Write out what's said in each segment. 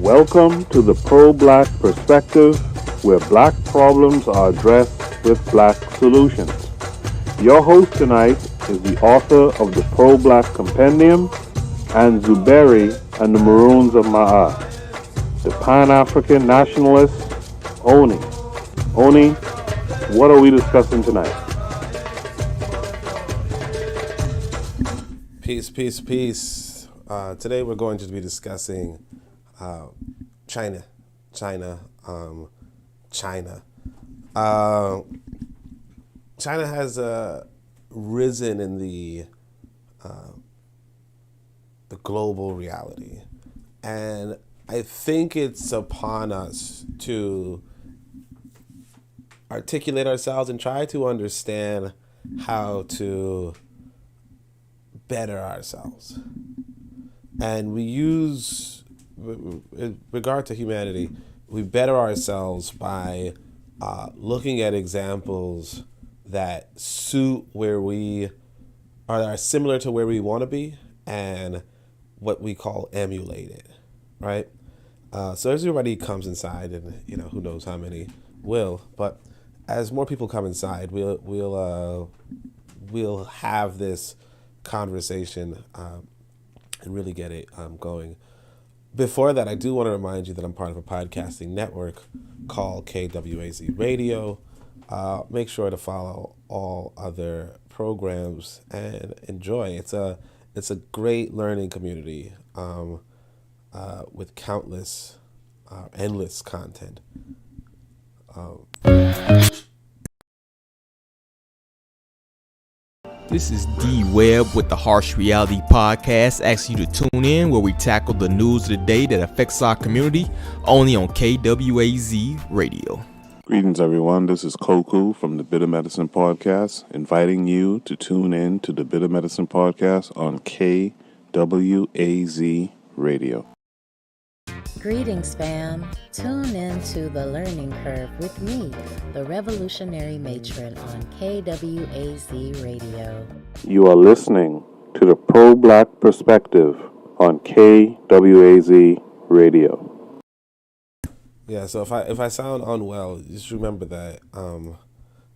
Welcome to the Pro-Black Perspective, where Black problems are addressed with Black solutions. Your host tonight is the author of the Pro-Black Compendium and Zuberi and the Maroons of Ma'at, the Pan-African Nationalist, Oni. Oni, what are we discussing tonight? Peace. Today we're going to be discussing China. China has risen in the global reality, and I think it's upon us to articulate ourselves and try to understand how to better ourselves. And we use, in regard to humanity, we better ourselves by looking at examples that suit where we are similar to where we want to be and what we call emulated, right? So as everybody comes inside, and who knows how many will, but as more people come inside, we'll have this conversation and really get it going. Before that, I do want to remind you that I'm part of a podcasting network called KWAZ Radio. Make sure to follow all other programs and enjoy. It's a great learning community with countless, endless content. This is D Webb with the Harsh Reality Podcast, asking you to tune in where we tackle the news of the day that affects our community, only on KWAZ Radio. Greetings, everyone. This is Koku from the Bitter Medicine Podcast, inviting you to tune in to the Bitter Medicine Podcast on KWAZ Radio. Greetings, fam. Tune in to The Learning Curve with me, the revolutionary matron on KWAZ Radio. You are listening to the Pro-Black Perspective on KWAZ Radio. Yeah, so if I sound unwell, just remember that. I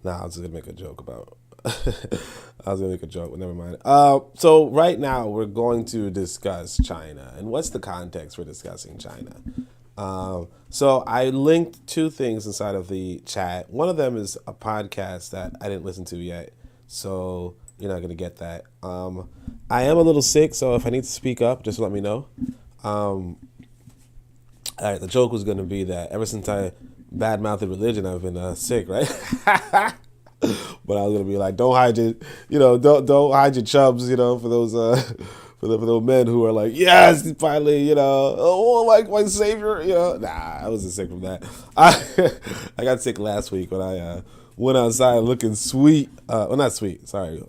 was gonna make a joke about. I was gonna make a joke, but never mind. So right now we're going to discuss China, and what's the context for discussing China? So I linked two things inside of the chat. One of them is a podcast that I didn't listen to yet, so you're not gonna get that. I am a little sick, so if I need to speak up, just let me know. All right, the joke was gonna be that ever since I badmouthed religion, I've been sick, right? But I was gonna be like, don't hide your, don't hide your chubs, for those for those men who are like, yes, finally, like my savior, Nah, I wasn't sick from that. I got sick last week when I went outside looking sweet. Well, not sweet. Sorry.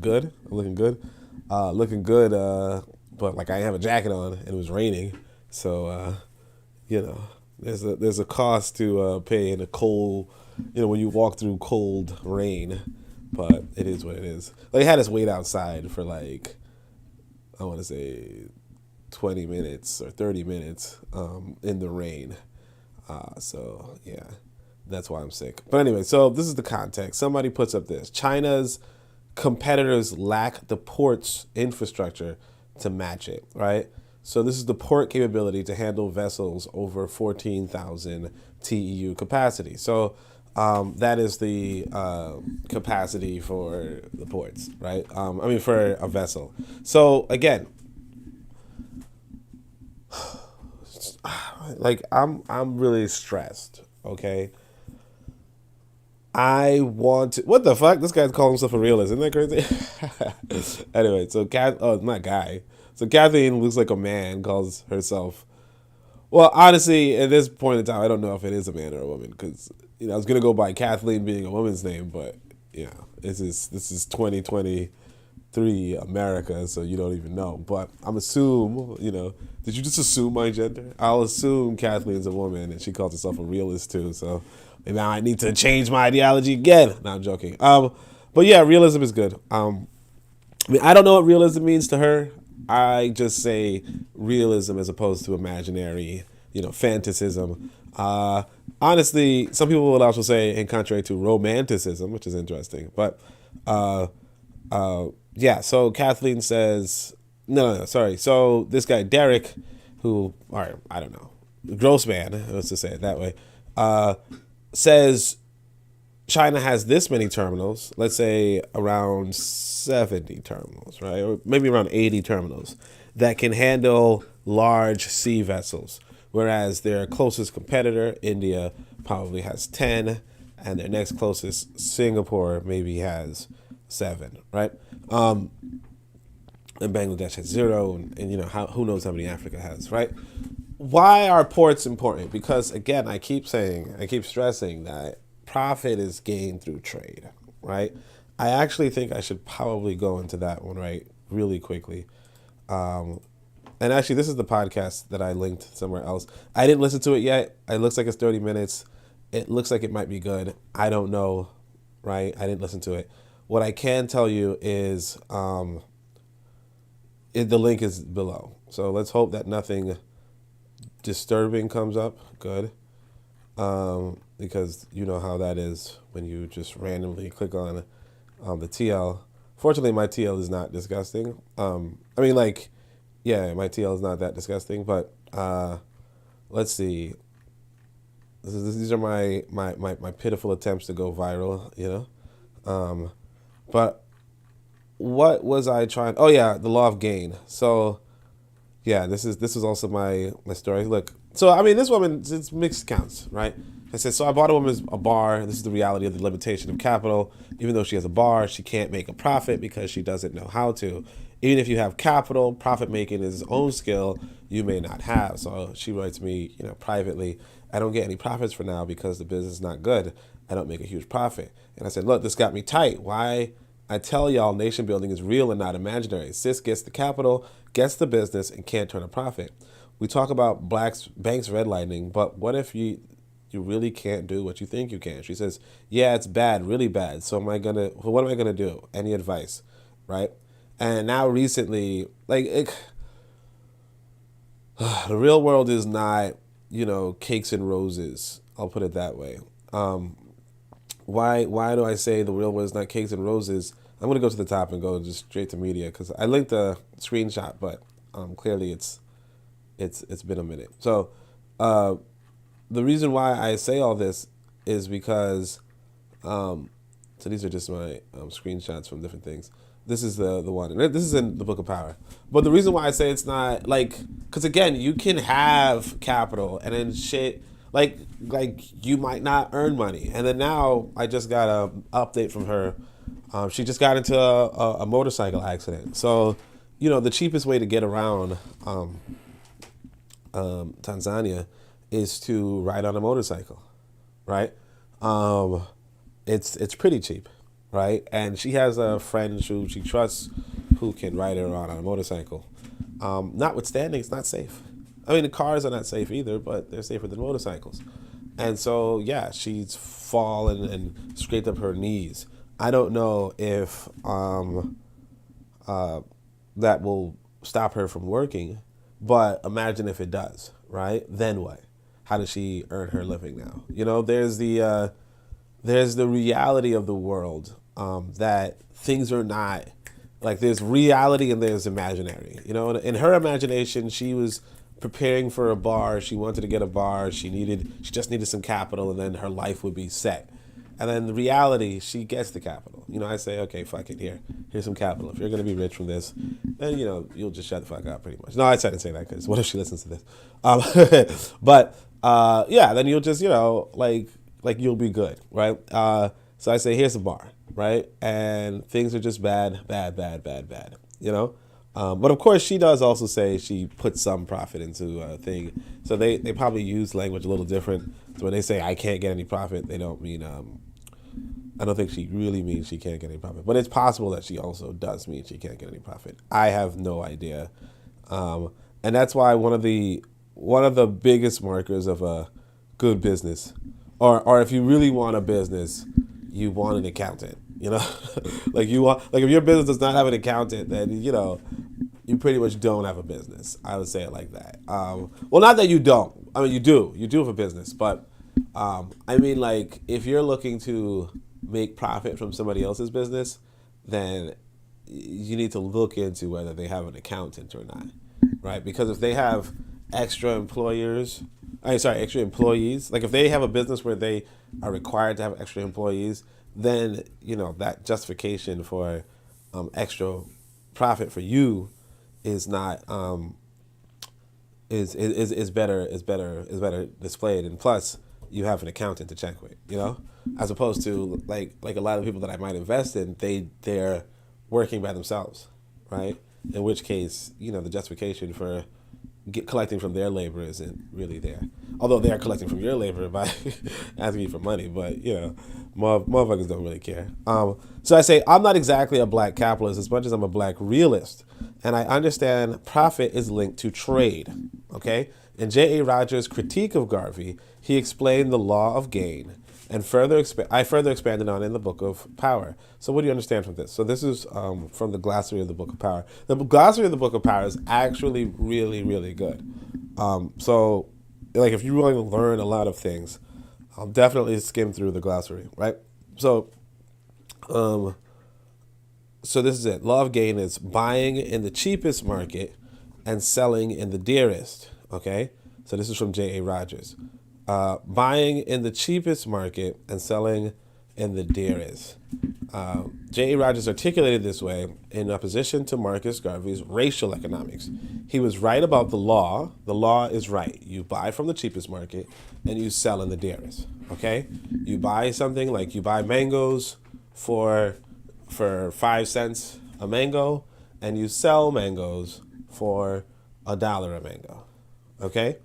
Good. I'm looking good. But like I didn't have a jacket on and it was raining, so there's a cost to pay in a cold. When you walk through cold rain, but it is what it is. Like, they had us wait outside for like, I want to say 20 minutes or 30 minutes in the rain. So yeah, that's why I'm sick. But anyway, so this is the context. Somebody puts up this: China's competitors lack the port's infrastructure to match it, right? So this is the port capability to handle vessels over 14,000 TEU capacity. So that is the capacity for the ports, right? For a vessel. So again, like I'm really stressed. Okay. I want to. What the fuck? This guy's calling himself a realist. Isn't that crazy? Anyway, so So Kathleen looks like a man. Calls herself. Well, honestly, at this point in time, I don't know if it is a man or a woman, because I was gonna go by Kathleen being a woman's name, but this is 2023 America, so you don't even know. But I'm assuming, did you just assume my gender? I'll assume Kathleen's a woman, and she calls herself a realist too. So maybe I might need to change my ideology again. No, I'm joking. But yeah, realism is good. I don't know what realism means to her. I just say realism as opposed to imaginary fantasism. Honestly, some people will also say in contrary to romanticism, which is interesting. But yeah, so Kathleen says, no, sorry. So this guy, Derek, who, or I don't know, Grossman, let's just say it that way, says China has this many terminals, let's say around 70 terminals, right? Or maybe around 80 terminals that can handle large sea vessels. Whereas their closest competitor, India, probably has 10, and their next closest, Singapore, maybe has 7, right? And Bangladesh has 0, and who knows how many Africa has, right? Why are ports important? Because again, I keep stressing that profit is gained through trade, right? I actually think I should probably go into that one, right, really quickly. And actually, this is the podcast that I linked somewhere else. I didn't listen to it yet. It looks like it's 30 minutes. It looks like it might be good. I don't know, right? I didn't listen to it. What I can tell you is the link is below. So let's hope that nothing disturbing comes up. Good. Because you know how that is when you just randomly click on the TL. Fortunately, my TL is not disgusting. Yeah, my TL is not that disgusting, but let's see. These are my pitiful attempts to go viral, But what was I trying? Oh yeah, the law of gain. So yeah, this is also my story. Look, so I mean, this woman, it's mixed accounts, right? I said, so I bought a bar. This is the reality of the limitation of capital. Even though she has a bar, she can't make a profit because she doesn't know how to. Even if you have capital, profit making is its own skill you may not have. So she writes me, privately, I don't get any profits for now because the business is not good. I don't make a huge profit. And I said, look, this got me tight. Why? I tell y'all nation building is real and not imaginary. Sis gets the capital, gets the business, and can't turn a profit. We talk about banks redlining, but what if you really can't do what you think you can? She says, yeah, it's bad, really bad. So what am I gonna do? Any advice, right? And now recently, the real world is not, cakes and roses. I'll put it that way. Why do I say the real world is not cakes and roses? I'm going to go to the top and go just straight to media because I linked the screenshot, but clearly it's been a minute. So the reason why I say all this is because, so these are just my screenshots from different things. This is the one. And this is in the Book of Power. But the reason why I say it's not, because again, you can have capital and then shit, like you might not earn money. And then now I just got an update from her. She just got into a motorcycle accident. So, the cheapest way to get around Tanzania is to ride on a motorcycle, right? It's pretty cheap. Right, and she has a friend who she trusts who can ride her around on a motorcycle. Notwithstanding, it's not safe. I mean, the cars are not safe either, but they're safer than motorcycles. And so, yeah, she's fallen and scraped up her knees. I don't know if that will stop her from working, but imagine if it does, right? Then what? How does she earn her living now? There's the reality of the world. That things are not there's reality and there's imaginary. In her imagination, she was preparing for a bar. She wanted to get a bar. She just needed some capital, and then her life would be set. And then the reality, she gets the capital. I say, okay, fuck it. Here's some capital. If you're gonna be rich from this, then you'll just shut the fuck up, pretty much. No, I didn't say that because what if she listens to this? But yeah, then you'll just you'll be good, right? So I say, here's a bar. Right? And things are just bad. But of course, she does also say she puts some profit into a thing. So they probably use language a little different. So when they say, I can't get any profit, they don't mean, I don't think she really means she can't get any profit. But it's possible that she also does mean she can't get any profit. I have no idea. And that's why one of the biggest markers of a good business, or if you really want a business, you want an accountant, if your business does not have an accountant, then, you pretty much don't have a business. I would say it like that. Well, not that you don't. I mean, you do for business, but I mean, like, if you're looking to make profit from somebody else's business, then you need to look into whether they have an accountant or not, right? Because if they have extra employees, like if they have a business where they are required to have extra employees, then, you know, that justification for extra profit for you is not is better displayed, and plus you have an accountant to check with, you know, as opposed to like a lot of people that I might invest in, they're working by themselves, right? In which case, you know, the justification for collecting from their labor isn't really there. Although they are collecting from your labor by asking you for money, but, you know, motherfuckers don't really care. So I say I'm not exactly a black capitalist as much as I'm a black realist, and I understand profit is linked to trade. Okay, in J.A. Rogers' critique of Garvey, he explained the law of gain, and I further expanded on it in the Book of Power. So what do you understand from this? So this is from the glossary of the Book of Power. The glossary of the Book of Power is actually really, really good. So, like, if you want to learn a lot of things, I'll definitely skim through the glossary, right? So, so this is it. Law of gain is buying in the cheapest market and selling in the dearest. Okay, so this is from J.A. Rogers. Buying in the cheapest market and selling in the dearest. J.A. Rogers articulated this way in opposition to Marcus Garvey's racial economics. He was right about the law. The law is right. You buy from the cheapest market and you sell in the dearest. Okay? You buy something like you buy mangoes for 5 cents a mango, and you sell mangoes for $1 a mango. Okay?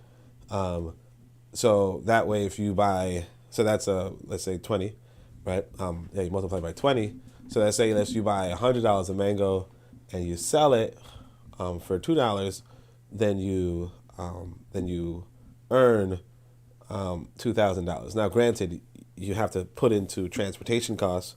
So that way, if you buy, so that's let's say 20, right? You multiply by 20. So let's say you buy $100 a mango and you sell it for $2, then you earn $2,000. Now, granted, you have to put into transportation costs.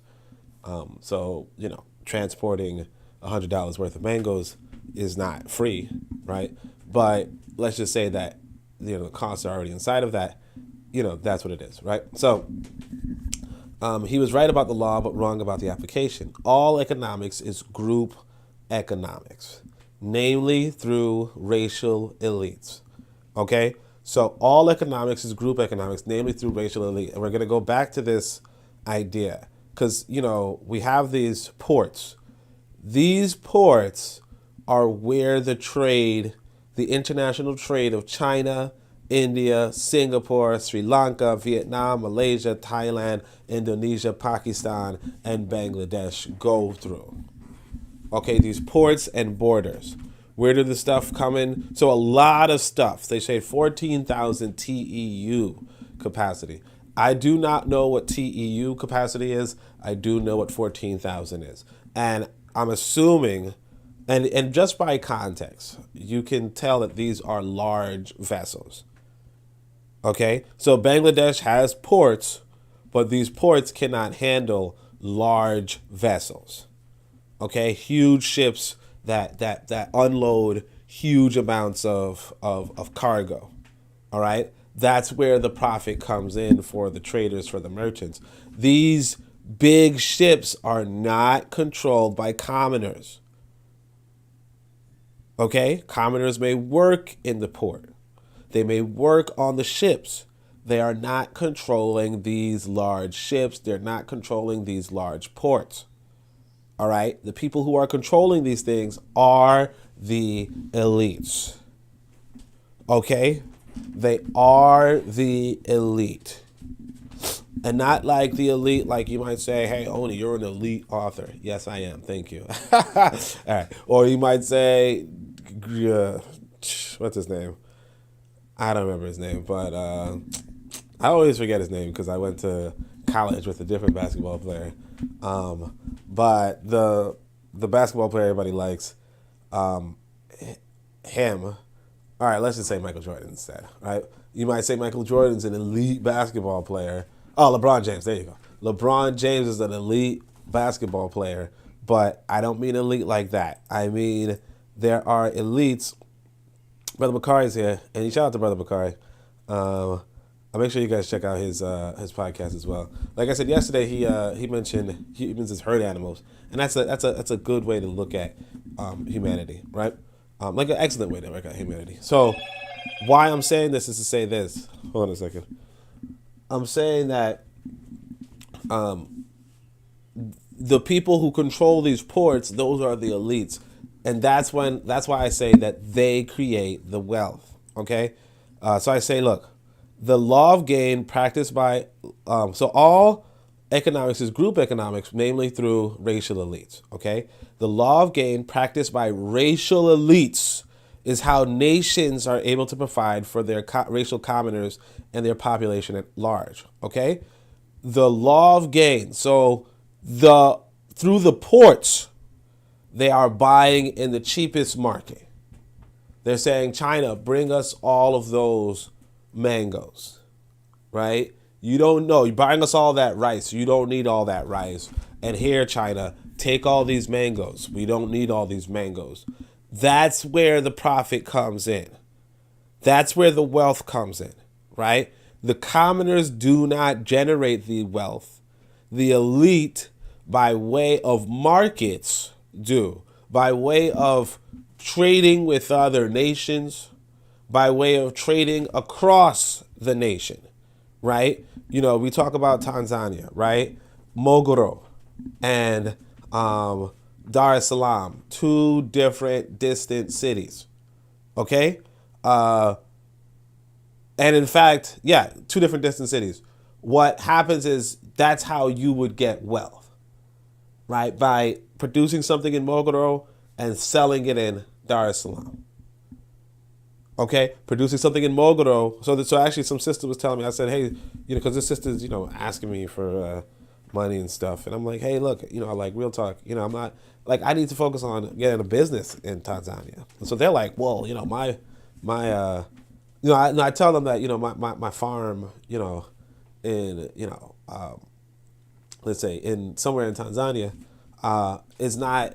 So, you know, transporting $100 worth of mangoes is not free, right? But let's just say that, you know, the costs are already inside of that. You know, that's what it is, right? So he was right about the law, but wrong about the application. All economics is group economics, namely through racial elites. Okay? So all economics is group economics, namely through racial elite. And we're going to go back to this idea because, you know, we have these ports. These ports are where the international trade of China, India, Singapore, Sri Lanka, Vietnam, Malaysia, Thailand, Indonesia, Pakistan, and Bangladesh go through. Okay, these ports and borders. Where did the stuff come in? So a lot of stuff. They say 14,000 TEU capacity. I do not know what TEU capacity is. I do know what 14,000 is. And I'm assuming, and just by context, you can tell that these are large vessels. Okay? So Bangladesh has ports, but these ports cannot handle large vessels. Okay? Huge ships that unload huge amounts of cargo. All right? That's where the profit comes in for the traders, for the merchants. These big ships are not controlled by commoners. Okay? Commoners may work in the port. They may work on the ships. They are not controlling these large ships. They're not controlling these large ports. All right? The people who are controlling these things are the elites. Okay? They are the elite. And not like the elite, like you might say, hey, Oni, you're an elite author. Yes, I am. Thank you. All right. Or you might say, what's his name? I don't remember his name, but I always forget his name because I went to college with a different basketball player. But the basketball player everybody likes, him. All right, let's just say Michael Jordan instead, right? You might say Michael Jordan's an elite basketball player. Oh, LeBron James, there you go. LeBron James is an elite basketball player, but I don't mean elite like that. I mean, there are elites. Brother Bakari's here, and shout out to Brother Bakari. I'll make sure you guys check out his podcast as well. Like I said yesterday, he mentioned humans as herd animals, and that's a good way to look at humanity, right? Like an excellent way to look at humanity. So why I'm saying this is to say this. Hold on a second. I'm saying that the people who control these ports, those are the elites, and that's why I say that they create the wealth. Okay, so I say, look, the law of gain practiced by so all economics is group economics, namely through racial elites. Okay, the law of gain practiced by racial elites is how nations are able to provide for their racial commoners and their population at large. Okay, the law of gain. So through the ports, they are buying in the cheapest market. They're saying, China, bring us all of those mangoes, right? You don't know. You're buying us all that rice. You don't need all that rice. And here, China, take all these mangoes. We don't need all these mangoes. That's where the profit comes in. That's where the wealth comes in, right? The commoners do not generate the wealth. The elite, by way of markets, do. By way of trading with other nations, by way of trading across the nation, right? You know, we talk about Tanzania, right? Mogoro and Dar es Salaam, two different distant cities, okay? And in fact, yeah, two different distant cities. What happens is that's how you would get wealth, right? By producing something in Mogoro and selling it in Dar es Salaam. Okay, producing something in Mogoro. So actually, some sister was telling me. I said, hey, you know, because this sister's, you know, asking me for money and stuff, and I'm like, hey, look, you know, like real talk, you know, I'm not like I need to focus on getting a business in Tanzania. And so they're like, well, you know, my you know, I tell them that, you know, my farm, you know, in, you know, let's say in somewhere in Tanzania, is not.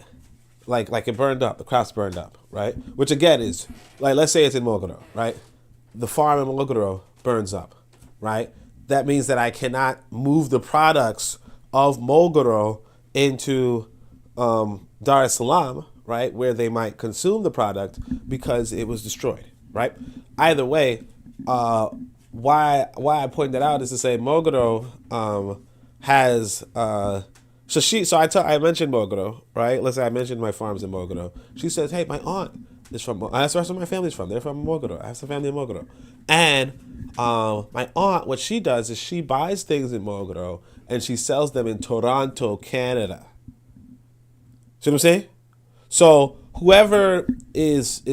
Like it burned up, the crops burned up, right? Which again is, like, let's say it's in Mogoro, right? The farm in Mogoro burns up, right? That means that I cannot move the products of Mogoro into Dar es Salaam, right? Where they might consume the product because it was destroyed, right? Either way, why I point that out is to say Mogoro has... I mentioned Mogoro, right? Let's say I mentioned my farms in Mogoro. She says, hey, my aunt is from, that's where my family's from. They're from Mogoro. I have some family in Mogoro. And my aunt, what she does is she buys things in Mogoro and she sells them in Toronto, Canada. See what I'm saying? So whoever is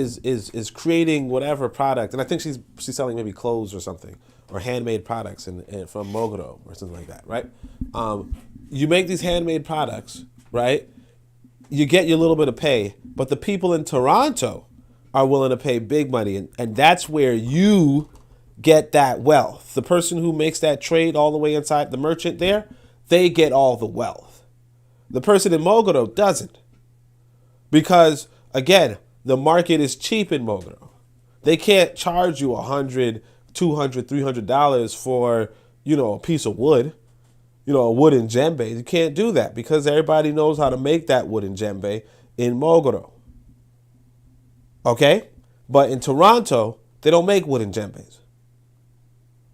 creating whatever product, and I think she's selling maybe clothes or something, or handmade products from Mogoro or something like that, right? You make these handmade products, right? You get your little bit of pay, but the people in Toronto are willing to pay big money, and that's where you get that wealth. The person who makes that trade all the way inside, the merchant there, they get all the wealth. The person in Mogoro doesn't. Because, again, the market is cheap in Mogoro. They can't charge you $100, $200, $300 for, you know, a piece of wood. You know, a wooden djembe. You can't do that because everybody knows how to make that wooden djembe in Mogoro. Okay? But in Toronto, they don't make wooden djembes.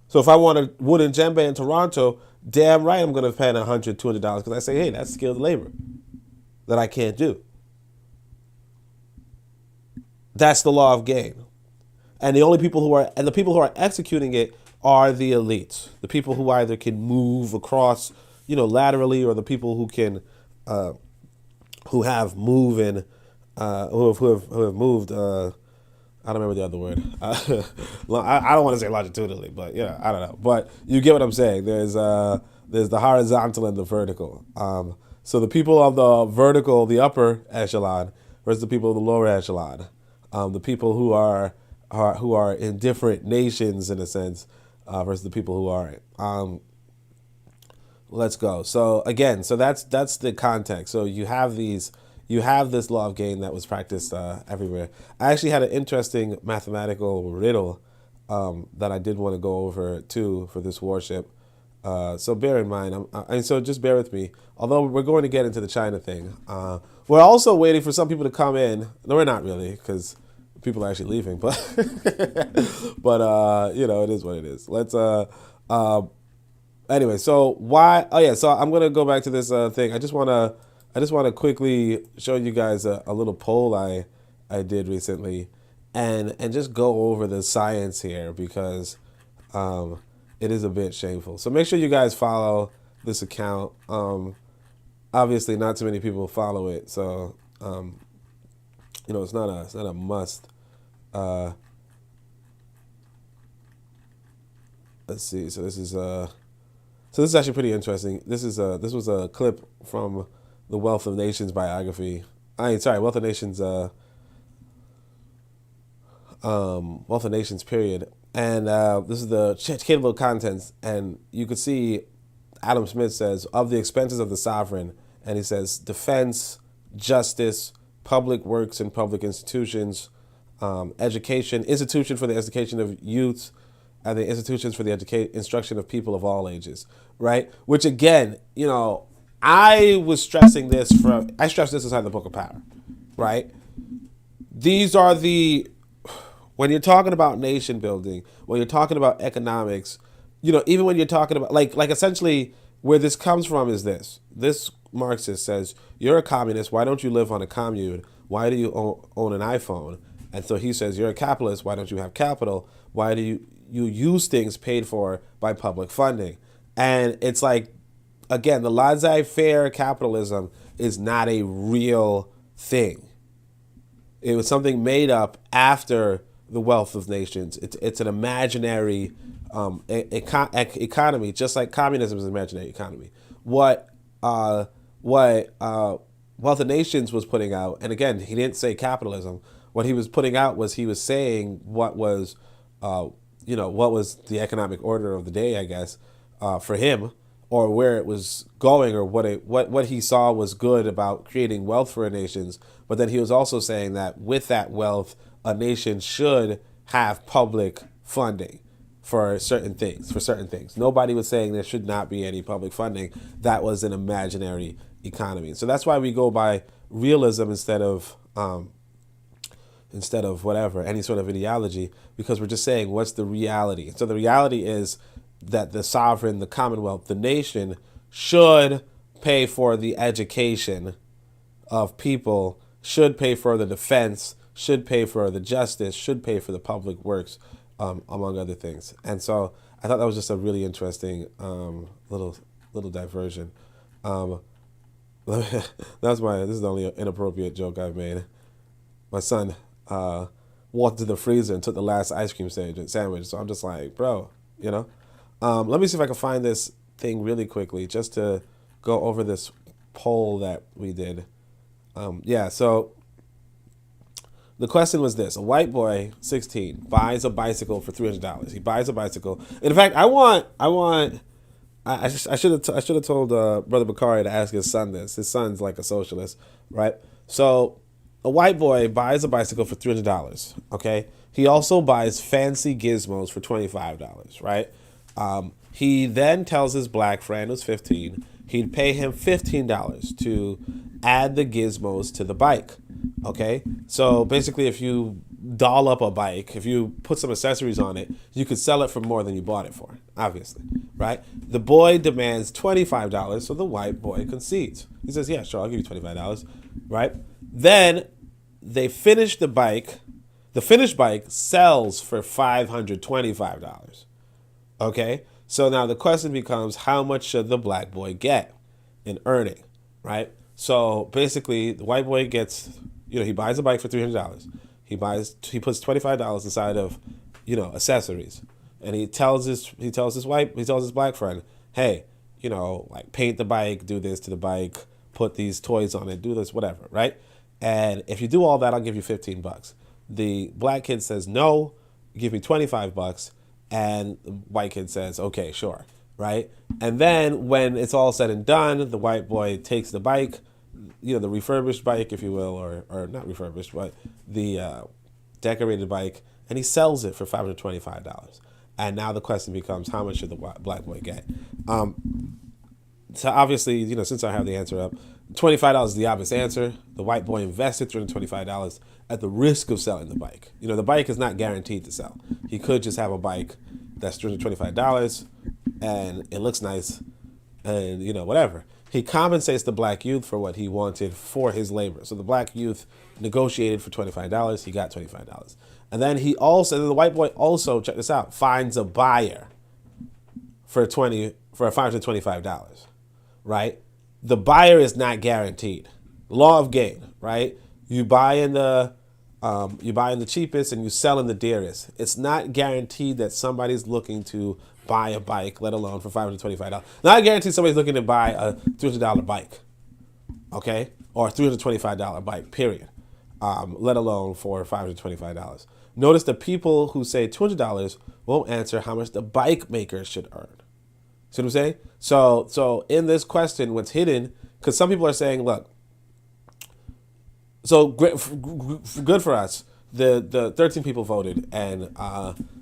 So if I want a wooden djembe in Toronto, damn right I'm going to pay $100, $200 because I say, hey, that's skilled labor that I can't do. That's the law of gain. And the people who are executing it are the elites, the people who either can move across, you know, laterally, or the people who can, who have moved. I don't remember the other word. I don't want to say longitudinally, but yeah, I don't know. But you get what I'm saying. There's the horizontal and the vertical. So the people of the vertical, the upper echelon, versus the people of the lower echelon, the people who are in different nations in a sense. Versus the people who aren't. Let's go. So again, so that's the context. So you have this law of gain that was practiced everywhere. I actually had an interesting mathematical riddle that I did want to go over too for this Warship. So bear in mind, and so just bear with me. Although we're going to get into the China thing, we're also waiting for some people to come in. No, we're not really, because people are actually leaving. But but it is what it is. Let's anyway. So why? Oh yeah. So I'm gonna go back to this thing. I just wanna quickly show you guys a little poll I did recently, and just go over the science here, because it is a bit shameful. So make sure you guys follow this account. Obviously, not too many people follow it, so it's not a must. Let's see. So this is actually pretty interesting. This was a clip from the Wealth of Nations biography. Wealth of Nations. Wealth of Nations period. And this is the table of contents, and you could see Adam Smith says, of the expenses of the sovereign, and he says defense, justice, public works and public institutions, education, institution for the education of youth, and the institutions for the instruction of people of all ages, right? Which again, I stressed this inside the Book of Power, right? These are when you're talking about nation building, when you're talking about economics, even when you're talking about like essentially where this comes from is this Marxist says, you're a communist, why don't you live on a commune? Why do you own an iPhone? And so he says, you're a capitalist, why don't you have capital? Why do you use things paid for by public funding? And it's like, again, the laissez-faire capitalism is not a real thing. It was something made up after the Wealth of Nations. It's an imaginary economy, just like communism is an imaginary economy. What Wealth of Nations was putting out, and again, he didn't say capitalism. What he was putting out was he was saying what was the economic order of the day, I guess, for him, or where it was going, or what he saw was good about creating wealth for nations. But then he was also saying that with that wealth, a nation should have public funding for certain things. Nobody was saying there should not be any public funding. That was an imaginary economy. So that's why we go by realism instead of whatever, any sort of ideology, because we're just saying what's the reality. So the reality is that the sovereign, the commonwealth, the nation should pay for the education of people, should pay for the defense, should pay for the justice, should pay for the public works, among other things. And so I thought that was just a really interesting little diversion. This is the only inappropriate joke I've made. My son walked to the freezer and took the last ice cream sandwich. So I'm just like, bro, Let me see if I can find this thing really quickly just to go over this poll that we did. So the question was this: a white boy, 16, buys a bicycle for $300. He buys a bicycle. In fact, I should have told Brother Bakari to ask his son this. His son's like a socialist, right? So a white boy buys a bicycle for $300. Okay, he also buys fancy gizmos for $25, right? He then tells his black friend, who's 15, he'd pay him $15 to add the gizmos to the bike. Okay, so basically, if you doll up a bike, if you put some accessories on it, you could sell it for more than you bought it for, obviously, right? The boy demands $25, so the white boy concedes. He says, yeah, sure, I'll give you $25, right? Then they finish the bike. The finished bike sells for $525. Okay, so now the question becomes, how much should the black boy get in earning, right? So basically, the white boy gets, he buys a bike for $300. He puts $25 inside of, accessories, and he tells his black friend, hey, like paint the bike, do this to the bike, put these toys on it, do this, whatever, right? And if you do all that, I'll give you $15. The black kid says, no, give me $25. And the white kid says, okay, sure, right? And then when it's all said and done, the white boy takes the bike, the refurbished bike, if you will, or not refurbished, but the decorated bike, and he sells it for $525. And now the question becomes, how much should the black boy get? So obviously, since I have the answer up, $25 is the obvious answer. The white boy invested $325 at the risk of selling the bike. The bike is not guaranteed to sell. He could just have a bike that's $325 and it looks nice and, whatever. He compensates the black youth for what he wanted for his labor. So the black youth negotiated for $25. He got $25. And then the white boy also, check this out, finds a buyer for $525, right? The buyer is not guaranteed. Law of gain, right? You buy in the cheapest and you sell in the dearest. It's not guaranteed that somebody's looking to buy a bike, let alone for $525. Not guaranteed somebody's looking to buy a $300 bike, okay, or a $325 bike, period. Let alone for $525. Notice the people who say $200 won't answer how much the bike maker should earn. See what I'm saying? So in this question, what's hidden, because some people are saying, look, so good for us. The 13 people voted, and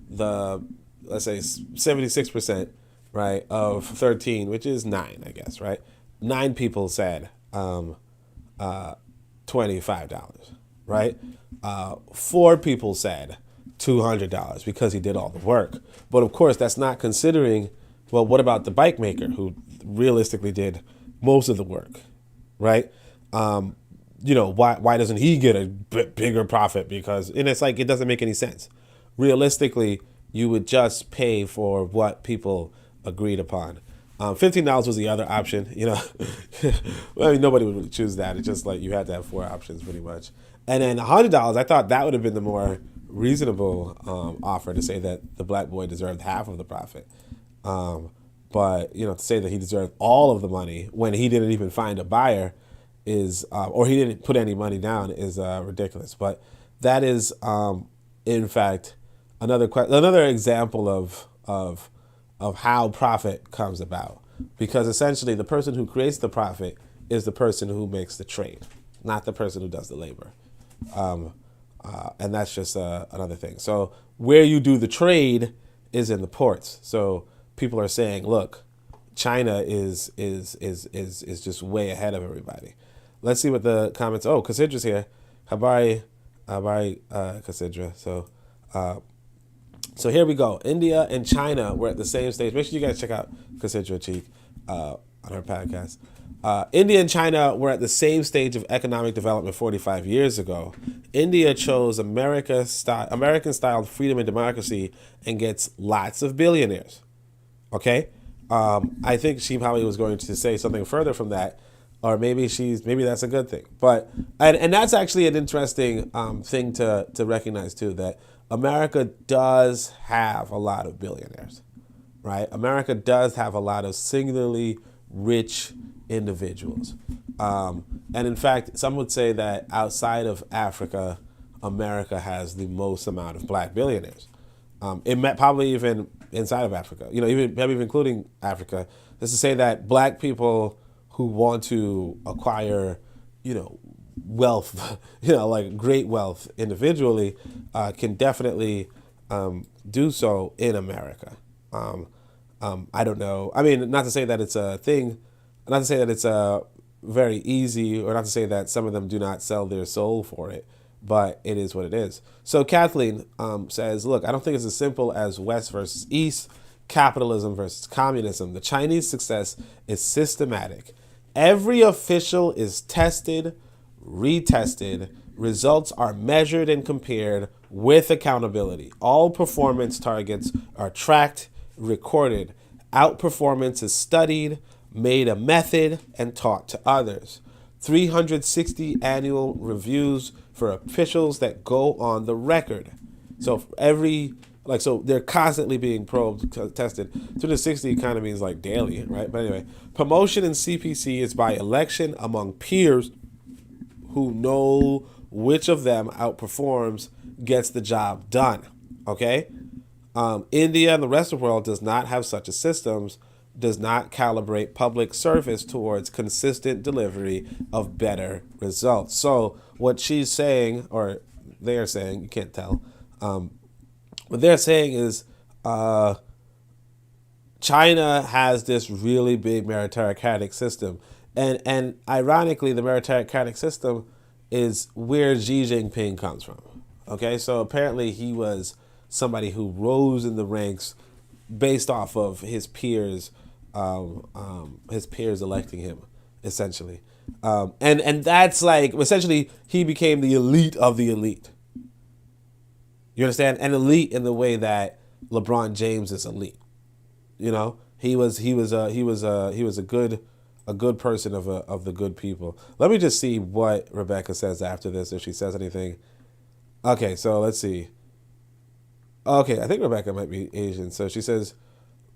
let's say 76%, right, of 13, which is 9, I guess, right? 9 people said $25, right? 4 people said $200 because he did all the work. But of course, that's not considering, well, what about the bike maker who realistically did most of the work, right? Why doesn't he get a bigger profit? And it's like, it doesn't make any sense. Realistically, you would just pay for what people agreed upon. $15 was the other option, Well, nobody would really choose that. It's just like you had to have 4 options pretty much. And then $100, I thought that would have been the more reasonable offer, to say that the black boy deserved half of the profit. But, to say that he deserved all of the money when he didn't even find a buyer is, or he didn't put any money down, is ridiculous. But that is, in fact, another example of how profit comes about, because essentially the person who creates the profit is the person who makes the trade, not the person who does the labor. And that's just another thing. So where you do the trade is in the ports. So people are saying, look, China is just way ahead of everybody. Let's see what the comments. Oh, Cassidra's here. Habari, Cassidra. So here we go. India and China were at the same stage. Make sure you guys check out Cassidra Cheek on her podcast. India and China were at the same stage of economic development 45 years ago. India chose American-styled freedom and democracy and gets lots of billionaires. Okay? I think she probably was going to say something further from that, or maybe that's a good thing. But and that's actually an interesting thing to recognize too, that America does have a lot of billionaires, right? America does have a lot of singularly rich individuals. And in fact, some would say that outside of Africa, America has the most amount of black billionaires. It met probably even inside of Africa, even maybe including Africa. Just to say that black people who want to acquire, wealth, like great wealth individually, can definitely do so in America. I don't know. I mean, not to say that it's a thing, not to say that it's very easy, or not to say that some of them do not sell their soul for it, but it is what it is. So Kathleen says, look, I don't think it's as simple as West versus East, capitalism versus communism. The Chinese success is systematic. Every official is tested, retested. Results are measured and compared with accountability. All performance targets are tracked, recorded. Outperformance is studied, made a method, and taught to others. 360 annual reviews for officials that go on the record. So so they're constantly being probed, tested. 260 kind of means like daily, right? But anyway, promotion in CPC is by election among peers who know which of them outperforms, gets the job done, okay? India and the rest of the world does not have such a system, does not calibrate public service towards consistent delivery of better results. So what she's saying, or they are saying, you can't tell. What they're saying is China has this really big meritocratic system. And ironically, the meritocratic system is where Xi Jinping comes from. Okay, so apparently he was somebody who rose in the ranks based off of his peers electing him, essentially. And that's like, essentially, he became the elite of the elite. You understand? An elite in the way that LeBron James is elite. You know, he was a good person of the good people. Let me just see what Rebecca says after this, if she says anything. Okay, so let's see. Okay, I think Rebecca might be Asian. So she says,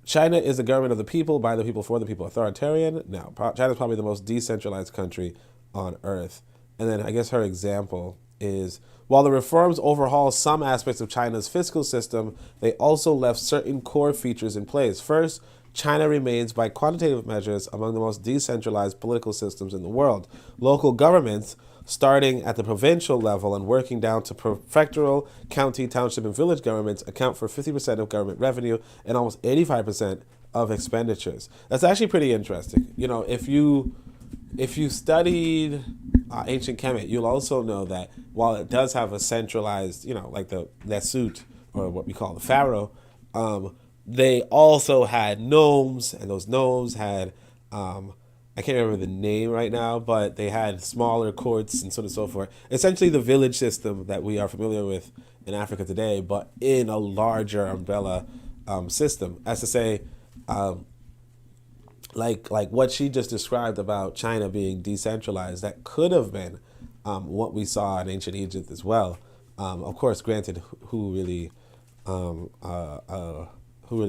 China is the government of the people, by the people, for the people. Authoritarian? No. China's probably the most decentralized country on earth. And then I guess her example is, while the reforms overhaul some aspects of China's fiscal system, they also left certain core features in place. First, China remains, by quantitative measures, among the most decentralized political systems in the world. Local governments, starting at the provincial level and working down to prefectural, county, township, and village governments, account for 50% of government revenue and almost 85% of expenditures. That's actually pretty interesting. You know, if you studied ancient Kemet, you'll also know that while it does have a centralized, you know, like the Nesut, or what we call the pharaoh, they also had gnomes, and those gnomes had, I can't remember the name right now, but they had smaller courts and so on and so forth. Essentially the village system that we are familiar with in Africa today, but in a larger umbrella system. As to say, like what she just described about China being decentralized, that could have been what we saw in ancient Egypt as well. Of course, granted, who really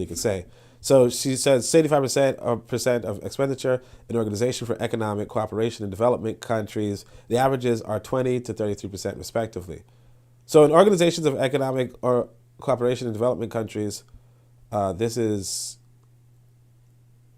could say? So she says 75% of expenditure in Organization for Economic Cooperation and Development countries. The averages are 20 to 33% respectively. So in organizations of economic or cooperation and development countries, this is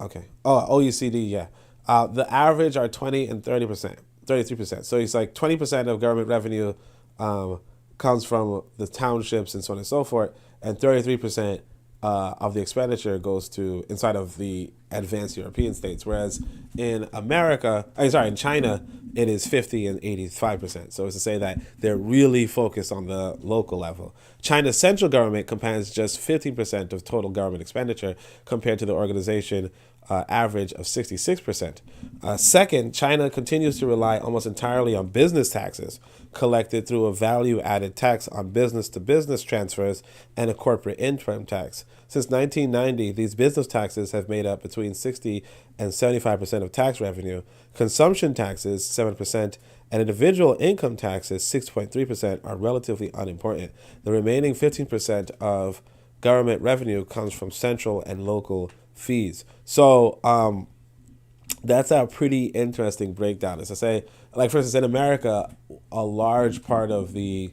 okay. Oh, OECD, yeah. The average are 20 and 30%, 33%. So it's like 20% of government revenue comes from the townships and so on and so forth, and 33% of the expenditure goes to inside of the advanced European states, whereas in in China, it is 50 and 85%. So it's to say that they're really focused on the local level. China's central government commands just 15% of total government expenditure compared to the organization average of 66%. Second, China continues to rely almost entirely on business taxes collected through a value-added tax on business-to-business transfers and a corporate income tax. Since 1990, these business taxes have made up between 60 and 75% of tax revenue. Consumption taxes, 7%, and individual income taxes, 6.3%, are relatively unimportant. The remaining 15% of government revenue comes from central and local fees. So that's a pretty interesting breakdown. As I say, like for instance, in America, a large part of the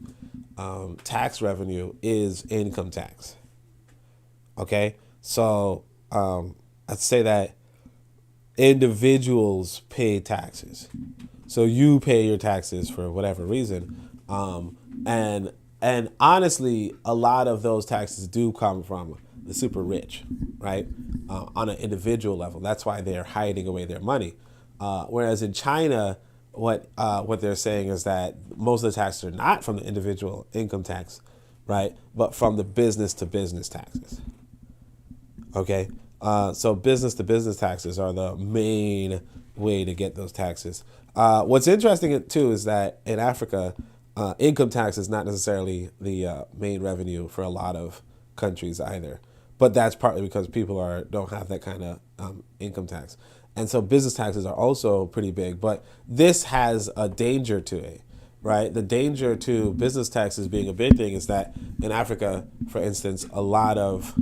tax revenue is income tax. Okay, so I'd say that individuals pay taxes. So you pay your taxes for whatever reason, and honestly, a lot of those taxes do come from the super rich, right? On an individual level. That's why they're hiding away their money. Whereas in China, what they're saying is that most of the taxes are not from the individual income tax, right? But from the business to business taxes. Okay? So business to business taxes are the main way to get those taxes. What's interesting too is that in Africa, income tax is not necessarily the main revenue for a lot of countries either. But that's partly because people don't have that kind of income tax. And so business taxes are also pretty big. But this has a danger to it, right? The danger to business taxes being a big thing is that in Africa, for instance, a lot of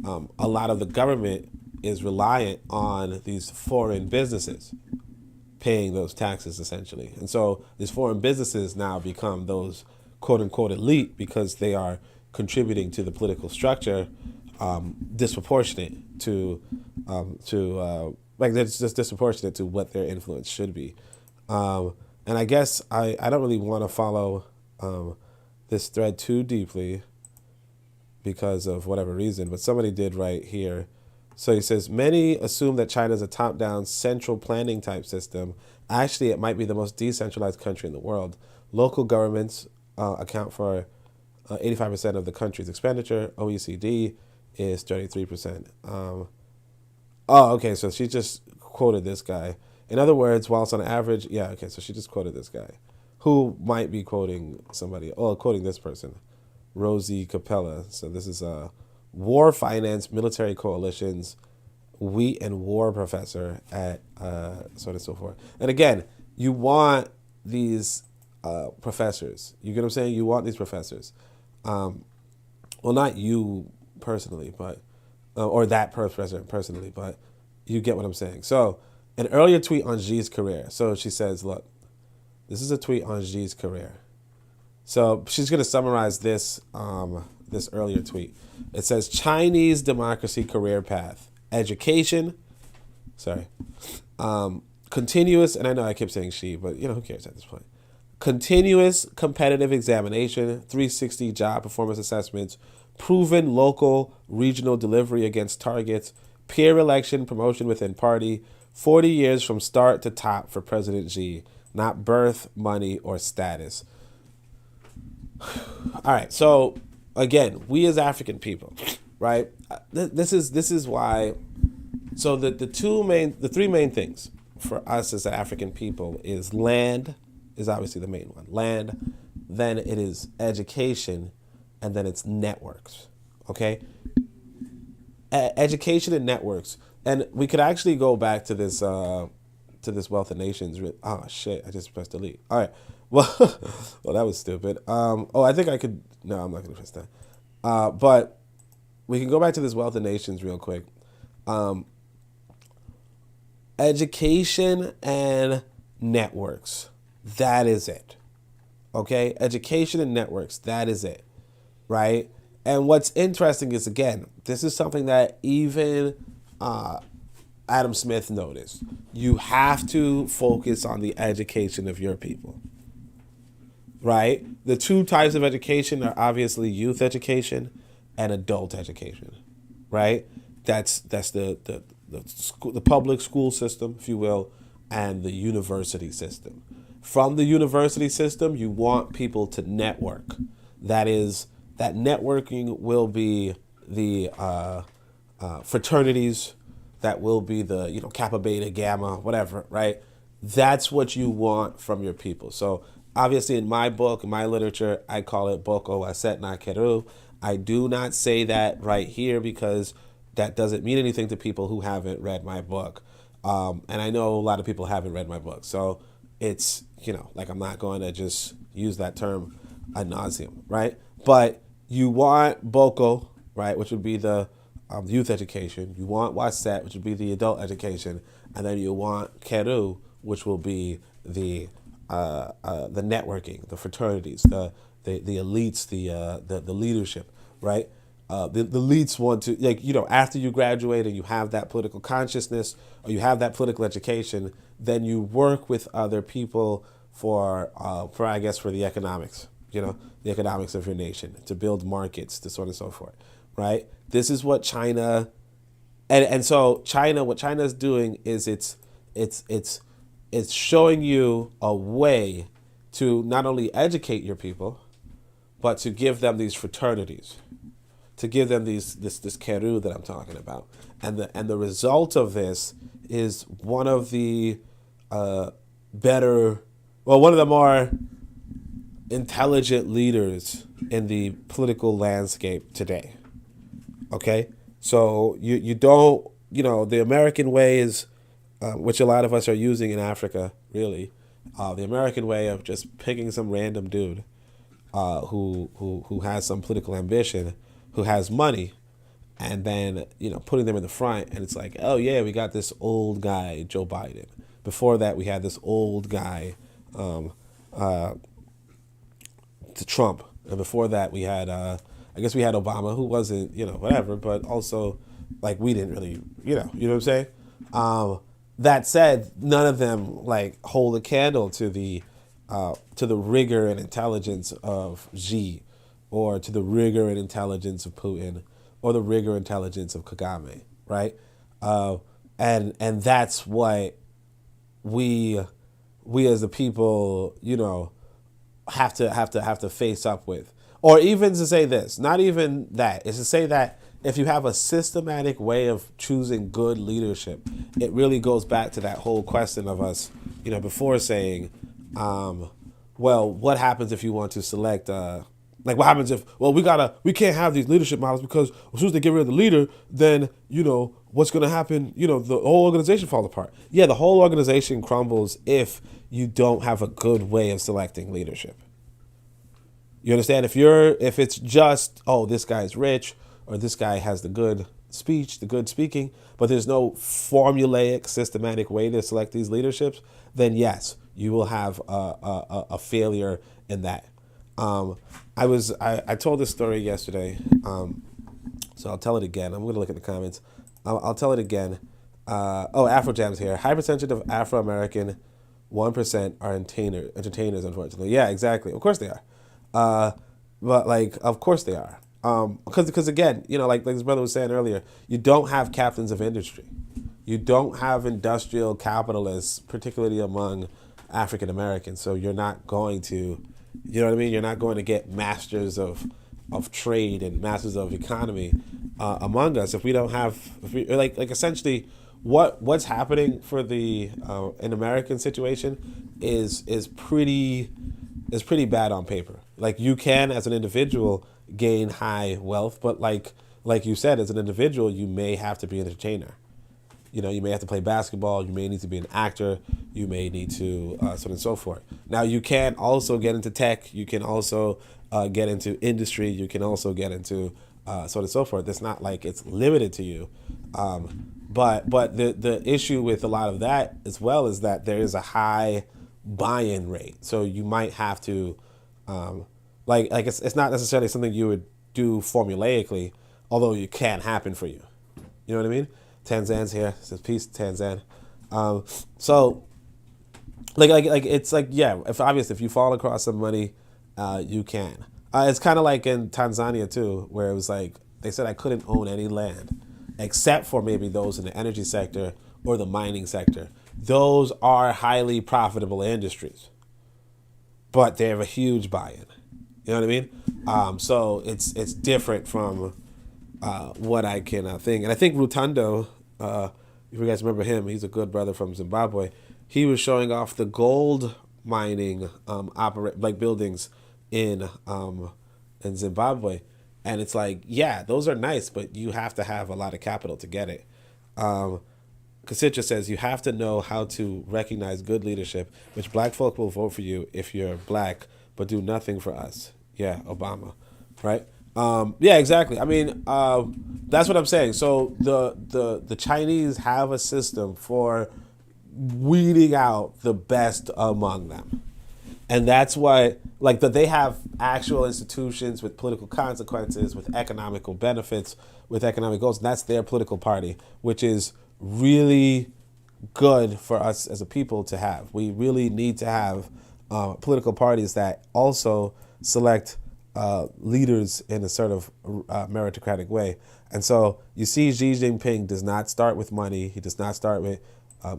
the government is reliant on these foreign businesses paying those taxes, essentially. And so these foreign businesses now become those quote-unquote elite because they are contributing to the political structure disproportionate to it's just disproportionate to what their influence should be. And I guess I don't really want to follow this thread too deeply because of whatever reason, but somebody did right here. So he says, many assume that China is a top-down central planning type system. Actually, it might be the most decentralized country in the world. Local governments account for 85% of the country's expenditure. OECD is 33%. Okay, so she just quoted this guy. In other words, whilst on average, so she just quoted this guy, who might be quoting somebody, quoting this person, Rosie Capella. So this is a war finance military coalitions wheat and war professor at so on and so forth. And again, you want these professors. You get what I'm saying? You want these professors. Well, not you personally, but or that professor personally, but you get what I'm saying. So an earlier tweet on Xi's career. So she says, look, this is a tweet on Xi's career. So she's going to summarize this this earlier tweet. It says, Chinese democracy career path, education, continuous, and I know I keep saying she, but who cares at this point? Continuous competitive examination, 360 job performance assessments, proven local regional delivery against targets, peer election promotion within party, 40 years from start to top for President Xi, not birth, money, or status. All right, so again, we as African people, right? This is why. So the three main things for us as African people is land is obviously the main one. Land, then it is education, and then it's networks. Okay, education and networks, and we could actually go back to this Wealth of Nations. Oh shit! I just pressed delete. All right. Well, that was stupid. I think I could. No, I'm not going to press that. But we can go back to this Wealth of Nations real quick. Education and networks. That is it. Okay? Education and networks. That is it. Right? And what's interesting is, again, this is something that even Adam Smith noticed. You have to focus on the education of your people. Right? The two types of education are obviously youth education and adult education. Right? That's the public school system, if you will, and the university system. From the university system, you want people to network. That networking will be the fraternities, that will be the Kappa, Beta, Gamma, whatever, right? That's what you want from your people. So obviously in my book, in my literature, I call it Boko Aset Na Keru. I do not say that right here because that doesn't mean anything to people who haven't read my book. And I know a lot of people haven't read my book. So it's, I'm not going to just use that term ad nauseum, right? But you want Boko, right, which would be the youth education. You want Waset, which would be the adult education. And then you want Keru, which will be the networking, the fraternities, the elites, the leadership, right? The elites want to, after you graduate and you have that political consciousness or you have that political education, then you work with other people for the economics, the economics of your nation, to build markets, to so on and so forth, right? This is what China, and so China, what China is doing is it's showing you a way to not only educate your people, but to give them these fraternities, to give them this keru that I'm talking about, and the result of this is one of the one of the more intelligent leaders in the political landscape today. Okay, so you don't the American way is, which a lot of us are using in Africa, really, the American way of just picking some random dude who has some political ambition, who has money, and then putting them in the front, and it's like, oh yeah, we got this old guy Joe Biden. Before that, we had this old guy to Trump, and before that, we had I guess we had Obama, who wasn't whatever, but also like we didn't really you know what I'm saying. That said, none of them hold a candle to the to the rigor and intelligence of Xi, or to the rigor and intelligence of Putin, or the rigor and intelligence of Kagame, right? And that's what we as the people, have to face up with. Or even to say this, not even that, is to say that if you have a systematic way of choosing good leadership, it really goes back to that whole question of us, before saying, well, what happens if you want to select, what happens if, well, we can't have these leadership models because as soon as they get rid of the leader, then, what's going to happen, the whole organization falls apart. Yeah, the whole organization crumbles if you don't have a good way of selecting leadership. You understand? If it's just, oh, this guy's rich, or this guy has the good speech, the good speaking, but there's no formulaic, systematic way to select these leaderships, then yes, you will have a failure in that. I told this story yesterday, so I'll tell it again. I'm going to look at the comments. I'll tell it again. Afrojam's here. High percentage of Afro-American 1% are entertainers, unfortunately. Yeah, exactly. Of course they are. But of course they are. Because again, like this brother was saying earlier, you don't have captains of industry. You don't have industrial capitalists, particularly among African Americans. So you're not going to, You're not going to get masters of trade and masters of economy among us if we don't have, essentially what's happening for the an American situation is pretty bad on paper. Like, you can, as an individual, gain high wealth, but like you said, as an individual, you may have to be an entertainer. You may have to play basketball. You may need to be an actor. You may need to so on and so forth. Now, you can also get into tech. You can also get into industry. You can also get into so on and so forth. It's not like it's limited to you. But the issue with a lot of that as well is that there is a high buy-in rate. So you might have to, it's not necessarily something you would do formulaically, although it can happen for you. You know what I mean? Tanzan's here. Says peace, Tanzan. It's if you fall across some money, you can. It's kind of like in Tanzania too, where it was like they said I couldn't own any land except for maybe those in the energy sector or the mining sector. Those are highly profitable industries, but they have a huge buy-in. You know what I mean? So it's different from what I can think. And I think Rutundo, if you guys remember him, he's a good brother from Zimbabwe. He was showing off the gold mining buildings in Zimbabwe, and it's like, yeah, those are nice, but you have to have a lot of capital to get it. Kasitra says you have to know how to recognize good leadership, which black folk will vote for you if you're black, but do nothing for us. Yeah, Obama, right? Yeah, exactly. I mean, that's what I'm saying. So the Chinese have a system for weeding out the best among them. And that's why, that they have actual institutions with political consequences, with economical benefits, with economic goals. And that's their political party, which is really good for us as a people to have. We really need to have political parties that also select leaders in a sort of meritocratic way. And so you see Xi Jinping does not start with money. He does not start with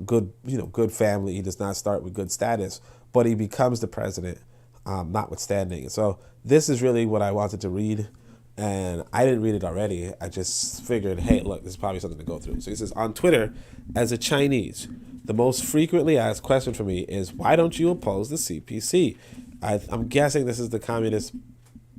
good family. He does not start with good status, but he becomes the president, notwithstanding. So this is really what I wanted to read. And I didn't read it already. I just figured, hey, look, this is probably something to go through. So he says, on Twitter, as a Chinese, the most frequently asked question for me is, why don't you oppose the CPC? I'm guessing this is the Communist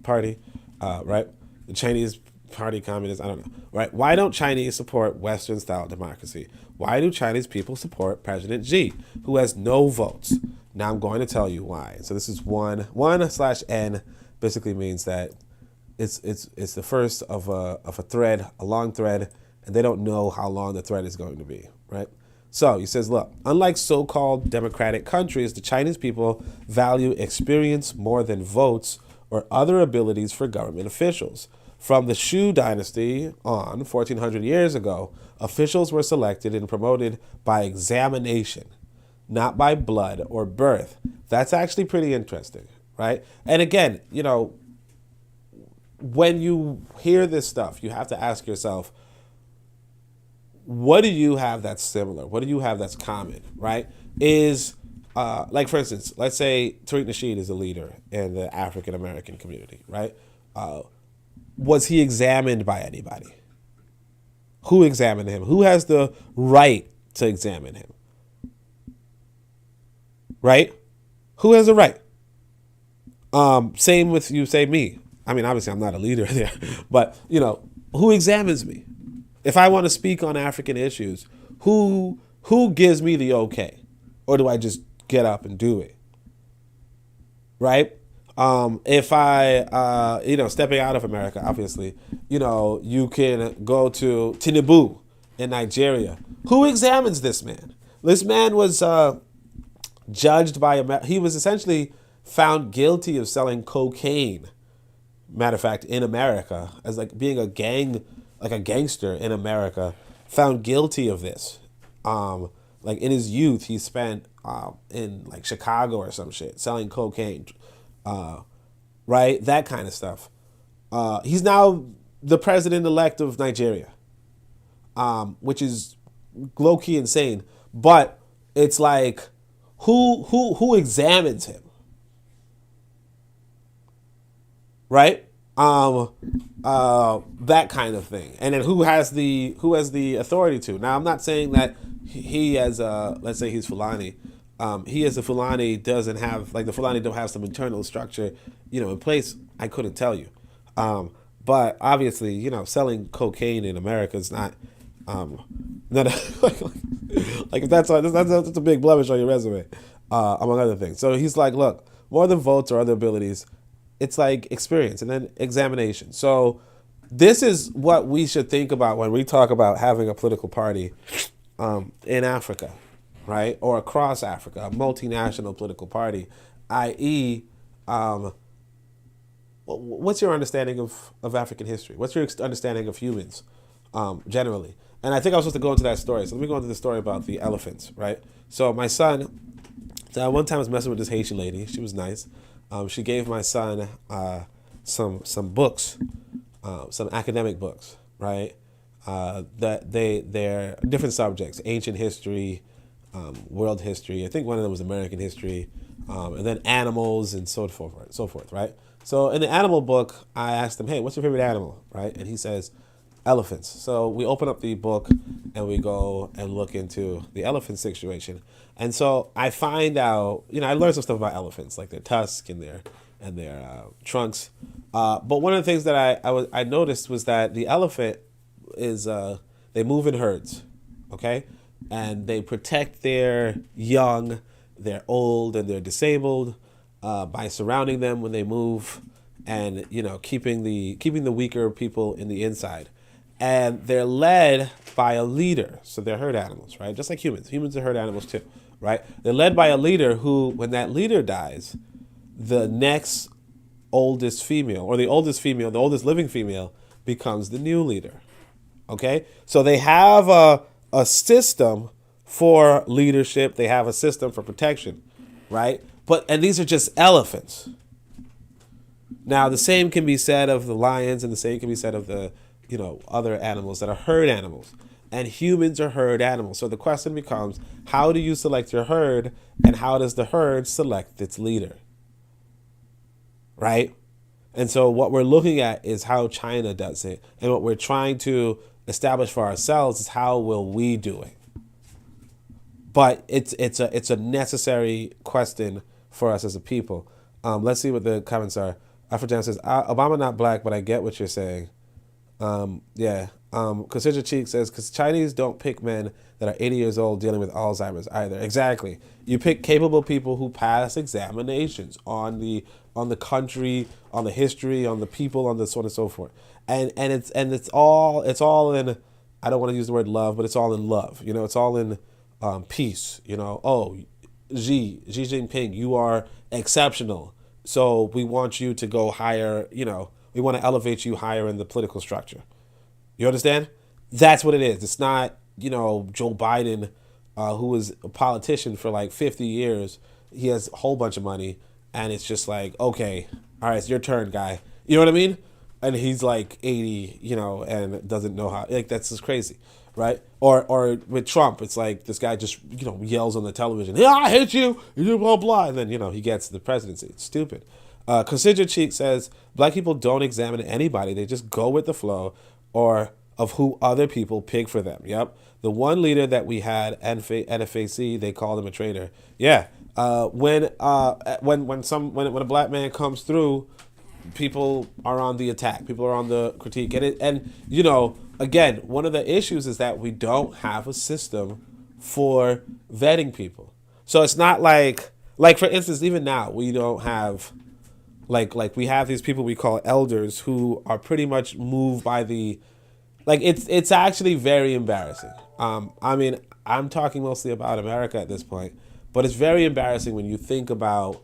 Party, right? The Chinese Party Communist, I don't know, right? Why don't Chinese support Western-style democracy? Why do Chinese people support President Xi, who has no votes? Now I'm going to tell you why. So this is 1/n basically means that it's the first of a thread, a long thread, and they don't know how long the thread is going to be, right? So he says, look, unlike so-called democratic countries, the Chinese people value experience more than votes or other abilities for government officials. From the Shu dynasty on, 1400 years ago, officials were selected and promoted by examination. not by blood or birth. That's actually pretty interesting, right? And again, when you hear this stuff, you have to ask yourself, what do you have that's similar? What do you have that's common, right? Like, for instance, let's say Tariq Nasheed is a leader in the African American community, right? Was he examined by anybody? Who examined him? Who has the right to examine him? Right? Who has the right? Same with you, say me. I mean, obviously I'm not a leader there, but who examines me? If I want to speak on African issues, who gives me the okay? Or do I just get up and do it? Right? If I, stepping out of America, obviously, you can go to Tinubu in Nigeria. Who examines this man? This man was judged by, he was essentially found guilty of selling cocaine. Matter of fact, in America, as like being a gangster in America, found guilty of this. Like in his youth, he spent in like Chicago or some shit selling cocaine, right? That kind of stuff. He's now the president-elect of Nigeria, which is low-key insane. But it's like, who examines him? Right? That kind of thing. And then who has the authority to? Now, I'm not saying that he as let's say he's Fulani. He as a Fulani doesn't have, like, the Fulani don't have some internal structure, in place. I couldn't tell you. But obviously, selling cocaine in America is not like that's a big blemish on your resume, among other things. So he's like, look, more than votes or other abilities, it's like experience and then examination. So this is what we should think about when we talk about having a political party in Africa, right? Or across Africa, a multinational political party, i.e., what's your understanding of African history? What's your understanding of humans generally? And I think I was supposed to go into that story. So let me go into the story about the elephants, right? So my son, one time I was messing with this Haitian lady. She was nice. She gave my son some books, some academic books, right? That they're different subjects: ancient history, world history. I think one of them was American history, and then animals and so forth, right? So in the animal book, I asked him, "Hey, what's your favorite animal?" Right? And he says, "Elephants." So we open up the book and we go and look into the elephant situation. And so I find out, I learned some stuff about elephants, like their tusks and their trunks. But one of the things that I noticed was that the elephant is they move in herds, okay, and they protect their young, they're old, and they're disabled by surrounding them when they move, and keeping the weaker people in the inside. And they're led by a leader, so they're herd animals, right? Just like humans. Humans are herd animals too, right? They're led by a leader who, when that leader dies, the next oldest female, or the oldest living female, becomes the new leader, okay? So they have a system for leadership. They have a system for protection, right? And these are just elephants. Now, the same can be said of the lions, and the same can be said of the other animals that are herd animals. And humans are herd animals. So the question becomes, how do you select your herd, and how does the herd select its leader? Right? And so what we're looking at is how China does it. And what we're trying to establish for ourselves is how will we do it? But it's a necessary question for us as a people. Let's see what the comments are. Afrojan says, Obama not black, but I get what you're saying. Consider Cheek says, because Chinese don't pick men that are 80 years old dealing with Alzheimer's either. Exactly. You pick capable people who pass examinations on the country, on the history, on the people, on the so on and so forth. And it's all in, I don't want to use the word love, but it's all in love. It's all in peace. Xi Jinping, you are exceptional. So we want you to go higher, we want to elevate you higher in the political structure. You understand? That's what it is. It's not, Joe Biden who was a politician for like 50 years. He has a whole bunch of money, and it's just like, okay, all right, it's your turn, guy. You know what I mean? And he's like 80, and doesn't know how. Like, that's just crazy, right? Or with Trump, it's like this guy just, yells on the television, yeah, I hate you, blah, blah. And then, he gets the presidency. It's stupid. Consider Cheek says, black people don't examine anybody. They just go with the flow or of who other people pick for them. Yep. The one leader that we had, NFAC, they called him a traitor. Yeah. When a black man comes through, people are on the attack. People are on the critique. And again, one of the issues is that we don't have a system for vetting people. So it's not like for instance, even now we don't have like we have these people we call elders who are pretty much moved by the it's actually very embarrassing. I'm talking mostly about America at this point, but it's very embarrassing when you think about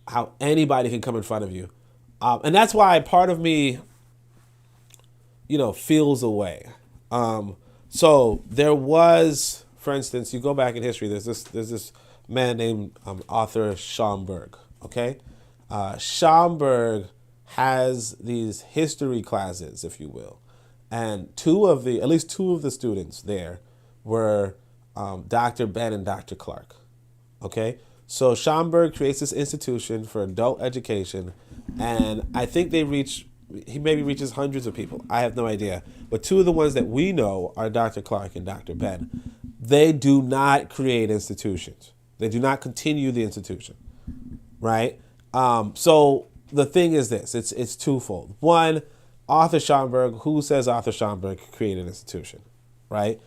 how anybody can come in front of you. And that's why part of me, feels away. So there was, for instance, you go back in history, there's this man named Arthur Schomburg, okay? Schomburg has these history classes, if you will. And at least two of the students there were Dr. Ben and Dr. Clark, okay? So Schomburg creates this institution for adult education, and I think he maybe reaches hundreds of people. I have no idea. But two of the ones that we know are Dr. Clark and Dr. Ben. They do not create institutions. They do not continue the institution, right? So the thing is this, it's twofold. One, Arthur Schomburg, who says Arthur Schomburg created an institution, right?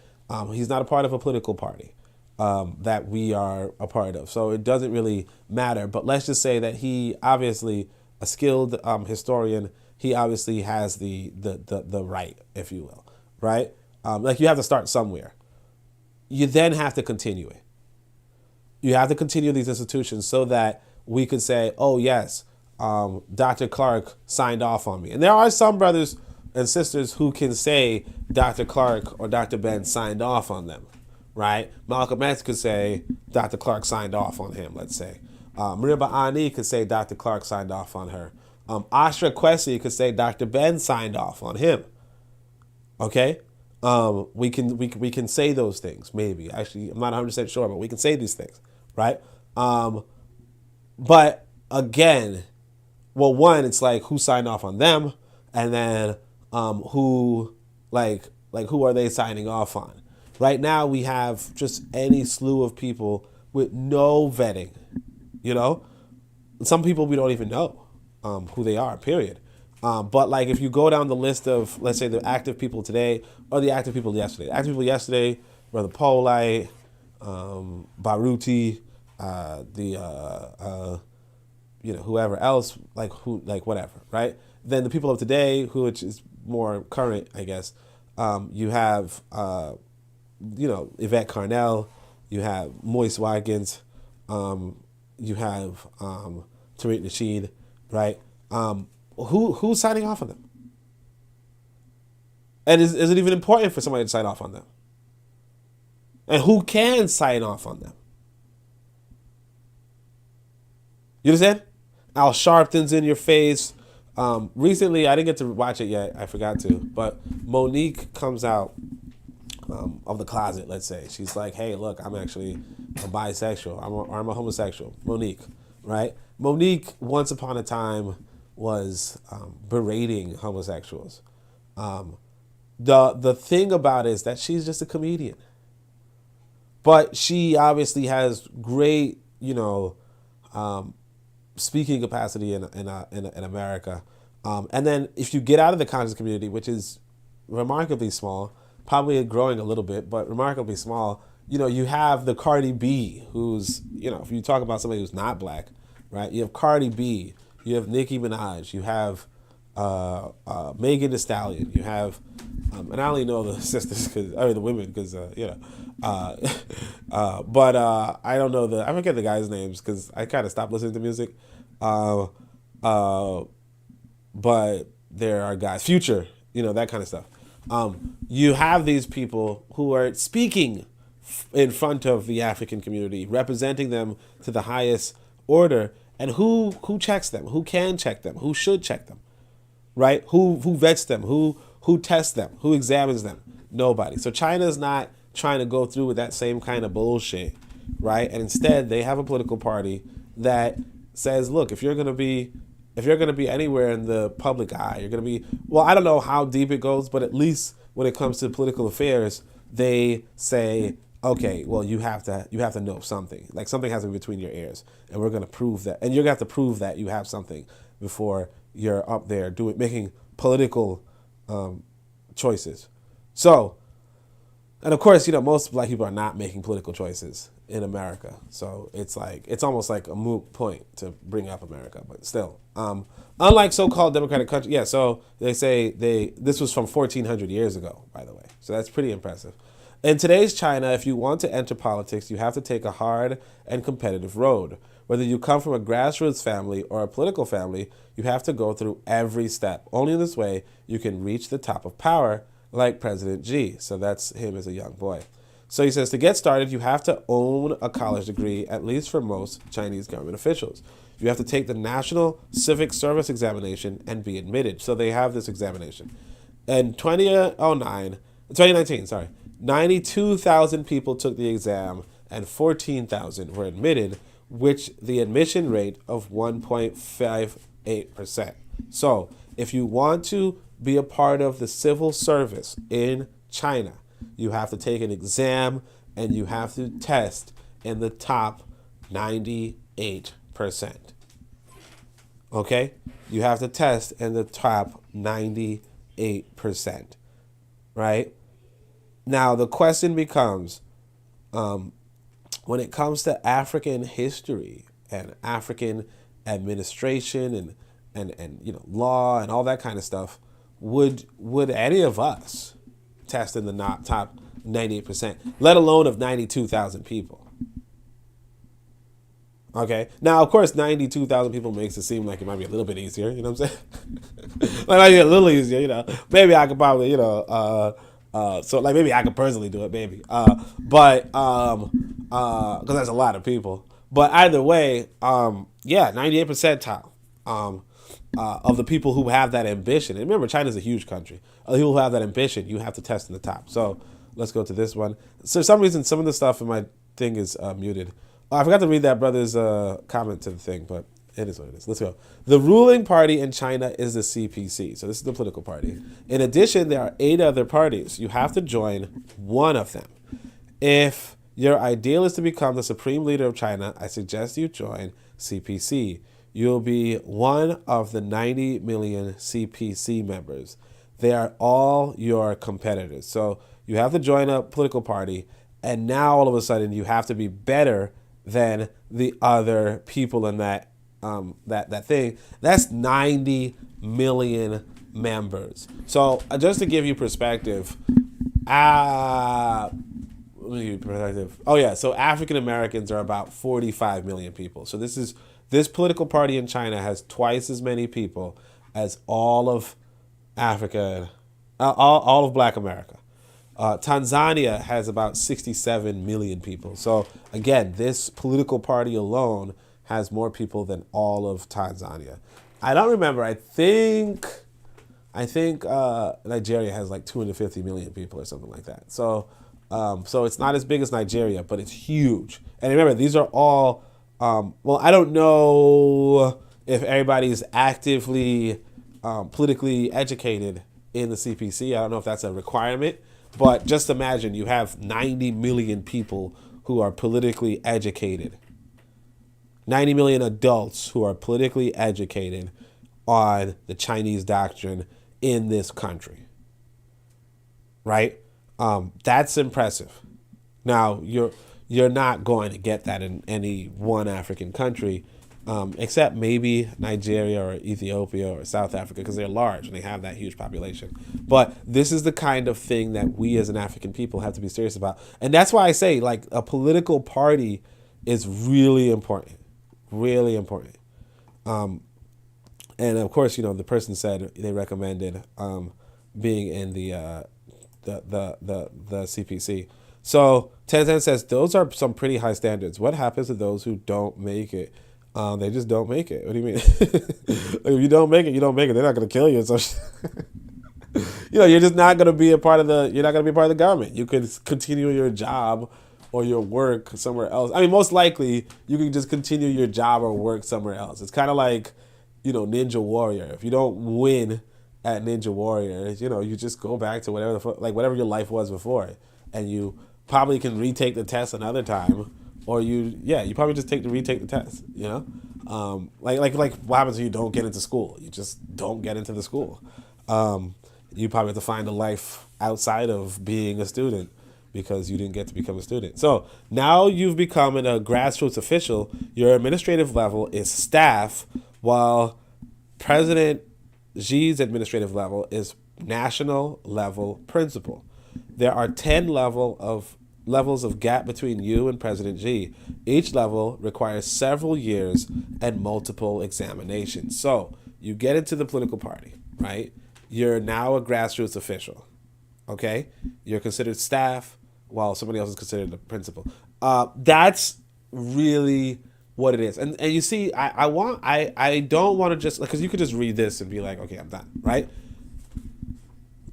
He's not a part of a political party that we are a part of. So it doesn't really matter. But let's just say that he obviously, a skilled historian, he obviously has the right, if you will, right? You have to start somewhere. You then have to continue it. You have to continue these institutions so that we could say, oh, yes, Dr. Clark signed off on me. And there are some brothers and sisters who can say Dr. Clark or Dr. Ben signed off on them, right? Malcolm X could say Dr. Clark signed off on him, let's say. Miriba Ani could say Dr. Clark signed off on her. Ashra Kwesi could say Dr. Ben signed off on him. Okay? We can say those things, maybe. Actually, I'm not 100% sure, but we can say these things, right? But again, well, one, it's like who signed off on them, and then who are they signing off on? Right now, we have just any slew of people with no vetting. Some people we don't even know who they are. Period. But if you go down the list of, let's say, the active people today or the active people yesterday. The active people yesterday were the Polite, Baruti, whoever else, whatever, right? Then the people of today, which is more current, I guess, you have, Yvette Carnell, you have Moise Watkins, you have Tariq Nasheed, right? Who's signing off on them? And is it even important for somebody to sign off on them? And who can sign off on them? You understand? Al Sharpton's in your face. Recently, I didn't get to watch it yet. I forgot to. But Monique comes out of the closet, let's say. She's like, hey, look, I'm actually a bisexual. I'm a homosexual. Monique, right? Monique, once upon a time, was berating homosexuals. The thing about it is that she's just a comedian. But she obviously has great, speaking capacity in America. And then if you get out of the conscious community, which is remarkably small, probably growing a little bit, but remarkably small, you have the Cardi B, who's, if you talk about somebody who's not black, right? You have Cardi B, you have Nicki Minaj, you have Megan Thee Stallion, you have, and I only know the sisters, the women, because, but I don't know I forget the guys' names because I kind of stopped listening to music. But there are guys, Future, that kind of stuff. You have these people who are speaking in front of the African community, representing them to the highest order. And who checks them? Who can check them? Who should check them? Right? Who vets them? Who tests them? Who examines them? Nobody. So China's not trying to go through with that same kind of bullshit, right? And instead, they have a political party that says, look, if you're gonna be anywhere in the public eye, you're gonna be, well, I don't know how deep it goes, but at least when it comes to political affairs, they say, okay, well, you have to know something. Like, something has to be between your ears, and we're gonna prove that, and you're gonna have to prove that you have something before you're up there making political choices. So, and of course, most black people are not making political choices in America. So it's almost like a moot point to bring up America, but still, unlike so-called democratic countries. Yeah. So they say this was from 1400 years ago, by the way. So that's pretty impressive. In today's China, if you want to enter politics, you have to take a hard and competitive road. Whether you come from a grassroots family or a political family, you have to go through every step. Only in this way you can reach the top of power, like President Xi. So that's him as a young boy. So he says, to get started, you have to own a college degree, at least for most Chinese government officials. You have to take the National Civic Service Examination and be admitted. So they have this examination. In 2019, 92,000 people took the exam and 14,000 were admitted, which the admission rate of 1.58%. So if you want to be a part of the civil service in China, you have to take an exam and you have to test in the top 98%. Okay? You have to test in the top 98%. Right? Now, the question becomes, when it comes to African history and African administration and law and all that kind of stuff, would any of us test in the top 98%, let alone of 92,000 people? Okay. Now, of course, 92,000 people makes it seem like it might be a little bit easier. You know what I'm saying? It might be a little easier. Maybe I could probably, so like maybe I could personally do it, maybe. But because that's a lot of people. But either way, 98 percentile of the people who have that ambition. And remember, China's a huge country. Of the people who have that ambition, you have to test in the top. So let's go to this one. So for some reason, some of the stuff in my thing is muted. I forgot to read that brother's comment to the thing, but it is what it is. Let's go. The ruling party in China is the CPC. So this is the political party. In addition, there are 8 other parties. You have to join one of them. If your ideal is to become the supreme leader of China, I suggest you join CPC. You'll be one of the 90 million CPC members. They are all your competitors. So you have to join a political party, and now all of a sudden you have to be better than the other people in that thing. That's 90 million members. So just to give you perspective, so African Americans are about 45 million people. So this political party in China has twice as many people as all of Africa, all of Black America. Tanzania has about 67 million people. So again, this political party alone has more people than all of Tanzania. I don't remember. I think Nigeria has like 250 million people or something like that. So it's not as big as Nigeria, but it's huge. And remember, these are all. I don't know if everybody's actively politically educated in the CPC. I don't know if that's a requirement. But just imagine you have 90 million people who are politically educated. 90 million adults who are politically educated on the Chinese doctrine in this country. Right? That's impressive. Now, you're not going to get that in any one African country, except maybe Nigeria or Ethiopia or South Africa, because they're large and they have that huge population. But this is the kind of thing that we as an African people have to be serious about. And that's why I say, like, a political party is really important. Really important. And of course, the person said they recommended being in the CPC. So 1010 says those are some pretty high standards. What happens to those who don't make it? They just don't make it. What do you mean? Like, if you don't make it, you don't make it. They're not going to kill you. So, you're just not going to be a part of the. You're not going to be a part of the government. You could continue your job or your work somewhere else. I mean, most likely you can just continue your job or work somewhere else. It's kind of like, Ninja Warrior. If you don't win at Ninja Warrior, you just go back to whatever your life was before, and you probably can retake the test another time, or you probably just retake the test. Like what happens if you don't get into school? You just don't get into the school. You probably have to find a life outside of being a student because you didn't get to become a student. So now you've become a grassroots official. Your administrative level is staff, while President Xi's administrative level is national level principal. There are 10 levels of gap between you and President Xi. Each level requires several years and multiple examinations. So you get into the political party, right? You're now a grassroots official, okay? You're considered staff while somebody else is considered the principal. That's really what it is. And you see, I don't want to just, because you could just read this and be like, okay, I'm done, right?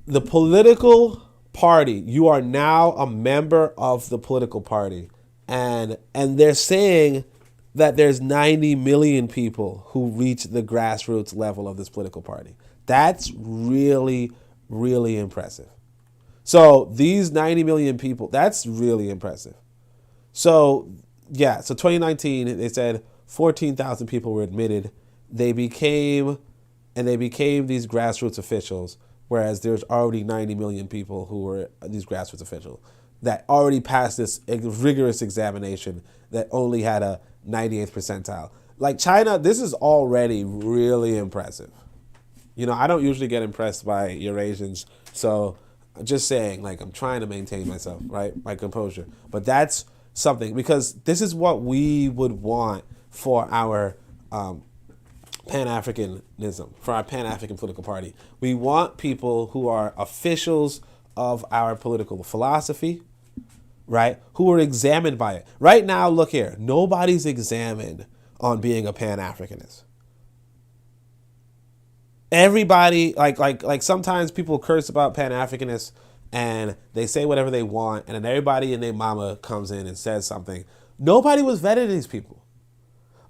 The political party, you are now a member of the political party, and they're saying that there's 90 million people who reach the grassroots level of this political party. That's really, really impressive. So these 90 million people, that's really impressive. So 2019, they said 14,000 people were admitted. They became these grassroots officials, whereas there's already 90 million people who were these grassroots officials that already passed this rigorous examination that only had a 98th percentile. Like China, this is already really impressive. I don't usually get impressed by Eurasians, so I'm just saying, like, I'm trying to maintain myself, right? My composure. But that's something, because this is what we would want for our Pan-Africanism, for our Pan-African political party. We want people who are officials of our political philosophy, right? Who are examined by it. Right now, look here, nobody's examined on being a Pan-Africanist. Everybody, like sometimes people curse about Pan-Africanists and they say whatever they want, and then everybody and their mama comes in and says something. Nobody was vetted these people.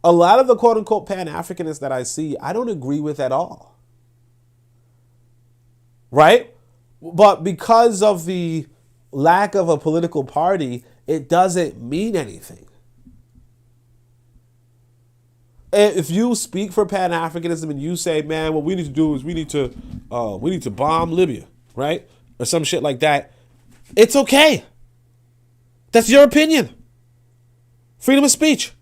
A lot of the quote-unquote Pan-Africanists that I see, I don't agree with at all. Right? But because of the lack of a political party, it doesn't mean anything. If you speak for Pan-Africanism and you say, man, what we need to do is we need to bomb Libya, right? Or some shit like that, it's okay. That's your opinion. Freedom of speech.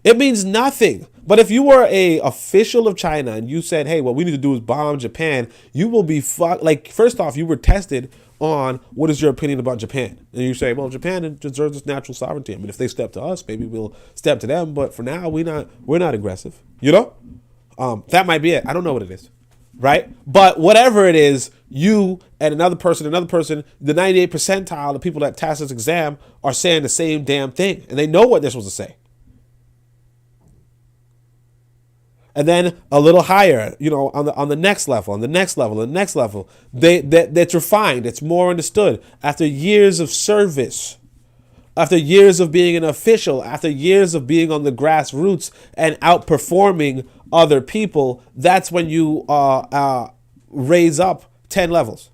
It means nothing. But if you were a official of China and you said, hey, what we need to do is bomb Japan, you will be fucked. Like, first off, you were tested on what is your opinion about Japan. And you say, well, Japan deserves its natural sovereignty. I mean, if they step to us, maybe we'll step to them. But for now, we're not aggressive. That might be it. I don't know what it is. Right? But whatever it is, you and another person, the 98th percentile, the people that passed this exam are saying the same damn thing. And they know what they're supposed to say. And then a little higher, on the next level, that's refined. It's more understood. After years of service, after years of being an official, after years of being on the grassroots and outperforming other people, that's when you raise up 10 levels.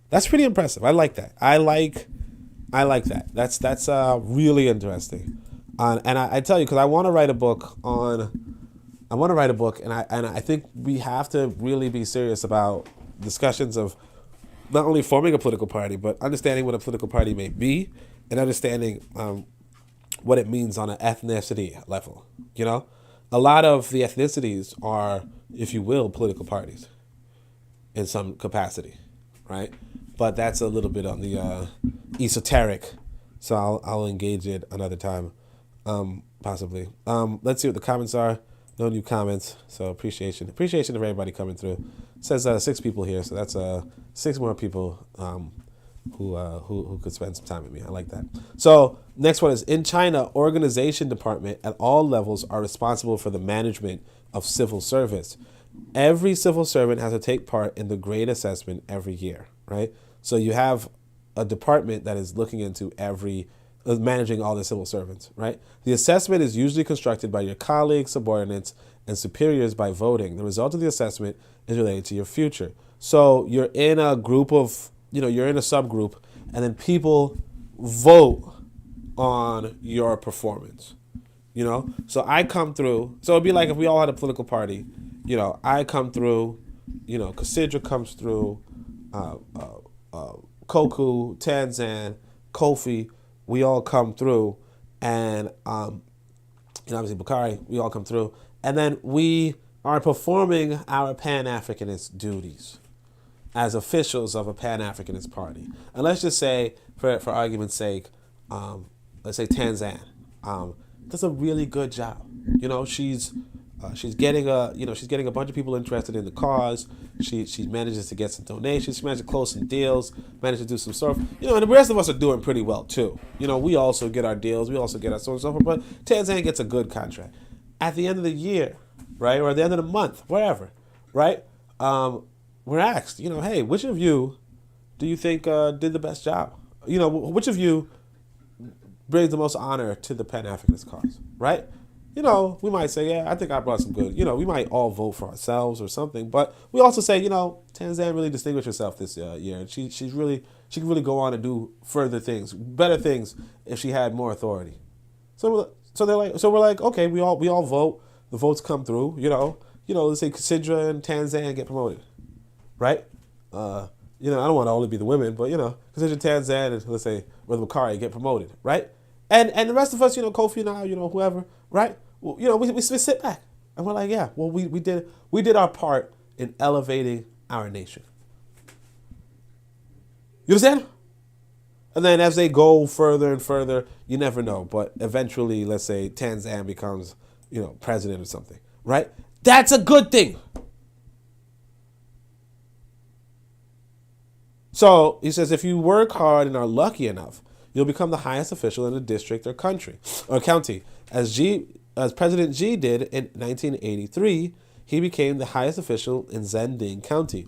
That's pretty impressive. I like that. I like that. That's really interesting. And I tell you, because I want to write a book, and I think we have to really be serious about discussions of not only forming a political party, but understanding what a political party may be and understanding what it means on an ethnicity level. A lot of the ethnicities are, if you will, political parties in some capacity, right? But that's a little bit on the esoteric, so I'll engage it another time, possibly. Let's see what the comments are. No new comments, so appreciation of everybody coming through. It says 6 people here, so that's 6 more people who could spend some time with me. I like that. So next one is, in China, organization department at all levels are responsible for the management of civil service. Every civil servant has to take part in the grade assessment every year, right? So you have a department that is looking into managing all the civil servants, right? The assessment is usually constructed by your colleagues, subordinates, and superiors by voting. The result of the assessment is related to your future. So you're in a group of, you're in a subgroup, and then people vote on your performance, So I come through. So it'd be like if we all had a political party, I come through, Cassandra comes through, Koku, Tanzan, Kofi, we all come through, and obviously Bakari, we all come through, and then we are performing our Pan-Africanist duties as officials of a Pan-Africanist party. And let's just say, for argument's sake, let's say Tanzan does a really good job. She's getting a bunch of people interested in the cause. She manages to get some donations. She manages to close some deals. Manages to do some stuff. And the rest of us are doing pretty well too. We also get our deals. We also get our so and so forth. But Tanzania gets a good contract. At the end of the year, right, or at the end of the month, whatever, right? We're asked, hey, which of you do you think did the best job? Which of you brings the most honor to the Pan-Africanist cause, right? We might say, yeah, I think I brought some good. We might all vote for ourselves or something, but we also say, Tanzania really distinguished herself this year, and she can really go on and do further things, better things, if she had more authority. So we're like, okay, we all vote. The votes come through. Let's say Cassandra and Tanzania get promoted, right? I don't want to only be the women, but Cassandra, Tanzania, and let's say Brother Bakari get promoted, right? And the rest of us, Kofi and I, whoever, right? Well, we sit back and we're like, yeah, well, we did our part in elevating our nation. You understand? And then as they go further and further, you never know, but eventually, let's say Tanzania becomes, president or something, right? That's a good thing. So he says, if you work hard and are lucky enough, you'll become the highest official in a district or country or county. As President Xi did in 1983, he became the highest official in Zhending County.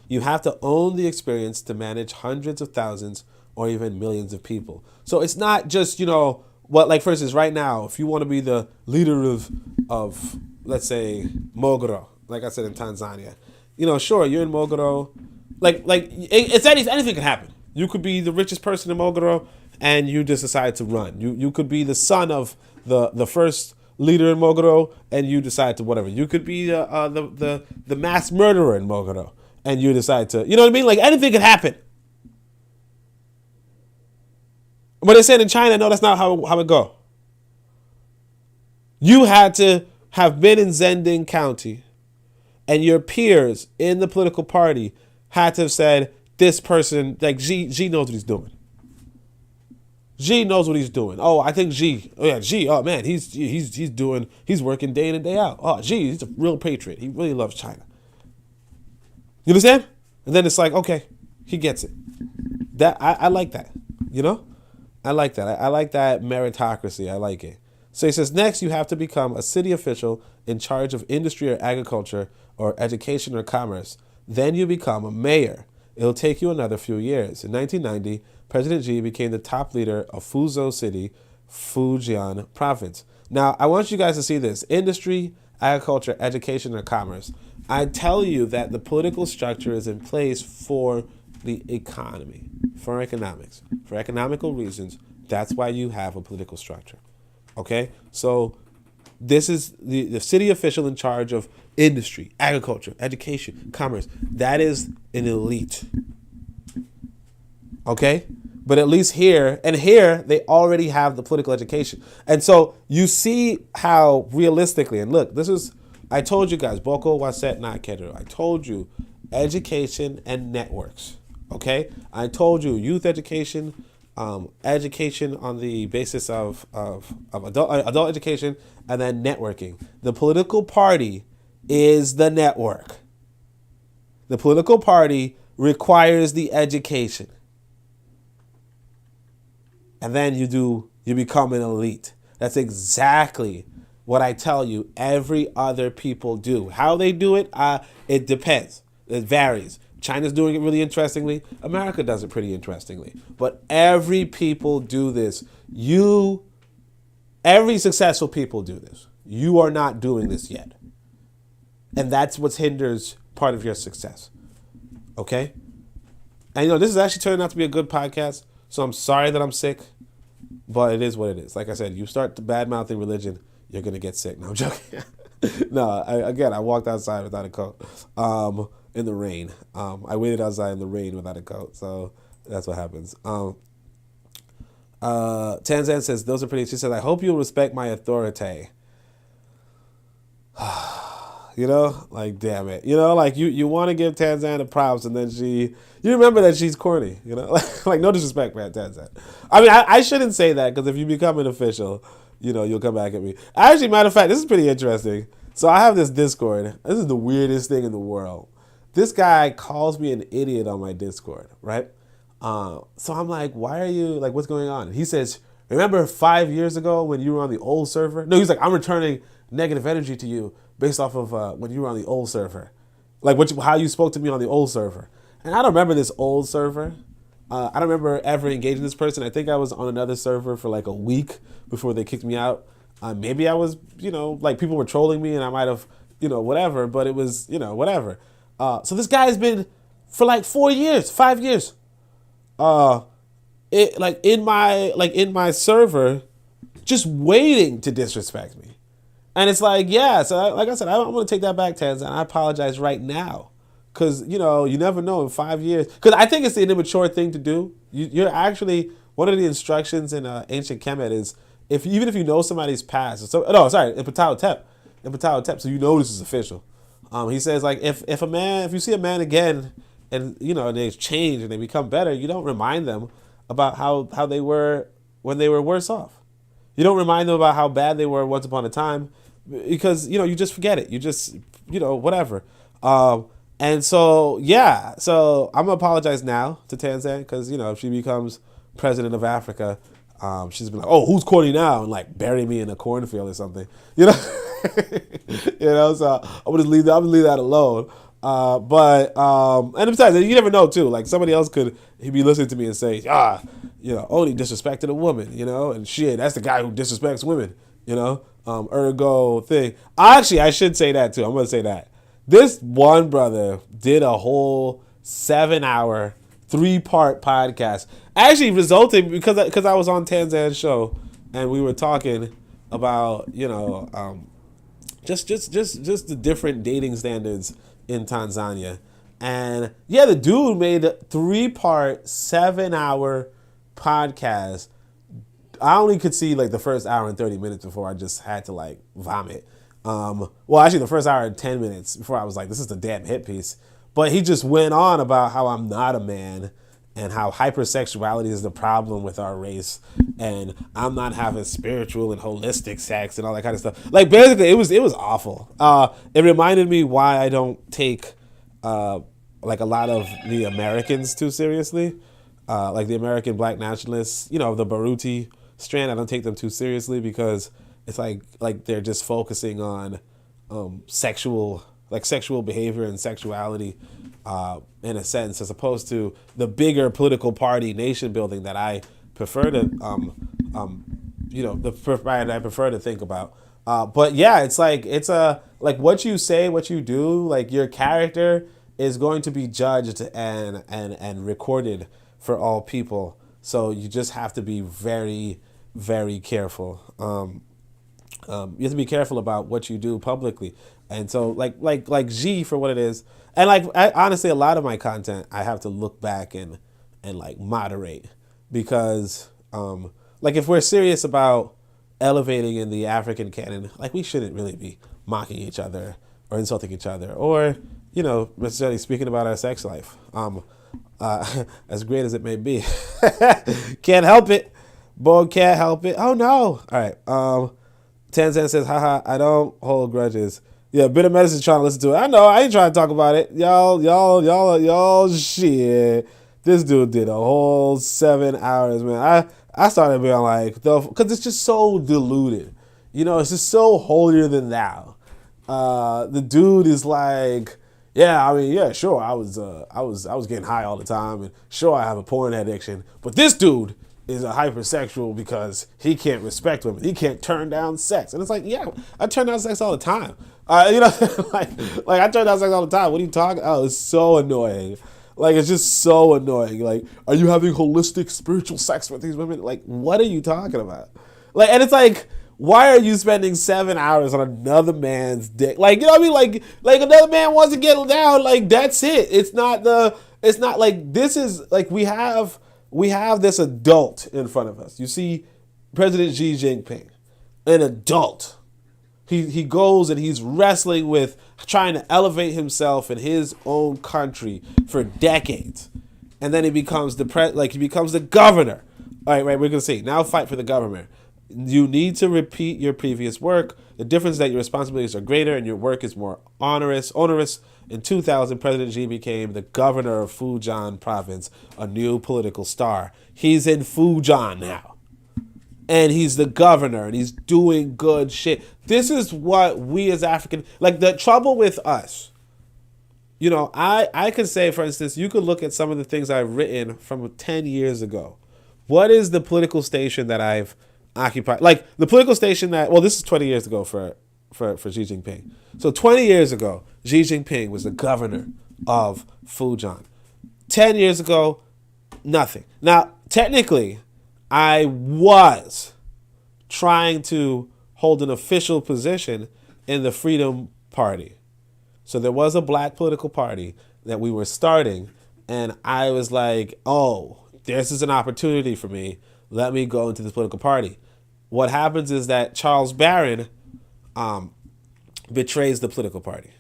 You have to own the experience to manage hundreds of thousands or even millions of people. So it's not just, like for instance, right now, if you want to be the leader of let's say, Mogoro, like I said in Tanzania, sure, you're in Mogoro. Anything can happen. You could be the richest person in Mogoro and you just decide to run. You could be the son of the first leader in Mogoro and you decide to whatever. You could be the mass murderer in Mogoro and you decide to, you know what I mean? Like anything could happen. But they said in China, no, that's not how it go. You had to have been in Zhending County and your peers in the political party had to have said, this person, like Xi knows what he's doing. Xi knows what he's doing. Oh, I think Xi. Oh yeah, Xi. Oh man, he's working day in and day out. Oh, Xi, he's a real patriot. He really loves China. You understand? And then it's like, okay, he gets it. That I like that. I like that. I like that meritocracy. I like it. So he says, next you have to become a city official in charge of industry or agriculture or education or commerce. Then you become a mayor. It'll take you another few years. In 1990, President Xi became the top leader of Fuzhou City, Fujian Province. Now, I want you guys to see this. Industry, agriculture, education, or commerce. I tell you that the political structure is in place for the economy, for economics, for economical reasons. That's why you have a political structure. Okay? So this is the city official in charge of industry, agriculture, education, commerce. That is an elite. Okay? But at least here they already have the political education. And so you see how realistically, and look, I told you guys, Boko Waset Na Kedro. I told you education and networks. Okay? I told you youth education, education on the basis of adult education, and then networking. The political party is the network. The political party requires the education. and then you become an elite. That's exactly what I tell you every other people do. How they do it, it depends. It varies. China's doing it really interestingly. America does it pretty interestingly. But every people do this. Every successful people do this. You are not doing this yet. And that's what hinders part of your success. Okay? And this is actually turning out to be a good podcast. So I'm sorry that I'm sick. But it is what it is. Like I said, you start bad-mouthing religion, you're going to get sick. No, I'm joking. No, I walked outside without a coat in the rain. I waited outside in the rain without a coat. So that's what happens. Tanzan says, those are pretty. She says, I hope you'll respect my authority. Like, damn it. Like you want to give Tanzan the props, and then you remember that she's corny, like no disrespect, man, Tanzan. I mean, I shouldn't say that, because if you become an official, you'll come back at me. Actually, matter of fact, this is pretty interesting. So I have this Discord. This is the weirdest thing in the world. This guy calls me an idiot on my Discord, right? So I'm like, why are you, like, what's going on? He says, remember 5 years ago when you were on the old server? No, he's like, I'm returning negative energy to you based off of when you were on the old server. Like how you spoke to me on the old server. And I don't remember this old server. I don't remember ever engaging this person. I think I was on another server for like a week before they kicked me out. Maybe I was, like people were trolling me and I might have, whatever, but it was, whatever. So this guy has been for like 5 years. In my server, just waiting to disrespect me. And it's like, yeah, so like I said, I'm going to take that back, Tanzan. I apologize right now. Because, you never know in 5 years. Because I think it's the immature thing to do. You're actually, one of the instructions in ancient Kemet is, even if you know somebody's past. In Ptah Htp, so this is official. He says, like, if you see a man again, and, and they change and they become better, you don't remind them about how they were when they were worse off. You don't remind them about how bad they were once upon a time, because, you just forget it. You just, whatever. And so, yeah, so I'm going to apologize now to Tanzan, because, if she becomes president of Africa, she's been like, oh, who's corny now? And like bury me in a cornfield or something, so I'm going to leave that alone. And besides, you never know too. Like somebody else he'd be listening to me and say, Oni disrespected a woman, and shit, that's the guy who disrespects women, ergo thing. Actually, I should say that too. I'm going to say that. This one brother did a whole 7-hour, 3-part podcast, actually resulting because I was on Tanzan's show and we were talking about, just the different dating standards in Tanzania. And yeah, the dude made a 3-part, 7-hour podcast. I only could see like the first hour and 30 minutes before I just had to like vomit. Actually the first hour and 10 minutes before I was like, this is the damn hit piece. But he just went on about how I'm not a man and how hypersexuality is the problem with our race, and I'm not having spiritual and holistic sex and all that kind of stuff. Like basically it was awful. It reminded me why I don't take like a lot of the Americans too seriously. Like the American black nationalists, the Baruti strand, I don't take them too seriously because it's like they're just focusing on sexual behavior and sexuality in a sense, as opposed to the bigger political party nation building that I prefer to I prefer to think about. But yeah, it's like what you say, what you do, like your character is going to be judged and recorded for all people. So you just have to be very, very careful. You have to be careful about what you do publicly. And so like G for what it is. And honestly, a lot of my content, I have to look back and like moderate, because if we're serious about elevating in the African canon, like we shouldn't really be mocking each other or insulting each other or, necessarily speaking about our sex life. As great as it may be. Can't help it. Boy, can't help it. Oh no. All right. Tanzan says, haha, I don't hold grudges. Yeah, Bitter Medicine's trying to listen to it. I know, I ain't trying to talk about it. Y'all, shit. This dude did a whole 7 hours, man. I started being like, because it's just so diluted. You know, it's just so holier than thou. The dude is like, yeah, I mean, yeah, sure, I was getting high all the time, and sure, I have a porn addiction, but this dude is a hypersexual because he can't respect women. He can't turn down sex. And it's like, yeah, I turn down sex all the time. You know, like I turn down sex all the time. What are you talking? Oh, it's so annoying. Like, it's just so annoying. Like, are you having holistic spiritual sex with these women? Like, what are you talking about? Like, and it's like, why are you spending 7 hours on another man's dick? Like, you know what I mean? Like another man wants to get down. Like, that's it. It's not like, this is like, we have this adult in front of us. You see President Xi Jinping, an adult. He goes and he's wrestling with trying to elevate himself in his own country for decades. And then he becomes the governor. All right, we're going to see. Now fight for the government. You need to repeat your previous work. The difference is that your responsibilities are greater and your work is more onerous. In 2000, President Xi became the governor of Fujian province, a new political star. He's in Fujian now. And he's the governor, and he's doing good shit. This is what we as African, like, the trouble with us. You know, I could say, for instance, you could look at some of the things I've written from 10 years ago. What is the political station that I've occupied? Like, the political station that, well, this is 20 years ago for Xi Jinping. So 20 years ago, Xi Jinping was the governor of Fujian. 10 years ago, nothing. Now, technically, I was trying to hold an official position in the Freedom Party. So there was a black political party that we were starting, and I was like, oh, this is an opportunity for me. Let me go into this political party. What happens is that Charles Barron betrays the political party.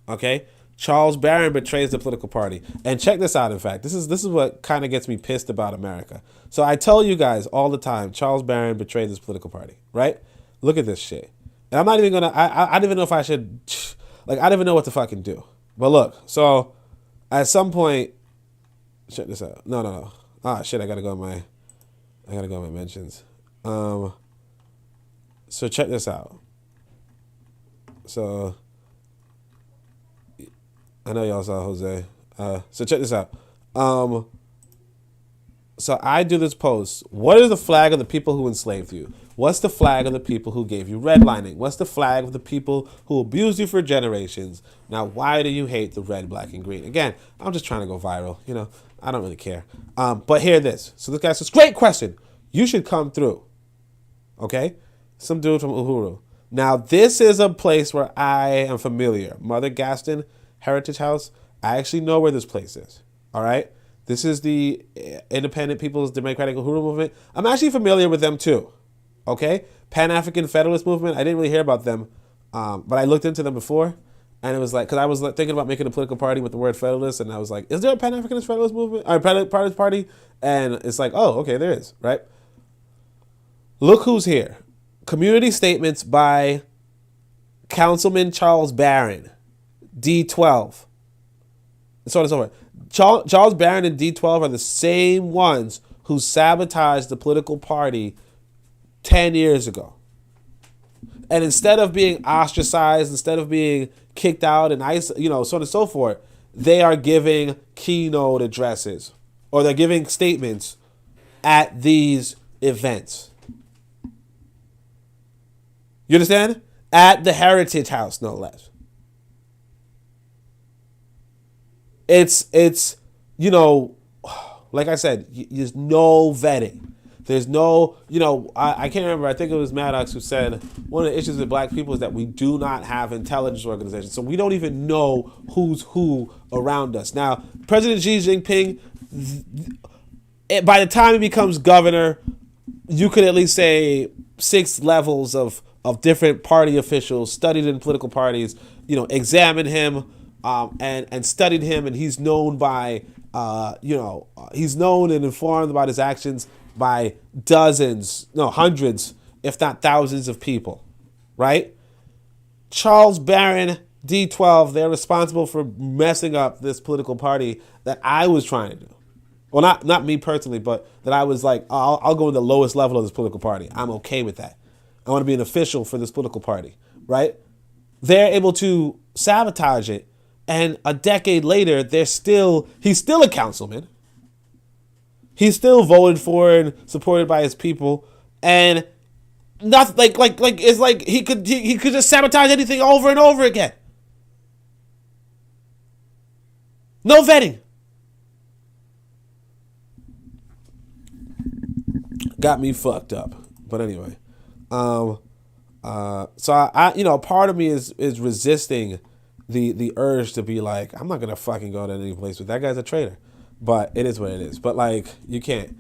Okay? Charles Barron betrays the political party. And check this out, in fact. This is what kind of gets me pissed about America. So I tell you guys all the time, Charles Barron betrayed this political party, right? Look at this shit. And I'm not even going to, I don't even know if I should, like, I don't even know what to fucking do. But look, so at some point, check this out. No. Ah, shit, I got to go in my mentions. So check this out. So I know y'all saw Jose. So check this out. So I do this post. What is the flag of the people who enslaved you? What's the flag of the people who gave you redlining? What's the flag of the people who abused you for generations? Now, why do you hate the red, black, and green? Again, I'm just trying to go viral. You know, I don't really care. But hear this. So this guy says, great question. You should come through. Okay? Some dude from Uhuru. Now, this is a place where I am familiar. Mother Gaston Heritage House. I actually know where this place is. All right? This is the Independent People's Democratic Uhuru Movement. I'm actually familiar with them too. Okay? Pan-African Federalist Movement. I didn't really hear about them, but I looked into them before. And it was like, because I was thinking about making a political party with the word Federalist, and I was like, is there a Pan-Africanist Federalist Movement? Or party? And it's like, oh, okay, there is, right? Look who's here. Community statements by Councilman Charles Barron, D12. So on and so forth. Charles Barron and D12 are the same ones who sabotaged the political party 10 years ago. And instead of being ostracized, instead of being kicked out and so on and so forth, they are giving keynote addresses or they're giving statements at these events. You understand? At the Heritage House, no less. It's like I said, there's no vetting. There's no, I can't remember. I think it was Maddox who said one of the issues with black people is that we do not have intelligence organizations. So we don't even know who's who around us. Now, President Xi Jinping, by the time he becomes governor, you could at least say 6 levels of different party officials studied in political parties, examined him and studied him. And he's known by, he's known and informed about his actions by hundreds, if not thousands of people, right? Charles Barron, D12, they're responsible for messing up this political party that I was trying to do. Well, not me personally, but that I was like, I'll go in the lowest level of this political party. I'm okay with that. I want to be an official for this political party, right? They're able to sabotage it, and a decade later, he's still a councilman. He's still voted for and supported by his people, and not like it's like he could just sabotage anything over and over again. No vetting. Got me fucked up. But anyway, so I part of me is resisting the urge to be like, I'm not gonna fucking go to any place with that guy's a traitor. But it is what it is. But like you can't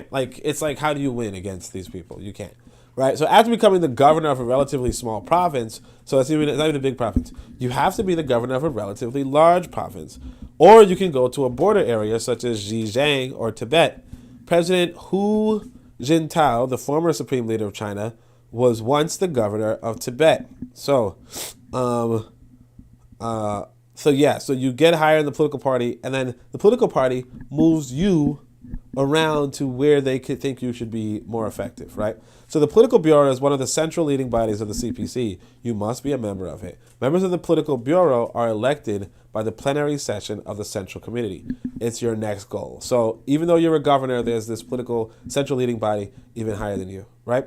like, it's like, how do you win against these people? You can't. Right? So after becoming the governor of a relatively small province, so it's not even a big province, you have to be the governor of a relatively large province. Or you can go to a border area such as Xinjiang or Tibet. President Hu Jintao, the former supreme leader of China, was once the governor of Tibet. So you get higher in the political party, and then the political party moves you around to where they could think you should be more effective, right? So the political bureau is one of the central leading bodies of the CPC. You must be a member of it. Members of the political bureau are elected by the plenary session of the central committee. It's your next goal. So even though you're a governor, there's this political central leading body even higher than you, right?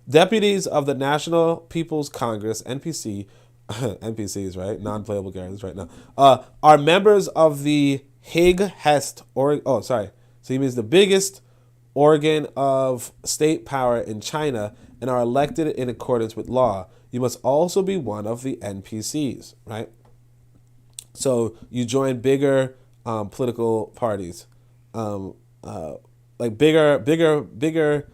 Deputies of the National People's Congress, NPC, NPCs, right? Non-playable characters right now, are members of the Hague Hest, so he means the biggest organ of state power in China, and are elected in accordance with law. You must also be one of the NPCs, right? So you join bigger political parties, like bigger,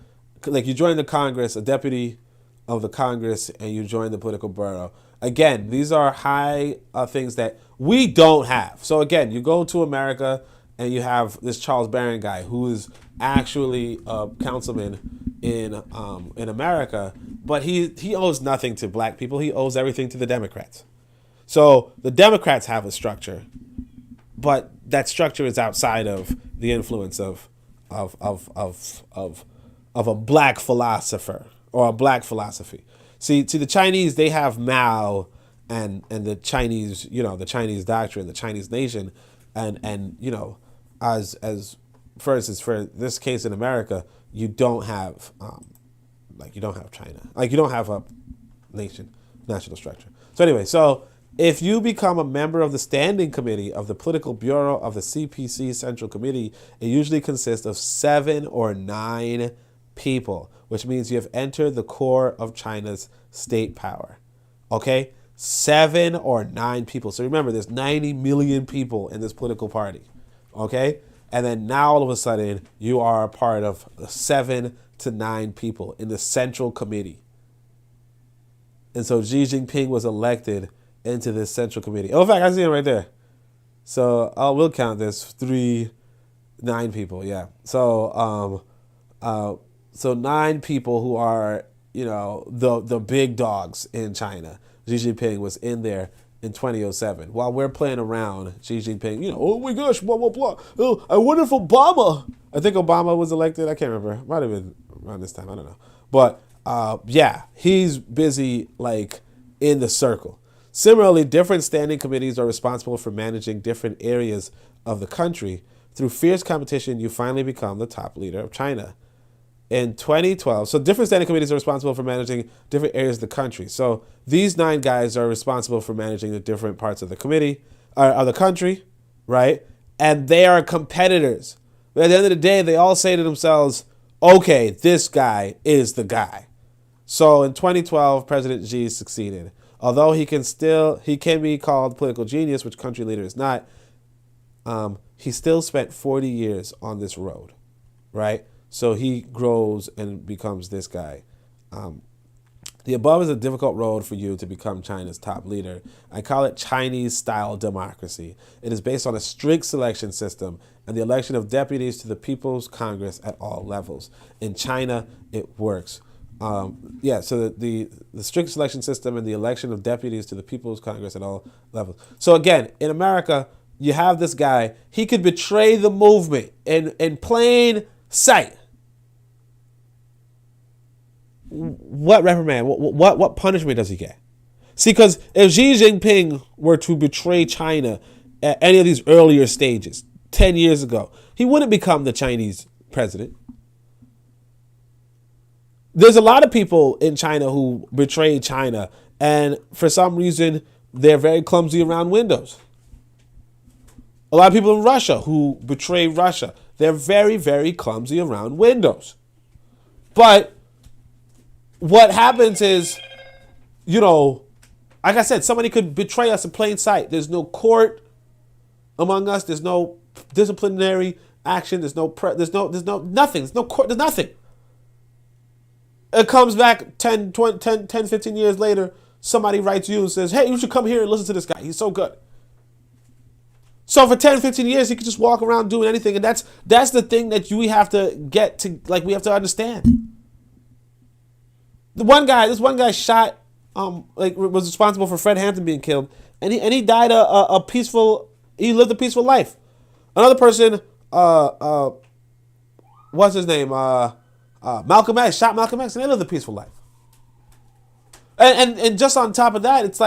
like you join the Congress, a deputy of the Congress, and you join the political bureau. Again, these are high things that we don't have. So again, you go to America and you have this Charles Barron guy who is actually a councilman in America, but he owes nothing to black people. He owes everything to the Democrats. So the Democrats have a structure, but that structure is outside of the influence of a black philosopher or a black philosophy. See, to the Chinese, they have Mao and the Chinese, the Chinese doctrine, the Chinese nation, and as for instance, for this case in America, you don't have you don't have China, you don't have a national structure. So anyway, so if you become a member of the standing committee of the political bureau of the CPC Central Committee, it usually consists of 7 or 9 people, which means you have entered the core of China's state power. Okay? 7 or 9 people. So remember, there's 90 million people in this political party. Okay? And then now all of a sudden, you are a part of 7 to 9 people in the Central Committee. And so Xi Jinping was elected into this Central Committee. Oh, in fact, I see him right there. So we'll count this 9 people. Yeah. So 9 people who are, the big dogs in China. Xi Jinping was in there in 2007. While we're playing around, Xi Jinping, oh my gosh, blah, blah, blah. Oh, I wonder if Obama, I think Obama was elected. I can't remember. Might have been around this time. I don't know. But yeah, he's busy in the circle. Similarly, different standing committees are responsible for managing different areas of the country. Through fierce competition, you finally become the top leader of China. In 2012, so different standing committees are responsible for managing different areas of the country. So these 9 guys are responsible for managing the different parts of the committee, of the country, right? And they are competitors. But at the end of the day, they all say to themselves, okay, this guy is the guy. So in 2012, President Xi succeeded. Although he can be called political genius, which country leader is not, he still spent 40 years on this road, right? So he grows and becomes this guy. The above is a difficult road for you to become China's top leader. I call it Chinese-style democracy. It is based on a strict selection system and the election of deputies to the People's Congress at all levels. In China, it works. So the strict selection system and the election of deputies to the People's Congress at all levels. So again, in America, you have this guy. He could betray the movement in plain sight. What reprimand? What punishment does he get? See, because if Xi Jinping were to betray China at any of these earlier stages, 10 years ago, he wouldn't become the Chinese president. There's a lot of people in China who betray China, and for some reason, they're very clumsy around windows. A lot of people in Russia who betray Russia, they're very, very clumsy around windows. But what happens is, like I said, somebody could betray us in plain sight. There's no court among us. There's no disciplinary action. There's nothing. There's no court. There's nothing. It comes back 10, 15 years later. Somebody writes you and says, hey, you should come here and listen to this guy. He's so good. So for 10, 15 years, he could just walk around doing anything. And that's the thing that we have to get to, we have to understand. This one guy shot, was responsible for Fred Hampton being killed. And he died he lived a peaceful life. Another person, what's his name? Malcolm X shot Malcolm X and they lived a peaceful life. And just on top of that, it's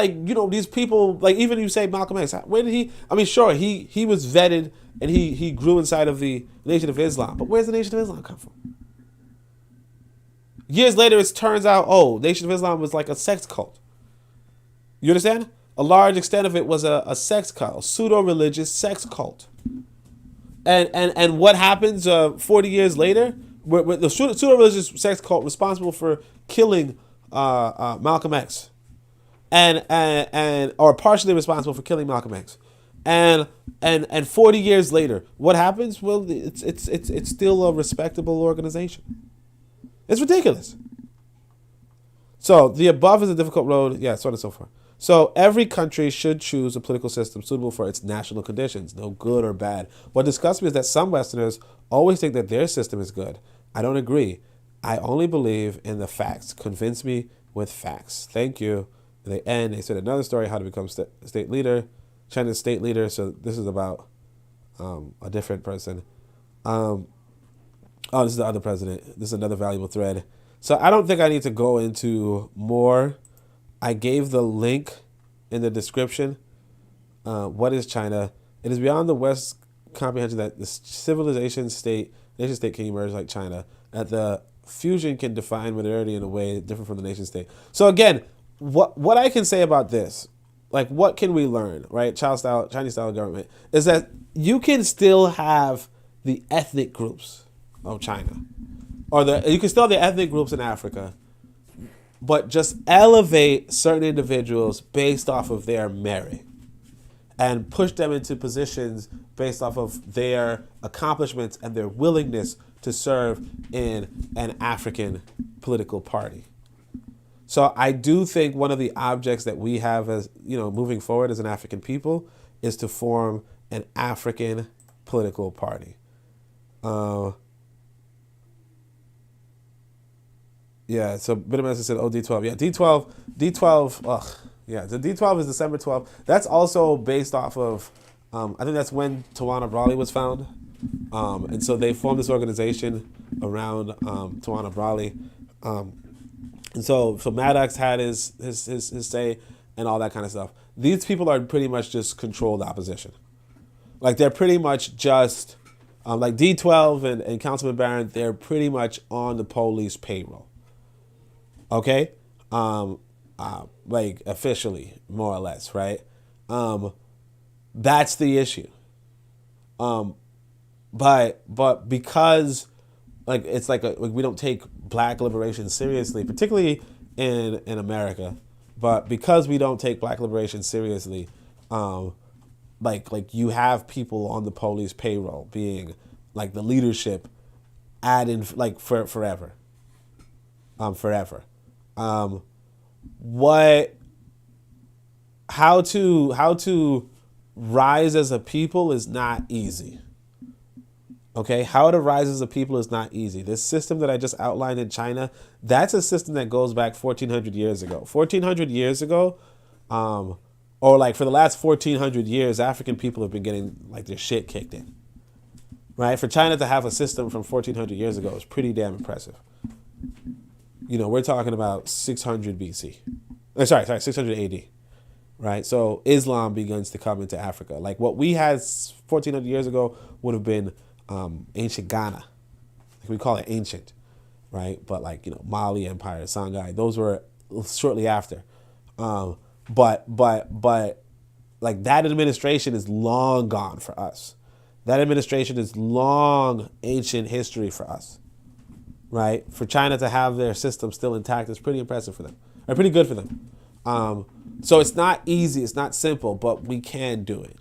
these people, even you say Malcolm X, where did he was vetted and he grew inside of the Nation of Islam. But where's the Nation of Islam come from? Years later, it turns out, Nation of Islam was like a sex cult. You understand? A large extent of it was a sex cult, a pseudo-religious sex cult. And what happens 40 years later? With the pseudo-religious sex cult responsible for killing Malcolm X, or partially responsible for killing Malcolm X, and 40 years later, what happens? Well, it's still a respectable organization. It's ridiculous. So the above is a difficult road, yeah, so on and so forth. So every country should choose a political system suitable for its national conditions, no good or bad. What disgusts me is that some Westerners always think that their system is good. I don't agree. I only believe in the facts. Convince me with facts. Thank you. And they end. They said another story, how to become state leader, China's state leader. So this is about a different person. This is the other president. This is another valuable thread. So I don't think I need to go into more. I gave the link in the description. What is China? It is beyond the West's comprehension that the civilization state, nation state can emerge like China. That the fusion can define modernity in a way different from the nation state. So again, what I can say about this, what can we learn, right? Chinese style government is that you can still have the ethnic groups of China, or you can still have the ethnic groups in Africa, but just elevate certain individuals based off of their merit and push them into positions based off of their accomplishments and their willingness to serve in an African political party. So I do think one of the objects that we have as, moving forward as an African people is to form an African political party. Yeah, so Bittermaster said, D12. Yeah, D12, the D12 is December 12th. That's also based off of, I think that's when Tawana Brawley was found. And so they formed this organization around Tawana Brawley. And so Maddox had his say and all that kind of stuff. These people are pretty much just controlled opposition. They're pretty much just, D12 and Councilman Barron, they're pretty much on the police payroll. Okay? Officially, more or less, right? That's the issue. But because it's we don't take black liberation seriously, particularly in America, but because we don't take black liberation seriously, you have people on the police payroll being the leadership forever. How to rise as a people is not easy. Okay, how to rise as a people is not easy. This system that I just outlined in China, that's a system that goes back 1,400 years ago. 1,400 years ago, Or like for the last 1,400 years, African people have been getting like their shit kicked in. Right? For China to have a system from 1,400 years ago is pretty damn impressive. You know, we're talking about 600 BC. 600 AD. Right? So Islam begins to come into Africa. Like what we had 1,400 years ago would have been ancient Ghana. Like we call it ancient. Right? But like, you know, Mali Empire, Songhai, those were shortly after. But like that administration is long gone for us. That administration is long ancient history for us, right? For China to have their system still intact is pretty impressive for them, or pretty good for them. So it's not easy, it's not simple, but we can do it.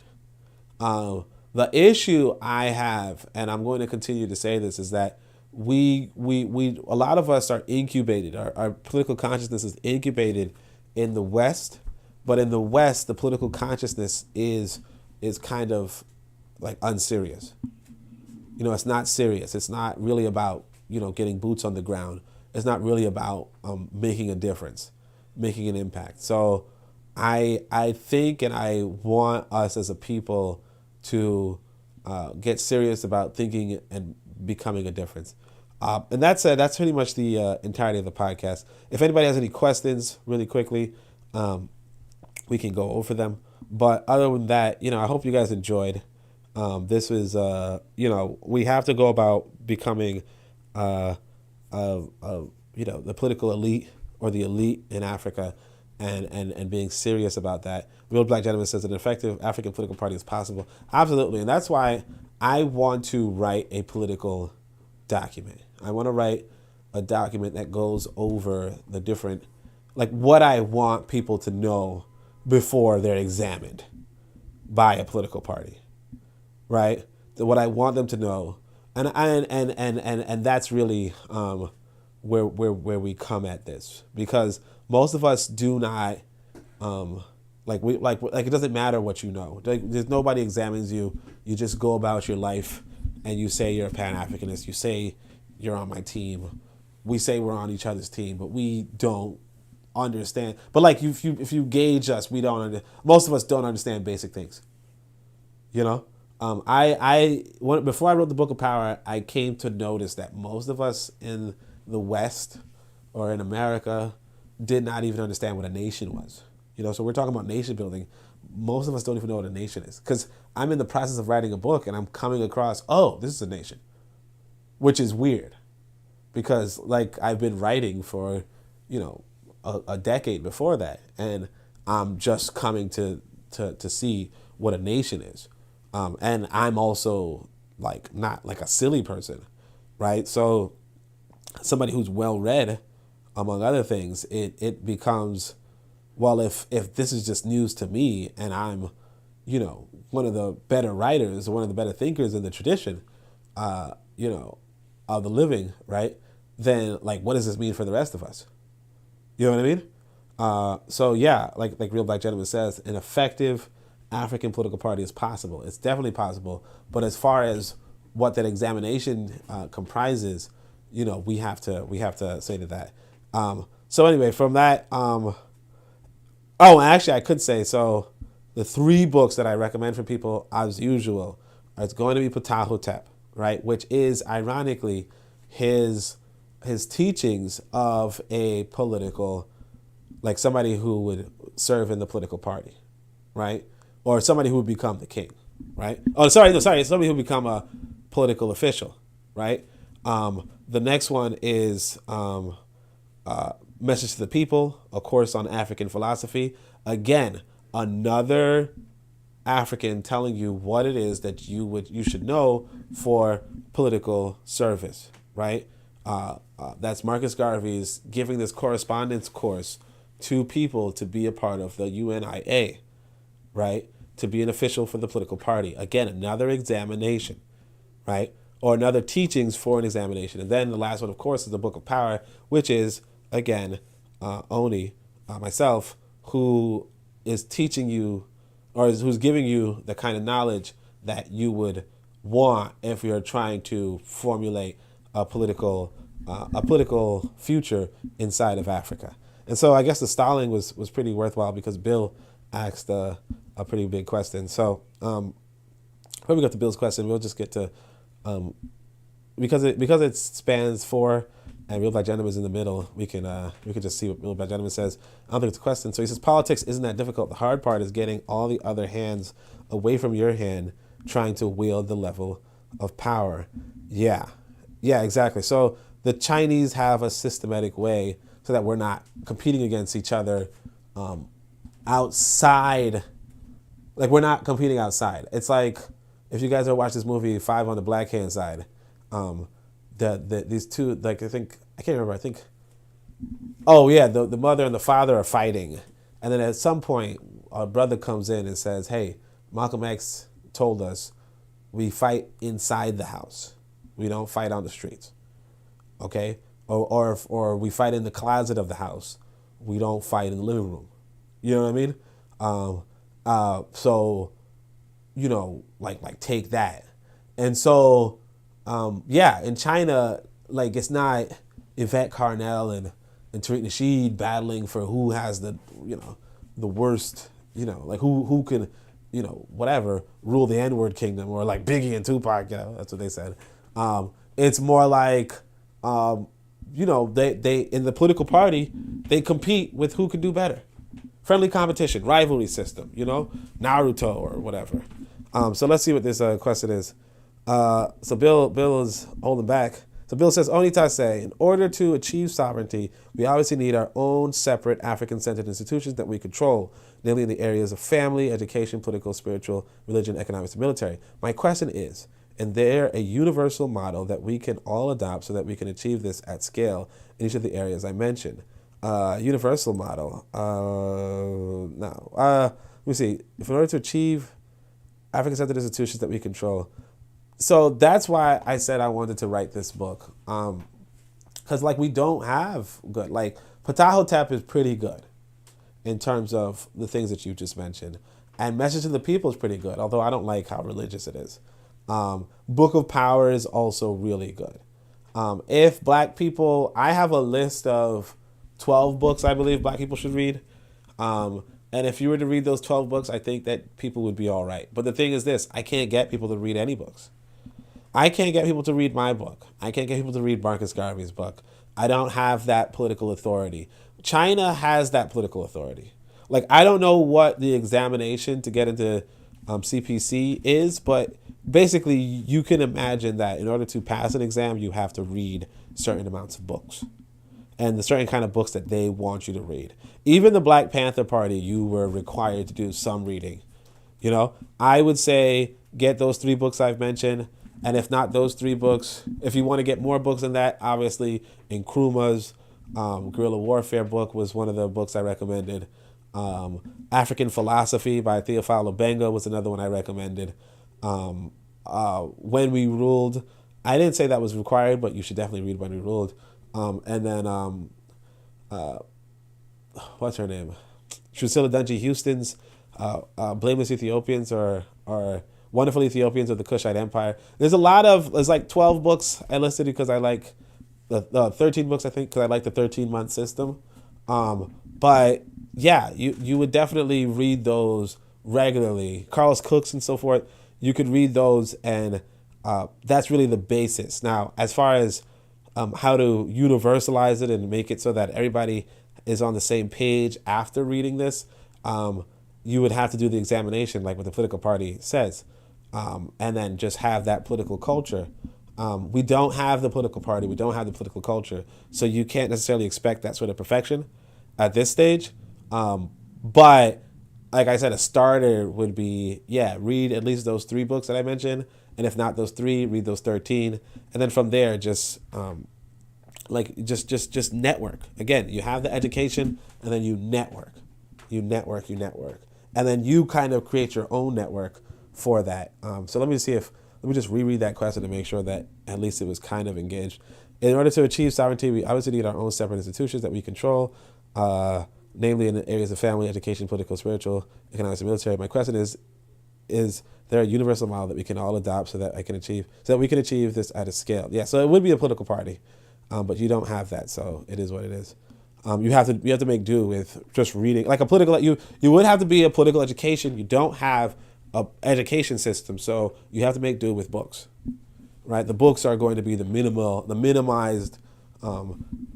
The issue I have, and I'm going to continue to say this, is that we a lot of us are incubated. Our political consciousness is incubated in the West, but in the West, the political consciousness is kind of like unserious. You know, it's not serious. It's not really about, you know, getting boots on the ground. It's not really about making a difference, making an impact. So I think and I want us as a people to get serious about thinking and becoming a difference. And that's pretty much the entirety of the podcast. If anybody has any questions really quickly, we can go over them. But other than that, you know, I hope you guys enjoyed. This was, you know, we have to go about becoming, you know, the political elite or the elite in Africa and being serious about that. Real Black Gentleman says an effective African political party is possible. Absolutely. And that's why I want to write a political document. I want to write a document that goes over the different, like what I want people to know before they're examined by a political party. Right? What I want them to know, and that's really where we come at this, because most of us do not like it doesn't matter what you know. There's nobody examines you. You just go about your life, and you say you're a Pan-Africanist. You say you're on my team. We say we're on each other's team, but we don't understand. But like if you gauge us, most of us don't understand basic things. You know. Before I wrote the Book of Power, I came to notice that most of us in the West or in America did not even understand what a nation was. You know, so we're talking about nation building. Most of us don't even know what a nation is, because I'm in the process of writing a book and I'm coming across, oh, this is a nation, which is weird, because like I've been writing for, you know, a decade before that, and I'm just coming to see what a nation is. And I'm also like not like a silly person, right? So somebody who's well read, among other things, it becomes, well, if this is just news to me and I'm, you know, one of the better writers, one of the better thinkers in the tradition, you know, of the living, right? Then like, what does this mean for the rest of us? You know what I mean? So yeah, like Real Black Gentleman says, an effective African political party is possible. It's definitely possible. But as far as what that examination comprises, you know, we have to say to that. So anyway, from that, actually I could say, so the 3 books that I recommend for people as usual, it's going to be Ptah Htp, right? Which is ironically his teachings of a political, like somebody who would serve in the political party, right? Or somebody who would become the king, right? Somebody who would become a political official, right? The next one is Message to the People, a course on African philosophy. Again, another African telling you what it is that you should know for political service, right? That's Marcus Garvey's giving this correspondence course to people to be a part of the UNIA, right? To be an official for the political party. Again, another examination, right? Or another teachings for an examination. And then the last one, of course, is the Book of Power, which is, again, Oni, myself, who is teaching you, or who's giving you the kind of knowledge that you would want if you're trying to formulate a political future inside of Africa. And so I guess the stalling was pretty worthwhile, because Bill asked a pretty big question. So before we go to Bill's question, we'll just get to because it spans 4 and Real Black Gentleman is in the middle. We can just see what Real Black Gentleman says. I don't think it's a question. So he says, politics isn't that difficult. The hard part is getting all the other hands away from your hand, trying to wield the level of power. Yeah, exactly. So the Chinese have a systematic way so that we're not competing against each other outside. Like, we're not competing outside. It's like, if you guys ever watch this movie, 5 on the Black Hand Side, these two, like, I can't remember, the mother and the father are fighting. And then at some point, a brother comes in and says, hey, Malcolm X told us we fight inside the house. We don't fight on the streets. Okay? Or we fight in the closet of the house. We don't fight in the living room. You know what I mean? So, like take that. And so, in China, like, it's not Yvette Carnell and Tariq Nasheed battling for who has the worst, like who can, whatever, rule the N-word kingdom, or like Biggie and Tupac, that's what they said. It's more like, they in the political party, they compete with who can do better. Friendly competition, rivalry system, Naruto or whatever. So let's see what this question is. So Bill is holding back. So Bill says, Onitaset, in order to achieve sovereignty, we obviously need our own separate African-centered institutions that we control, namely in the areas of family, education, political, spiritual, religion, economics, and military. My question is there a universal model that we can all adopt so that we can achieve this at scale in each of the areas I mentioned? Universal model. No. Let me see. If in order to achieve African-centered institutions that we control. So that's why I said I wanted to write this book. Because, we don't have good. Like, Ptah Htp is pretty good in terms of the things that you just mentioned. And Message to the People is pretty good, although I don't like how religious it is. Book of Power is also really good. If black people, I have a list of 12 books I believe black people should read. And if you were to read those 12 books, I think that people would be all right. But the thing is this, I can't get people to read any books. I can't get people to read my book. I can't get people to read Marcus Garvey's book. I don't have that political authority. China has that political authority. Like, I don't know what the examination to get into CPC is, but basically you can imagine that in order to pass an exam, you have to read certain amounts of books. And the certain kind of books that they want you to read. Even the Black Panther Party, you were required to do some reading. I would say get those 3 books I've mentioned. And if not those 3 books, if you want to get more books than that, obviously Nkrumah's Guerrilla Warfare book was one of the books I recommended. African Philosophy by Theophile Obenga was another one I recommended. When We Ruled, I didn't say that was required, but you should definitely read When We Ruled. And then, what's her name? Drusilla Dunjee Houston's Blameless Ethiopians or Wonderful Ethiopians of the Kushite Empire. There's like 12 books I listed because I like the 13 books, I think, because I like the 13-month system. But yeah, you would definitely read those regularly. Carlos Cooks and so forth, you could read those, and that's really the basis. Now, as far as how to universalize it and make it so that everybody is on the same page after reading this, you would have to do the examination like what the political party says, and then just have that political culture. We don't have the political party. We don't have the political culture. So you can't necessarily expect that sort of perfection at this stage. But like I said, a starter would be, read at least those 3 books that I mentioned. And if not those 3, read those 13. And then from there, just network. Again, you have the education and then you network. You network. And then you kind of create your own network for that. So let me just reread that question to make sure that at least it was kind of engaged. In order to achieve sovereignty, we obviously need our own separate institutions that we control, namely in the areas of family, education, political, spiritual, economics, and military. My question is there a universal model that we can all adopt so that we can achieve this at a scale? Yeah, so it would be a political party, but you don't have that, so it is what it is. You have to make do with just reading, like a political. You would have to be a political education. You don't have a education system, so you have to make do with books, right? The books are going to be the minimized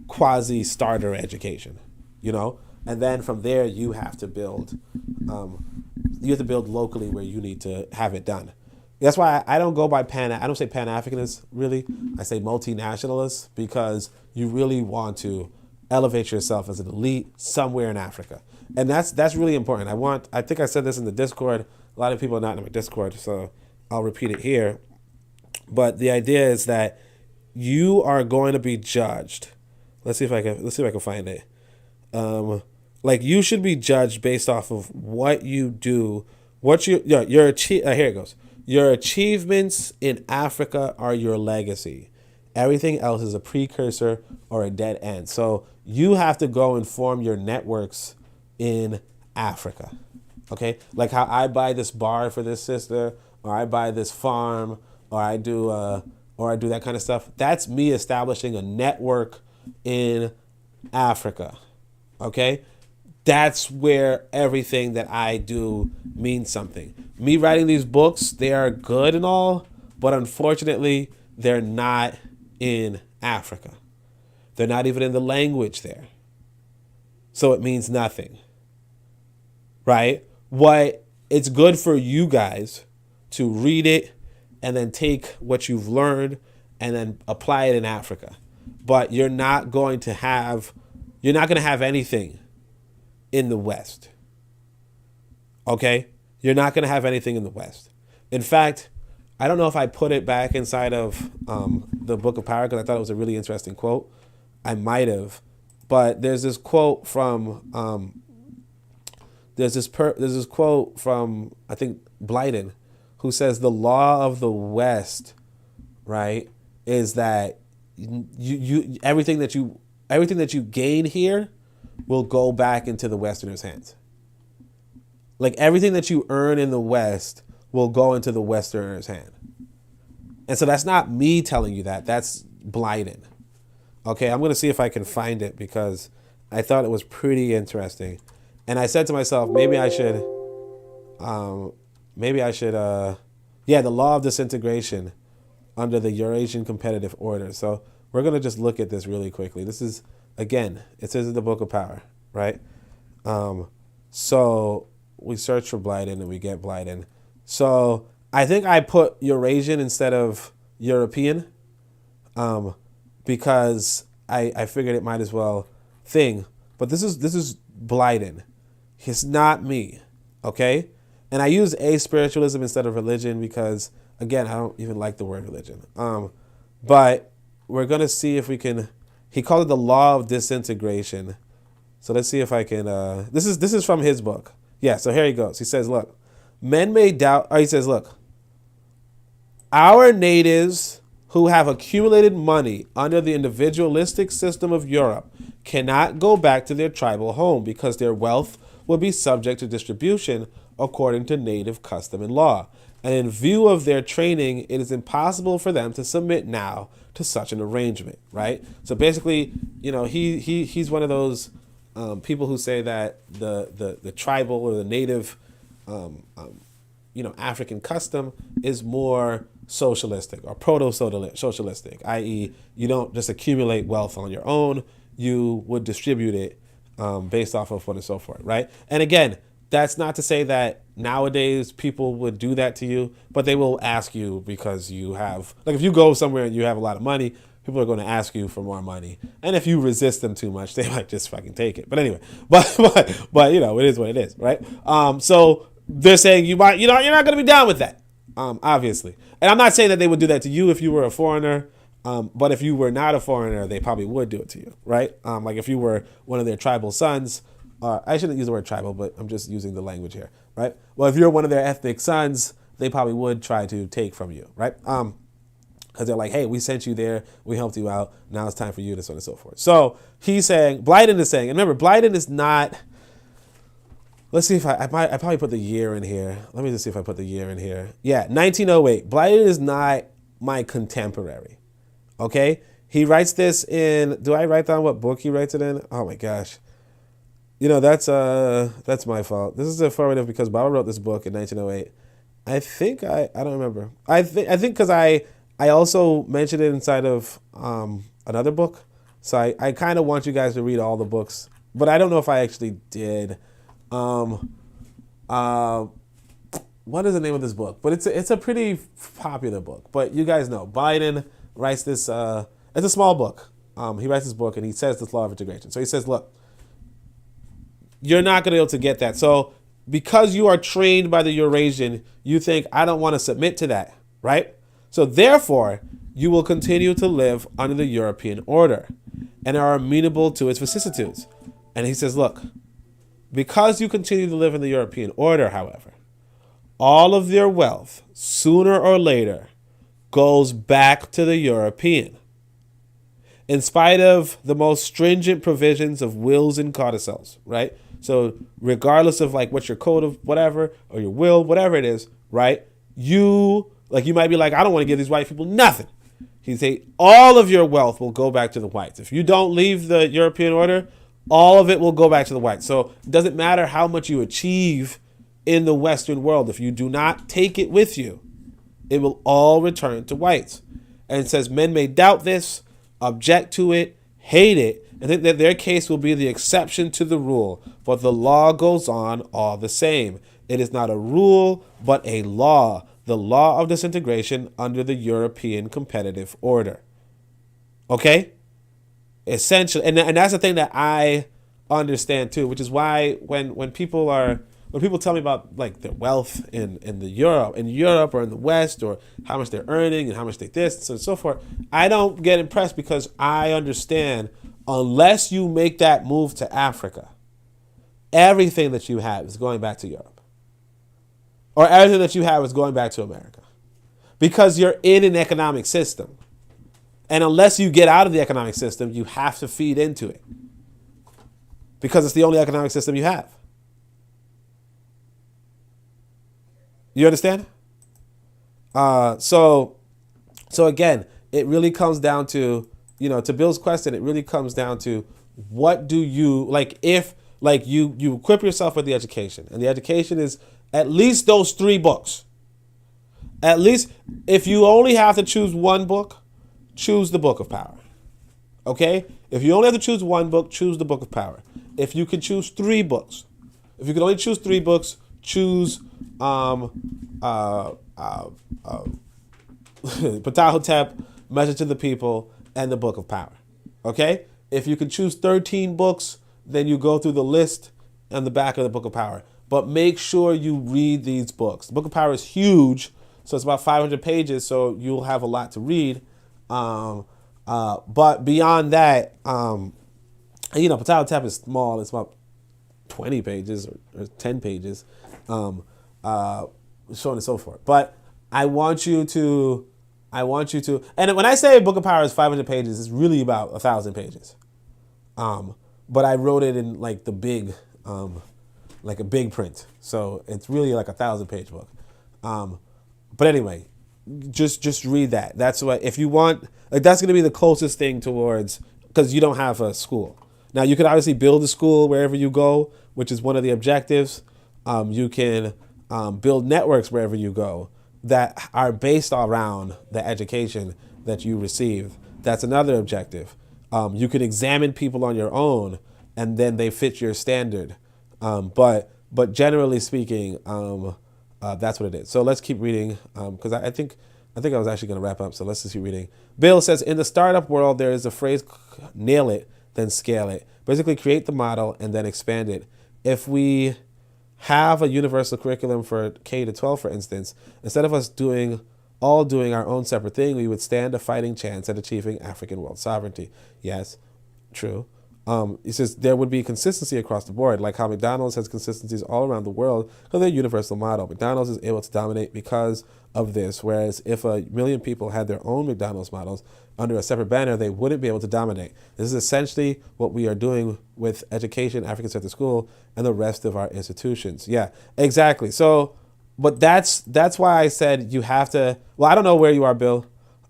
quasi starter education, and then from there you have to build. You have to build locally where you need to have it done. That's why I don't go by I don't say Pan-Africanist, really. I say multinationalist, because you really want to elevate yourself as an elite somewhere in Africa. And that's really important. I think I said this in the Discord. A lot of people are not in my Discord, so I'll repeat it here. But the idea is that you are going to be judged. Let's see if I can find it. Like, you should be judged based off of what you do, here it goes. Your achievements in Africa are your legacy. Everything else is a precursor or a dead end. So you have to go and form your networks in Africa. Okay? Like how I buy this bar for this sister, or I buy this farm, or I do that kind of stuff. That's me establishing a network in Africa. Okay? That's where everything that I do means something. Me writing these books, they are good and all, but unfortunately, they're not in Africa. They're not even in the language there. So it means nothing. Right? It's good for you guys to read it and then take what you've learned and then apply it in Africa. But you're not going to have anything in the West. Okay? You're not going to have anything in the West. In fact, I don't know if I put it back inside of the Book of Power, because I thought it was a really interesting quote. I might have. But there's this quote from there's this quote from, I think, Blyden, who says the law of the West, right, is that you everything that you gain here will go back into the Westerners' hands. Like, everything that you earn in the West will go into the Westerners' hand. And so that's not me telling you that. That's Blyden. Okay, I'm going to see if I can find it, because I thought it was pretty interesting. And I said to myself, maybe I should, the law of disintegration under the Eurasian competitive order. So we're going to just look at this really quickly. This is, again, it says in the Book of Power, right? So we search for Blyden and we get Blyden. So I think I put Eurasian instead of European, because I figured it might as well thing. But this is Blyden. It's not me, okay? And I use spiritualism instead of religion because, again, I don't even like the word religion. But we're going to see if we can... He called it the law of disintegration. So let's see if I can... This is from his book. Yeah, so here he goes. He says, look, men may doubt... he says, look, our natives who have accumulated money under the individualistic system of Europe cannot go back to their tribal home because their wealth will be subject to distribution according to native custom and law. And in view of their training, it is impossible for them to submit now to such an arrangement, right? So basically, he's one of those people who say that the tribal or the native, African custom is more socialistic or proto-socialistic, i.e. you don't just accumulate wealth on your own, you would distribute it based off of what and so forth, right? And again, that's not to say that nowadays people would do that to you, but they will ask you because you have, like, if you go somewhere and you have a lot of money, people are going to ask you for more money. And if you resist them too much, they might just fucking take it. But anyway, but it is what it is, right? So they're saying you're not going to be down with that, obviously. And I'm not saying that they would do that to you if you were a foreigner. But if you were not a foreigner, they probably would do it to you, right? Like if you were one of their tribal sons, I shouldn't use the word tribal, but I'm just using the language here, right? Well, if you're one of their ethnic sons, they probably would try to take from you, right? Because they're like, hey, we sent you there, we helped you out, now it's time for you, to so on and so forth. So he's saying, Blyden is saying, and remember, Blyden is not, let's see if I probably put the year in here. Let me just see if I put the year in here. Yeah, 1908. Blyden is not my contemporary. Okay, He writes this in, do I write down what book he writes it in? Oh my gosh. That's my fault. This is informative because Baba wrote this book in 1908. I think I don't remember. I think because I also mentioned it inside of another book. So I kind of want you guys to read all the books, but I don't know if I actually did. What is the name of this book? But it's a pretty popular book. But you guys know Biden writes this. It's a small book. He writes this book and he says this law of integration. So he says, look, you're not going to be able to get that. So because you are trained by the Eurasian, you think, I don't want to submit to that, right? So therefore, you will continue to live under the European order and are amenable to its vicissitudes. And he says, look, because you continue to live in the European order, however, all of your wealth, sooner or later, goes back to the European. In spite of the most stringent provisions of wills and codicils, right? So regardless of like what your code of whatever or your will, whatever it is, right? You might be like, I don't want to give these white people nothing. He'd say all of your wealth will go back to the whites. If you don't leave the European order, all of it will go back to the whites. So it doesn't matter how much you achieve in the Western world. If you do not take it with you, it will all return to whites. And it says men may doubt this, object to it, hate it, and think that their case will be the exception to the rule. But the law goes on all the same. It is not a rule, but a law. The law of disintegration under the European competitive order. Okay? Essentially, and that's the thing that I understand too, which is why when people tell me about like their wealth in Europe or in the West, or how much they're earning and how much they this and so forth, I don't get impressed because I understand unless you make that move to Africa, everything that you have is going back to Europe. Or everything that you have is going back to America. Because you're in an economic system. And unless you get out of the economic system, you have to feed into it. Because it's the only economic system you have. You understand? So again, it really comes down to, to Bill's question, it really comes down to what do you, you equip yourself with the education. And the education is at least those 3 books. At least, if you only have to choose one book, choose the Book of Power. Okay? If you only have to choose one book, choose the Book of Power. If you can choose 3 books, if you can only choose 3 books, choose Ptah Htp, Message to the People, and the Book of Power. Okay? If you can choose 13 books, then you go through the list on the back of the Book of Power. But make sure you read these books. The Book of Power is huge, so it's about 500 pages, so you'll have a lot to read. But beyond that, Ptah Htp is small. It's about 20 pages or 10 pages, so on and so forth. But I want you to, and when I say Book of Power is 500 pages, it's really about 1,000 pages. But I wrote it in like the big, like a big print. So it's really like 1,000-page book. But anyway, just read that. That's what, if you want, that's going to be the closest thing towards, because you don't have a school. Now, you could obviously build a school wherever you go, which is one of the objectives. You can build networks wherever you go that are based around the education that you receive. That's another objective. You can examine people on your own, and then they fit your standard. But generally speaking, that's what it is. So let's keep reading, because I think I was actually going to wrap up. So let's just keep reading. Bill says, in the startup world, there is a phrase, nail it, then scale it. Basically, create the model and then expand it. If we have a universal curriculum for K-12, for instance, instead of us doing our own separate thing, we would stand a fighting chance at achieving African world sovereignty. Yes, true. He says there would be consistency across the board, like how McDonald's has consistencies all around the world because they're a universal model. McDonald's is able to dominate because of this, whereas if 1 million people had their own McDonald's models under a separate banner, they wouldn't be able to dominate. This is essentially what we are doing with education, African-centered school, and the rest of our institutions. Yeah, exactly. So, but that's why I said you have to, well, I don't know where you are, Bill,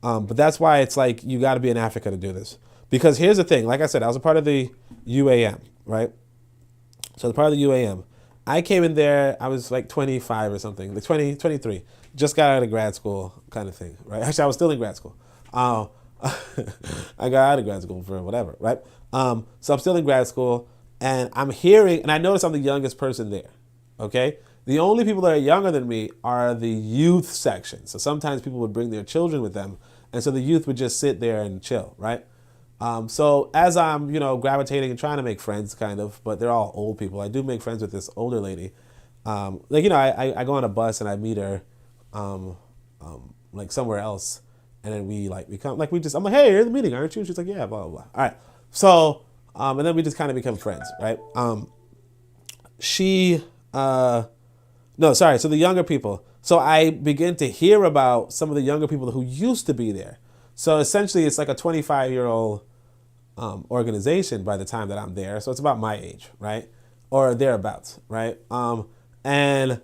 But that's why it's like you got to be in Africa to do this. Because here's the thing. Like I said, I was a part of the UAM, right? So the part of the UAM. I came in there, I was like 25 or something, like 23. Just got out of grad school kind of thing, right? Actually, I was still in grad school. I got out of grad school for whatever, right? So I'm still in grad school, and I'm hearing, and I noticed I'm the youngest person there, okay? The only people that are younger than me are the youth section. So sometimes people would bring their children with them, and so the youth would just sit there and chill, right? So as I'm, gravitating and trying to make friends, kind of, but they're all old people. I do make friends with this older lady. I go on a bus and I meet her, like somewhere else, and then I'm like, hey, you're in the meeting, aren't you? She's like, yeah, blah blah blah. All right. So, and then we just kind of become friends, right? So the younger people. So I begin to hear about some of the younger people who used to be there. So essentially, it's like a 25-year-old organization by the time that I'm there. So it's about my age, right? Or thereabouts, right? And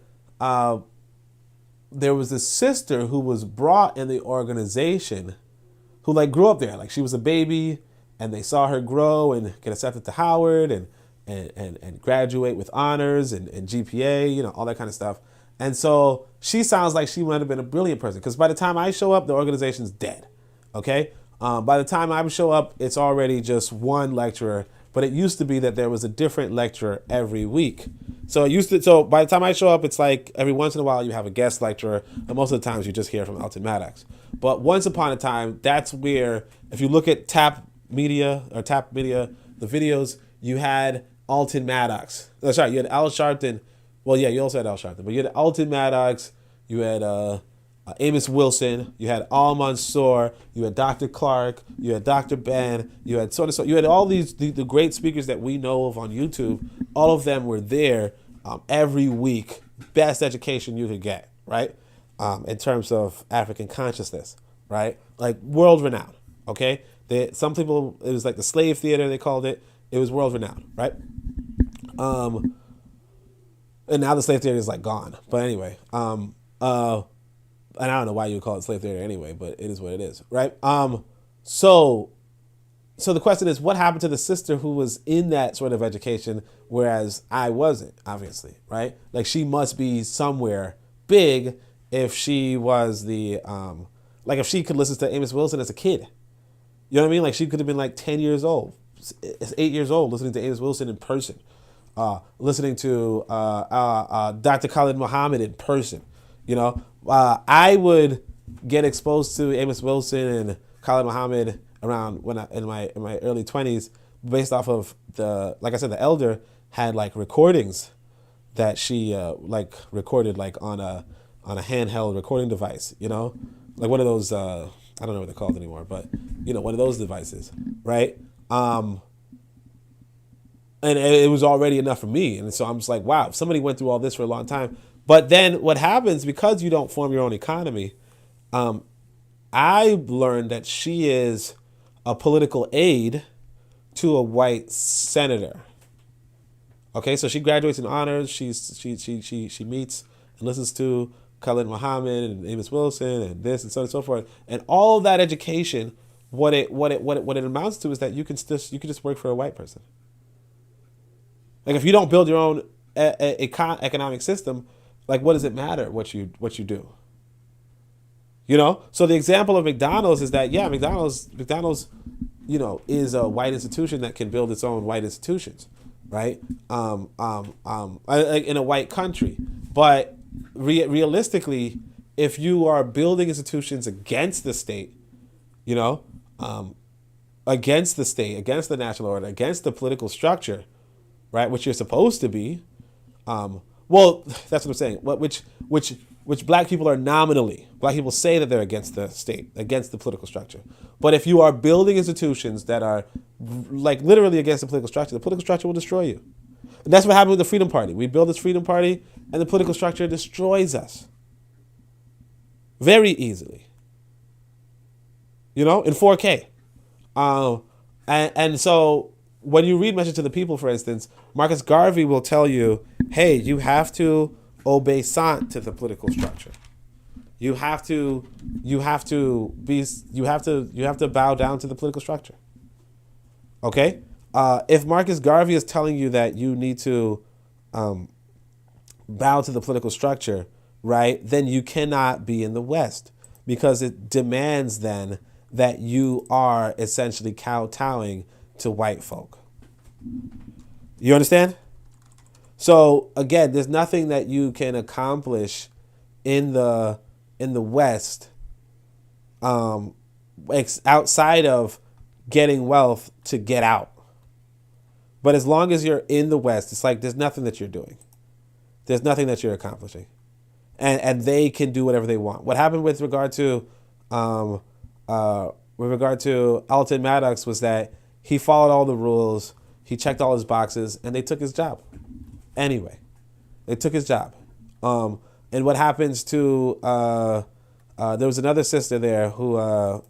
there was this sister who was brought in the organization who like grew up there. Like she was a baby and they saw her grow and get accepted to Howard and graduate with honors and GPA, all that kind of stuff. And so she sounds like she might have been a brilliant person because by the time I show up, the organization's dead. Okay. By the time I show up, it's already just one lecturer, but it used to be that there was a different lecturer every week. So by the time I show up, it's like every once in a while you have a guest lecturer, and most of the times you just hear from Alton Maddox. But once upon a time, that's where, if you look at Tap Media, the videos, you had Alton Maddox. You had Al Sharpton. Well, yeah, you also had Al Sharpton, but you had Alton Maddox, you had Amos Wilson, you had Al Mansour, you had Dr. Clark, you had Dr. Ben, you had so you had all these the great speakers that we know of on YouTube. All of them were there every week. Best education you could get, right? In terms of African consciousness, right? Like world renowned. Okay, some people, it was like the slave theater they called it. It was world renowned, right? And now the slave theater is like gone. But anyway, and I don't know why you would call it slave theater anyway, but it is what it is, right? So the question is, what happened to the sister who was in that sort of education, whereas I wasn't, obviously, right? Like she must be somewhere big if she was like if she could listen to Amos Wilson as a kid. You know what I mean? Like she could have been like 10 years old, 8 years old, listening to Amos Wilson in person, listening to Dr. Khalid Muhammad in person, I would get exposed to Amos Wilson and Khalid Muhammad around in my early 20s, based off of like I said, the elder had like recordings that she recorded like on a handheld recording device, like one of those I don't know what they're called anymore, but one of those devices, right? And it was already enough for me, and so I'm just like, wow, if somebody went through all this for a long time. But then what happens, because you don't form your own economy, I learned that she is a political aide to a white senator. Okay, so she graduates in honors. She meets and listens to Khalid Muhammad and Amos Wilson and this and so on and so forth. And all that education, what it amounts to is that you can just work for a white person. Like if you don't build your own economic system, like what does it matter what you do? So the example of McDonald's is that McDonald's is a white institution that can build its own white institutions, right? In a white country, but realistically, if you are building institutions against the state, against the state, against the national order, against the political structure, right, which you're supposed to be, well, that's what I'm saying. Which black people are nominally. Black people say that they're against the state, against the political structure. But if you are building institutions that are like literally against the political structure will destroy you. And that's what happened with the Freedom Party. We build this Freedom Party, and the political structure destroys us very easily. In 4K. And so when you read Message to the People, for instance, Marcus Garvey will tell you, hey, you have to obey Sant to the political structure. You have to bow down to the political structure. Okay? If Marcus Garvey is telling you that you need to bow to the political structure, right, then you cannot be in the West, because it demands then that you are essentially kowtowing to white folk. You understand? So again, there's nothing that you can accomplish in the West outside of getting wealth to get out. But as long as you're in the West, it's like there's nothing that you're doing. There's nothing that you're accomplishing. And they can do whatever they want. What happened with regard to Alton Maddox was that he followed all the rules, he checked all his boxes, and they took his job. Anyway, they took his job. And what happens to there was another sister there who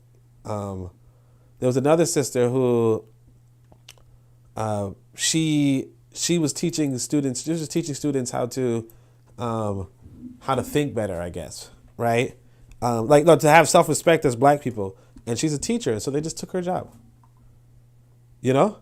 she was teaching students. She was teaching students how to think better, I guess, right? To have self-respect as black people. And she's a teacher, so they just took her job. You know?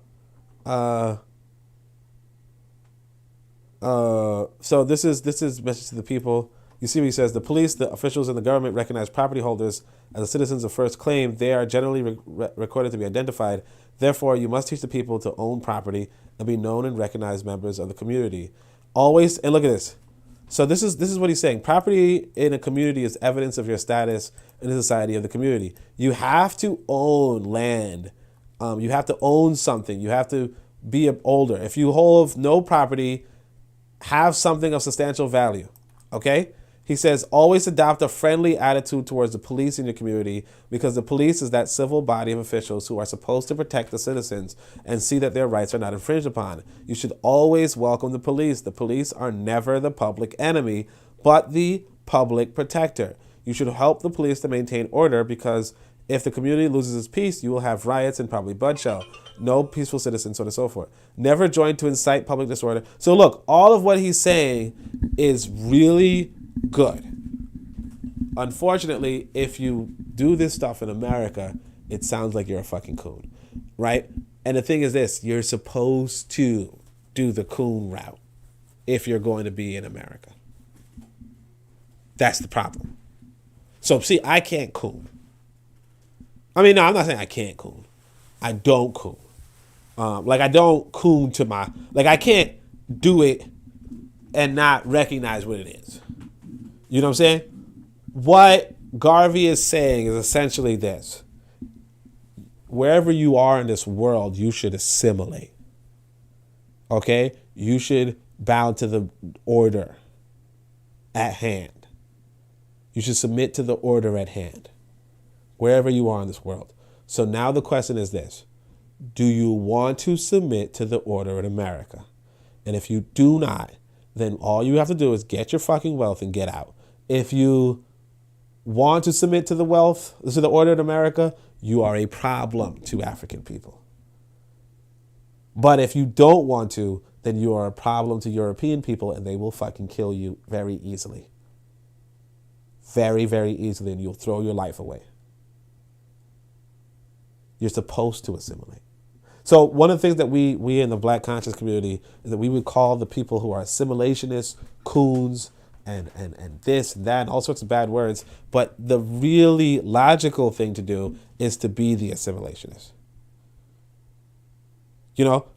So this is message to the people. You see what he says: the police, the officials, and the government recognize property holders as the citizens of first claim. They are generally recorded to be identified. Therefore, you must teach the people to own property and be known and recognized members of the community. Always, and look at this. So this is what he's saying. Property in a community is evidence of your status in the society of the community. You have to own land. You have to own something. You have to be older. If you hold no property, have something of substantial value. Okay? He says, always adopt a friendly attitude towards the police in your community, because the police is that civil body of officials who are supposed to protect the citizens and see that their rights are not infringed upon. You should always welcome the police. The police are never the public enemy, but the public protector. You should help the police to maintain order, because if the community loses its peace, you will have riots and probably bloodshed. No peaceful citizens, so on and so forth. Never join to incite public disorder. So look, all of what he's saying is really good. Unfortunately, if you do this stuff in America, it sounds like you're a fucking coon, right? And the thing is this: you're supposed to do the coon route if you're going to be in America. That's the problem. So see, I can't coon. I mean, no, I'm not saying I can't coon. I don't coon. I don't coon to my... I can't do it and not recognize what it is. You know what I'm saying? What Garvey is saying is essentially this. Wherever you are in this world, you should assimilate. Okay? You should bow to the order at hand. You should submit to the order at hand, wherever you are in this world. So now the question is this: do you want to submit to the order in America? And if you do not, then all you have to do is get your fucking wealth and get out. If you want to submit to the order in America, you are a problem to African people. But if you don't want to, then you are a problem to European people, and they will fucking kill you very easily. Very, very easily, and you'll throw your life away. You're supposed to assimilate. So one of the things that we in the Black conscious community is that we would call the people who are assimilationists, coons, and this and that, and all sorts of bad words. But the really logical thing to do is to be the assimilationist. You know,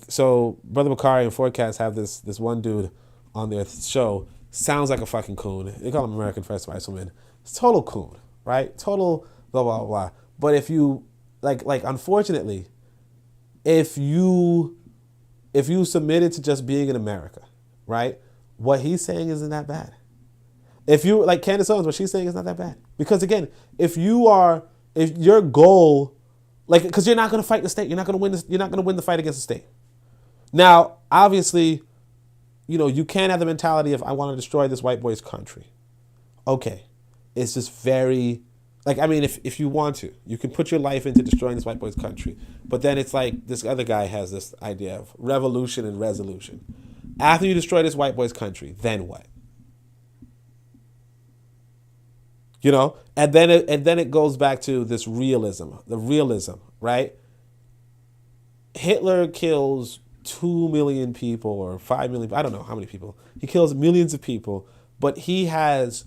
so Brother Bakari and Forecast have this one dude on their show. Sounds like a fucking coon. They call him American First Viceman. It's total coon, right? Total blah, blah, blah. But if you, unfortunately, if you submitted to just being in America, right? What he's saying isn't that bad. If you, like Candace Owens, what she's saying is not that bad. Because again, if your goal, because you're not going to fight the state, you're not going to win the fight against the state. Now, obviously, you can't have the mentality of, I want to destroy this white boy's country. Okay. It's just very, if you want to, you can put your life into destroying this white boy's country. But then it's like this other guy has this idea of revolution and resolution. After you destroy this white boy's country, then what? and then it goes back to this realism, right? Hitler kills 2 million people or 5 million, I don't know how many people. He kills millions of people, but he has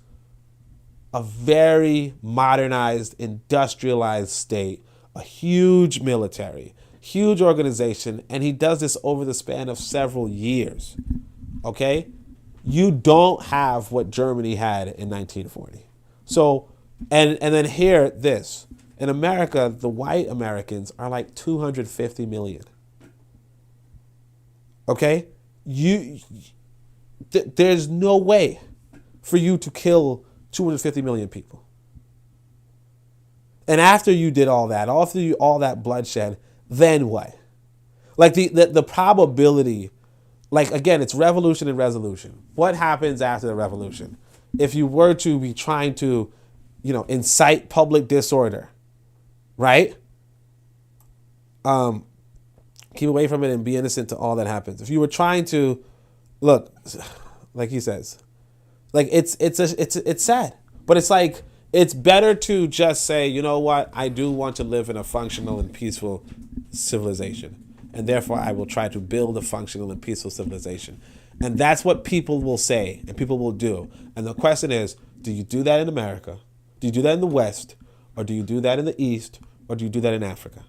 a very modernized, industrialized state, a huge military, huge organization, and he does this over the span of several years, okay? You don't have what Germany had in 1940. So, and then here, this. In America, the white Americans are like 250 million. Okay? There's no way for you to kill 250 million people. And after you did all that, all that bloodshed, then what? Like the probability, like again, it's revolution and resolution. What happens after the revolution? If you were to be trying to, incite public disorder, right? Keep away from it and be innocent to all that happens. If you were trying to, look, like he says, like it's sad, but it's like, it's better to just say, you know what, I do want to live in a functional and peaceful civilization, and therefore I will try to build a functional and peaceful civilization. And that's what people will say and people will do. And the question is, do you do that in America? Do you do that in the West? Or do you do that in the East? Or do you do that in Africa?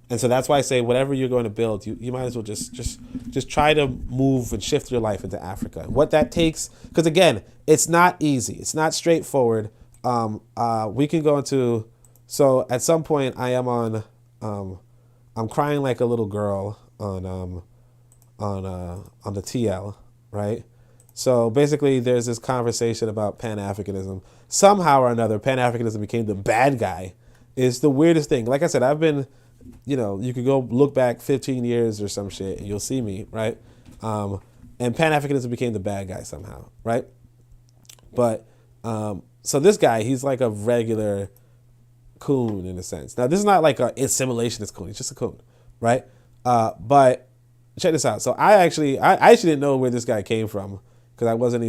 And so that's why I say whatever you're going to build, you might as well just try to move and shift your life into Africa. And what that takes, because again, it's not easy. It's not straightforward. We can go into, so at some point I am on, I'm crying like a little girl on the TL, right? So basically there's this conversation about Pan-Africanism. Somehow or another, Pan-Africanism became the bad guy. It's the weirdest thing. Like I said, I've been, you could go look back 15 years or some shit and you'll see me, right? And Pan-Africanism became the bad guy somehow, right? But, so this guy, he's like a regular coon in a sense. Now, this is not like an assimilationist coon. He's just a coon, right? But check this out. So I actually didn't know where this guy came from because I didn't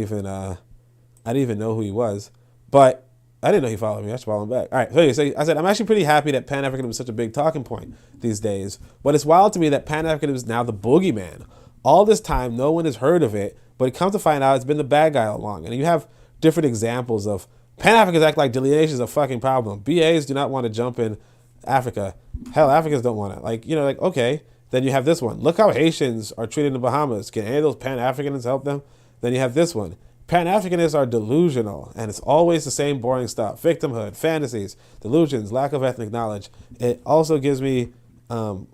even know who he was. But I didn't know he followed me. I should follow him back. All right. So I said, I'm actually pretty happy that Pan-Africanism is such a big talking point these days. But it's wild to me that Pan-Africanism is now the boogeyman. All this time, no one has heard of it. But it comes to find out it's been the bad guy all along. And you have different examples of Pan-Africans act like delineation is a fucking problem. BAs do not want to jump in Africa. Hell, Africans don't want it. Okay. Then you have this one. Look how Haitians are treated in the Bahamas. Can any of those Pan-Africans help them? Then you have this one. Pan-Africanists are delusional, and it's always the same boring stuff. Victimhood, fantasies, delusions, lack of ethnic knowledge. It also gives me lack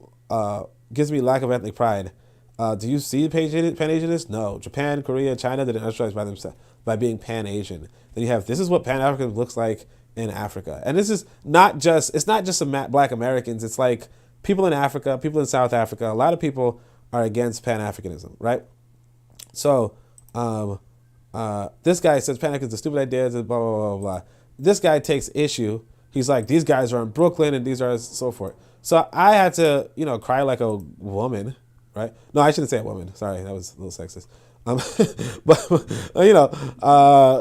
of ethnic pride. Do you see Pan-Asianists? No. Japan, Korea, China didn't industrialize by themselves by being Pan-Asian. Then you have, this is what Pan-African looks like in Africa. And this is not just black Americans. It's like people in Africa, people in South Africa. A lot of people are against Pan-Africanism, right? So, this guy says Pan-Africanism is a stupid idea, blah, blah, blah, blah. This guy takes issue. He's like, these guys are in Brooklyn and these are so forth. So I had to, cry like a woman, right? No, I shouldn't say a woman. Sorry, that was a little sexist. But,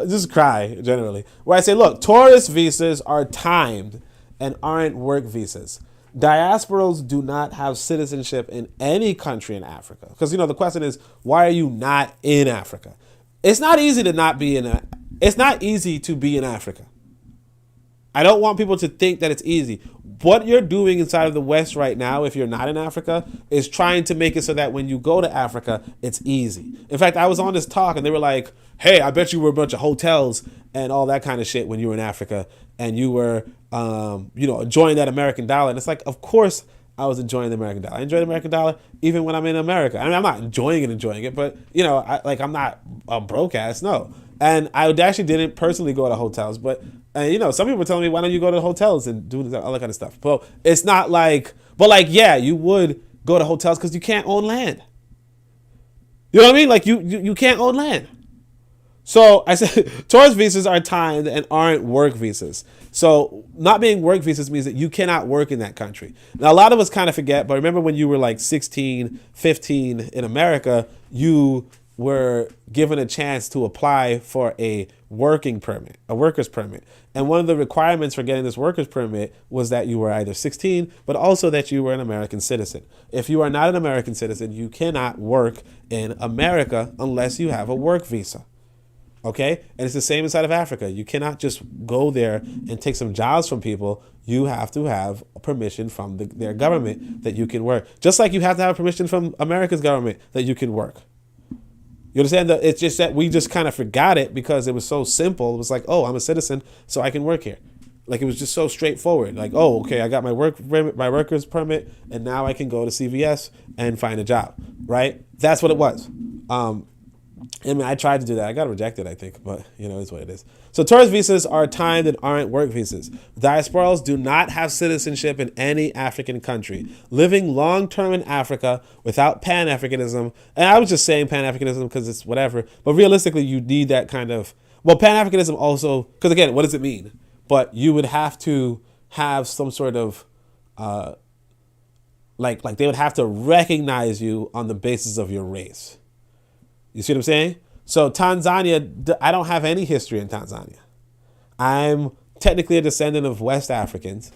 just cry generally. Where I say, look, tourist visas are timed and aren't work visas. Diasporals do not have citizenship in any country in Africa. Because, the question is, why are you not in Africa? It's not easy to it's not easy to be in Africa. I don't want people to think that it's easy. What you're doing inside of the West right now, if you're not in Africa, is trying to make it so that when you go to Africa, it's easy. In fact, I was on this talk and they were like, hey, I bet you were a bunch of hotels and all that kind of shit when you were in Africa and you were, enjoying that American dollar. And it's like, of course I was enjoying the American dollar. I enjoy the American dollar even when I'm in America. I mean, I'm not enjoying it, but, I'm not a broke ass, no. And I actually didn't personally go to hotels, but, some people were telling me, why don't you go to hotels and do all that kind of stuff? Well, it's not like, yeah, you would go to hotels because you can't own land. You know what I mean? Like, you can't own land. So I said, tourist visas are timed and aren't work visas. So not being work visas means that you cannot work in that country. Now, a lot of us kind of forget, but remember when you were like 16, 15 in America, you were given a chance to apply for a working permit, a worker's permit. And one of the requirements for getting this worker's permit was that you were either 16, but also that you were an American citizen. If you are not an American citizen, you cannot work in America unless you have a work visa. Okay? And it's the same inside of Africa. You cannot just go there and take some jobs from people. You have to have permission from their government that you can work. Just like you have to have permission from America's government that you can work. You understand? It's just that we just kind of forgot it because it was so simple. It was like, oh, I'm a citizen, so I can work here. Like, it was just so straightforward. Like, oh, okay, I got my worker's permit, and now I can go to CVS and find a job, right? That's what it was. I mean, I tried to do that. I got rejected, I think, but it's what it is. So tourist visas are timed and aren't work visas. Diasporals do not have citizenship in any African country. Living long-term in Africa without Pan-Africanism, and I was just saying Pan-Africanism because it's whatever, but realistically, you need that kind of, well, Pan-Africanism also, because again, what does it mean? But you would have to have some sort of, like they would have to recognize you on the basis of your race. You see what I'm saying? So Tanzania, I don't have any history in Tanzania. I'm technically a descendant of West Africans.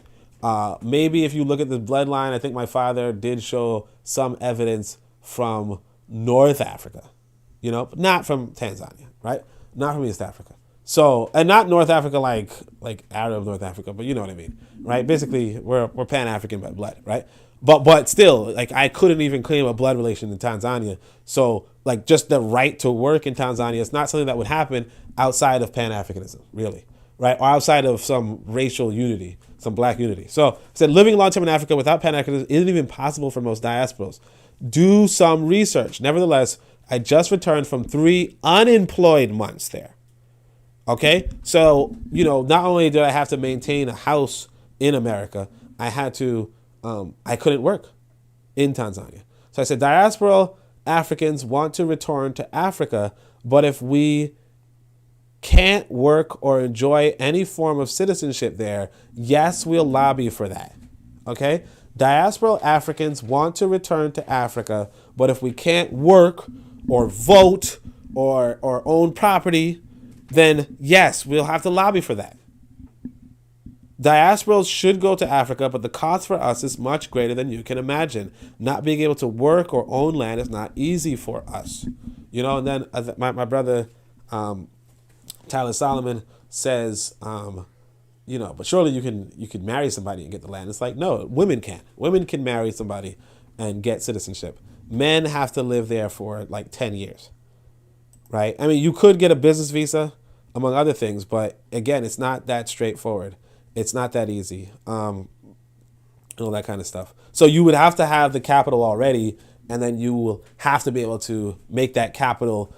Maybe if you look at the bloodline, I think my father did show some evidence from North Africa, but not from Tanzania, right? Not from East Africa. So, and not North Africa like Arab North Africa, but you know what I mean, right? Basically, we're Pan-African by blood, right? But still, like, I couldn't even claim a blood relation in Tanzania. So, like, just the right to work in Tanzania is not something that would happen outside of Pan-Africanism, really, right? Or outside of some racial unity, some black unity. So, I said living long-term in Africa without Pan-Africanism isn't even possible for most diasporals. Do some research. Nevertheless, I just returned from 3 unemployed months there. Okay? So, not only did I have to maintain a house in America, I had to... I couldn't work in Tanzania. So I said, diasporal Africans want to return to Africa, but if we can't work or enjoy any form of citizenship there, yes, we'll lobby for that. Okay? Diasporal Africans want to return to Africa, but if we can't work or vote or own property, then yes, we'll have to lobby for that. Diasporals should go to Africa, but the cost for us is much greater than you can imagine. Not being able to work or own land is not easy for us. And then my brother, Tyler Solomon, says, but surely you can marry somebody and get the land. It's like, no, women can. Women can marry somebody and get citizenship. Men have to live there for like 10 years, right? I mean, you could get a business visa, among other things, but again, it's not that straightforward. It's not that easy, and all that kind of stuff. So you would have to have the capital already, and then you will have to be able to make that capital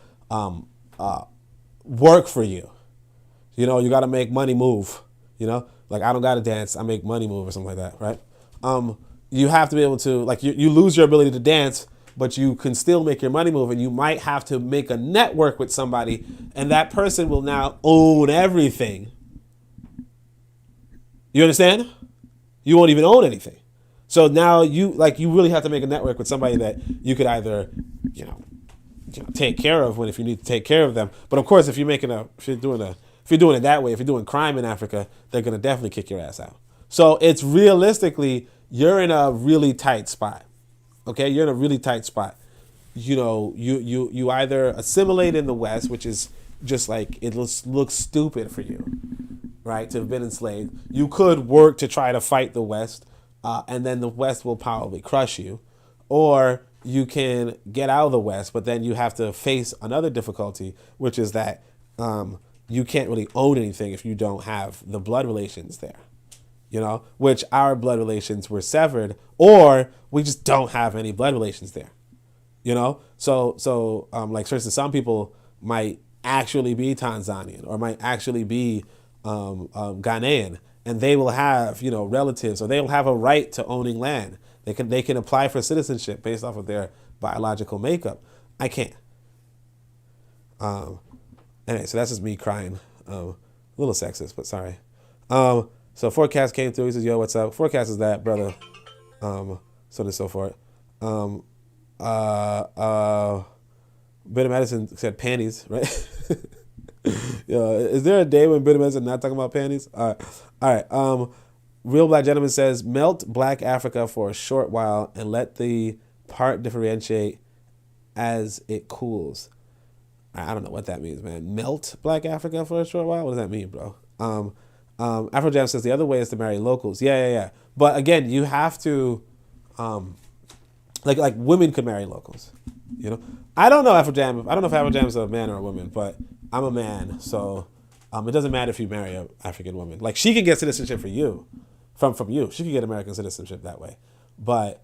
work for you. You got to make money move. Like, I don't got to dance, I make money move or something like that, right? You have to be able to, like, you lose your ability to dance, but you can still make your money move, and you might have to make a network with somebody, and that person will now own everything. You understand? You won't even own anything. So now you really have to make a network with somebody that you could either, take care of if you need to take care of them. But of course, if you're doing it that way, if you're doing crime in Africa, they're gonna definitely kick your ass out. So it's realistically, you're in a really tight spot. Okay, you're in a really tight spot. You either assimilate in the West, which is just like, it looks stupid for you, right, to have been enslaved. You could work to try to fight the West, and then the West will probably crush you. Or you can get out of the West, but then you have to face another difficulty, which is that you can't really own anything if you don't have the blood relations there, which our blood relations were severed, or we just don't have any blood relations there, So like, for instance, some people might actually be Tanzanian or might actually be Ghanaian, and they will have relatives, or they will have a right to owning land. They can apply for citizenship based off of their biological makeup. I can't. Anyway, so that's just me crying. A little sexist, but sorry. So Forecast came through. He says, "Yo, what's up?" Forecast is that, brother. So on and so forth. Bit of Madison said panties, right? Yo, is there a day when Bittermans are not talking about panties? All right. Real Black Gentleman says, melt Black Africa for a short while and let the part differentiate as it cools. I don't know what that means, man. Melt Black Africa for a short while? What does that mean, bro? Afrojam says the other way is to marry locals. Yeah. But again, you have to, like women could marry locals. You know, I don't know Afrojam. I don't know if Afrojam's a man or a woman, but I'm a man, so it doesn't matter if you marry an African woman. Like, she can get citizenship for you, from you. She can get American citizenship that way, but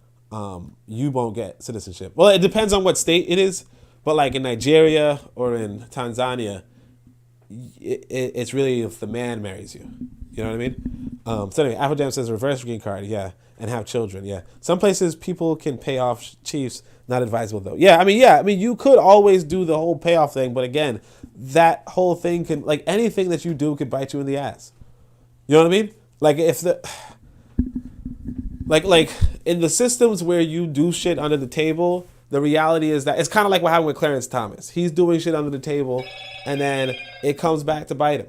you won't get citizenship. Well, it depends on what state it is, but like in Nigeria or in Tanzania, it's really if the man marries you. You know what I mean? So anyway, Afrojam says reverse green card, yeah, and have children, yeah. Some places people can pay off chiefs, not advisable though. Yeah, I mean, you could always do the whole payoff thing, but again, that whole thing can, like, anything that you do could bite you in the ass. You know what I mean? Like, if the, like in the systems where you do shit under the table, the reality is that it's kind of like what happened with Clarence Thomas. He's doing shit under the table, and then it comes back to bite him.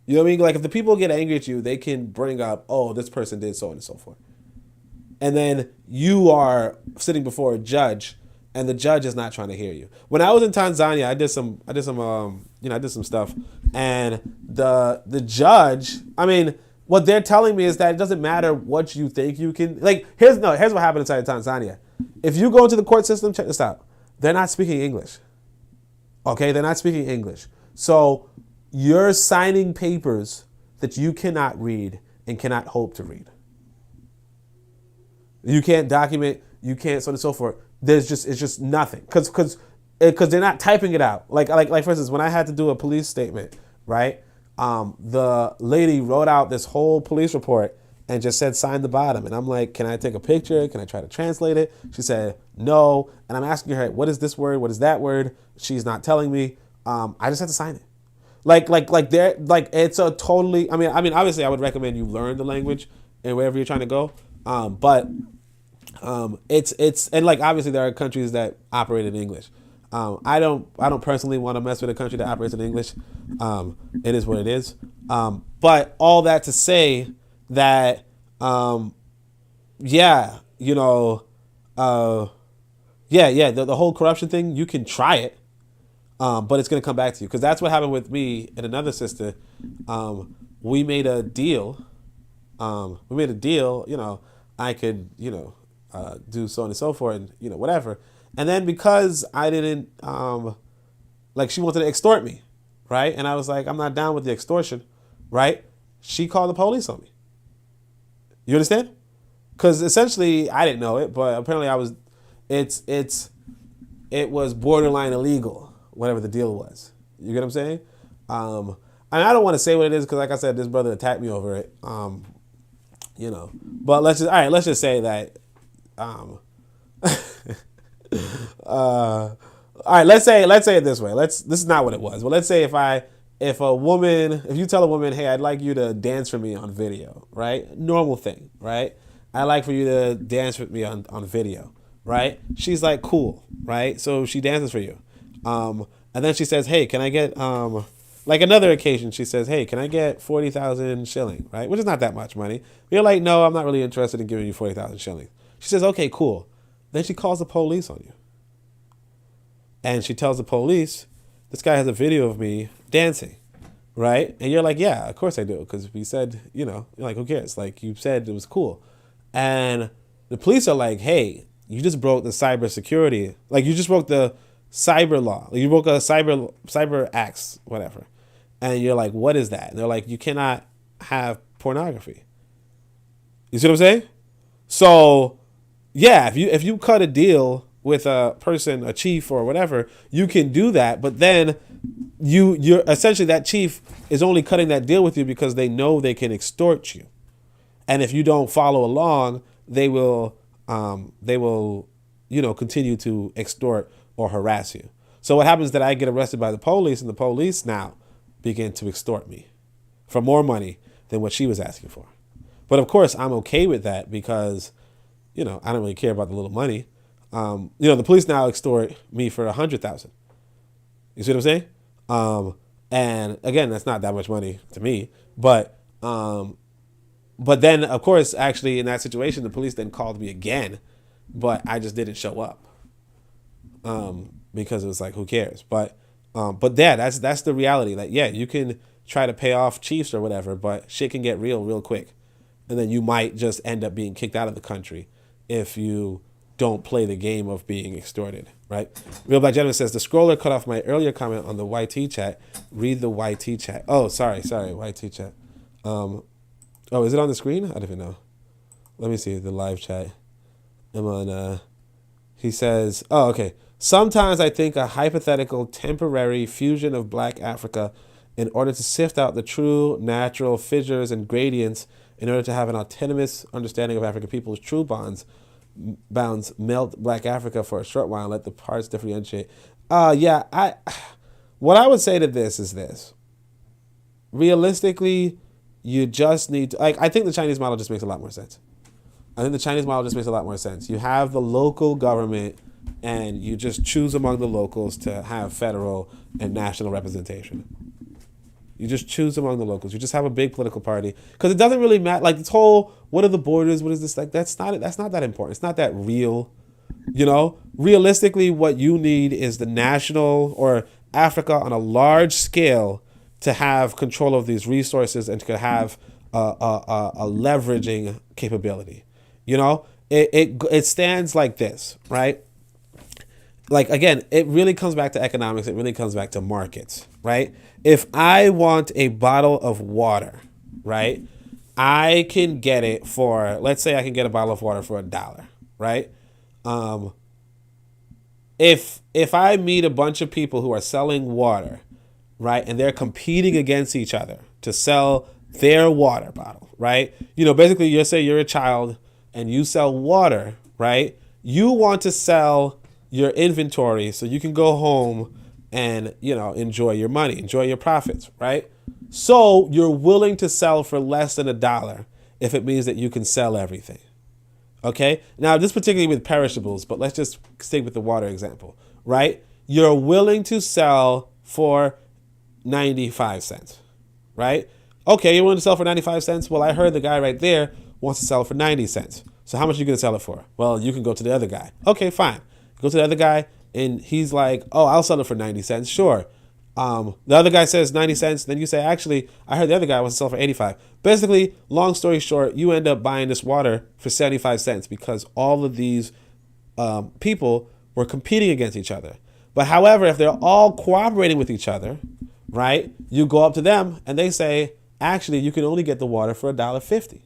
You know what I mean? Like, if the people get angry at you, they can bring up, oh, this person did so on and so forth. And then you are sitting before a judge, and the judge is not trying to hear you. When I was in Tanzania, I did some stuff, and the judge, I mean, what they're telling me is that it doesn't matter what you think you can, like, here's what happened inside of Tanzania. If you go into the court system, check this out. They're not speaking English. Okay, they're not speaking English. So you're signing papers that you cannot read and cannot hope to read. You can't document, you can't so on and so forth. It's just nothing. Because they're not typing it out. Like for instance, when I had to do a police statement, right? The lady wrote out this whole police report and just said, sign the bottom. And I'm like, can I take a picture? Can I try to translate it? She said, no. And I'm asking her, what is this word? What is that word? She's not telling me. I just had to sign it. It's a totally, I mean, obviously I would recommend you learn the language and wherever you're trying to go. It's and like, obviously there are countries that operate in English. I don't personally want to mess with a country that operates in English. It is what it is. But all that to say that, the whole corruption thing, you can try it, but it's going to come back to you. Because that's what happened with me and another sister. We made a deal. I could, do so on and so forth, and, whatever. And then because I didn't, she wanted to extort me, right? And I was like, I'm not down with the extortion, right? She called the police on me. You understand? Because essentially, I didn't know it, but apparently it was borderline illegal, whatever the deal was. You get what I'm saying? And I don't want to say what it is because, like I said, this brother attacked me over it. But let's just say that. All right, let's say it this way. This is not what it was. But let's say if you tell a woman, hey, I'd like you to dance for me on video, right? Normal thing, right? I'd like for you to dance with me on video, right? She's like, cool, right? So she dances for you. And then she says, hey, can I get, like another occasion, she says, hey, can I get 40,000 shilling, right? Which is not that much money. You're like, no, I'm not really interested in giving you 40,000 shillings. She says, okay, cool. Then she calls the police on you. And she tells the police, this guy has a video of me dancing, right? And you're like, yeah, of course I do. Because we said, you're like, who cares? Like, you said it was cool. And the police are like, hey, you just broke the cyber security. Like, you just broke the cyber law. Like, you broke a cyber acts, whatever. And you're like, what is that? And they're like, you cannot have pornography. You see what I'm saying? So, yeah, if you cut a deal with a person, a chief or whatever, you can do that. But then you're essentially, that chief is only cutting that deal with you because they know they can extort you. And if you don't follow along, they will continue to extort or harass you. So what happens is that I get arrested by the police, and the police now begin to extort me for more money than what she was asking for. But of course, I'm okay with that because, I don't really care about the little money. The police now extort me for 100,000. You see what I'm saying? And again, that's not that much money to me. But then, of course, actually in that situation, the police then called me again, but I just didn't show up because it was like, who cares? But yeah, that's the reality. Like, yeah, you can try to pay off chiefs or whatever, but shit can get real quick. And then you might just end up being kicked out of the country if you don't play the game of being extorted, right? Real Black Gentleman says, the scroller cut off my earlier comment on the YT chat. Read the YT chat. Oh, sorry, YT chat. Oh, is it on the screen? I don't even know. Let me see the live chat. I'm on, he says, oh, okay. Sometimes I think a hypothetical temporary fusion of Black Africa in order to sift out the true natural fissures and gradients in order to have an autonomous understanding of African people's true bounds melt Black Africa for a short while and let the parts differentiate. What I would say to this is this. Realistically, you just need to, I think the Chinese model just makes a lot more sense. You have the local government and you just choose among the locals to have federal and national representation. You just choose among the locals. You just have a big political party because it doesn't really matter. Like this whole, what are the borders? What is this? Like that's not that important. It's not that real. Realistically, what you need is the national or Africa on a large scale to have control of these resources and to have a leveraging capability. It stands like this, right? Like, again, it really comes back to economics. It really comes back to markets, right? If I want a bottle of water, right, I can get it for, let's say I can get a bottle of water for $1, right? If I meet a bunch of people who are selling water, right, and they're competing against each other to sell their water bottle, right? Basically, you say you're a child and you sell water, right? You want to sell your inventory so you can go home and, enjoy your money, enjoy your profits, right? So you're willing to sell for less than $1 if it means that you can sell everything. Okay? Now, this particularly with perishables, but let's just stick with the water example, right? You're willing to sell for 95 cents, right? Okay, you're willing to sell for 95 cents? Well, I heard the guy right there wants to sell it for 90 cents. So how much are you going to sell it for? Well, you can go to the other guy. Okay, fine. Go to the other guy, and he's like, oh, I'll sell it for 90 cents. Sure. The other guy says 90 cents. Then you say, actually, I heard the other guy wants to sell for 85. Basically, long story short, you end up buying this water for 75 cents because all of these people were competing against each other. But however, if they're all cooperating with each other, right, you go up to them and they say, actually, you can only get the water for $1.50.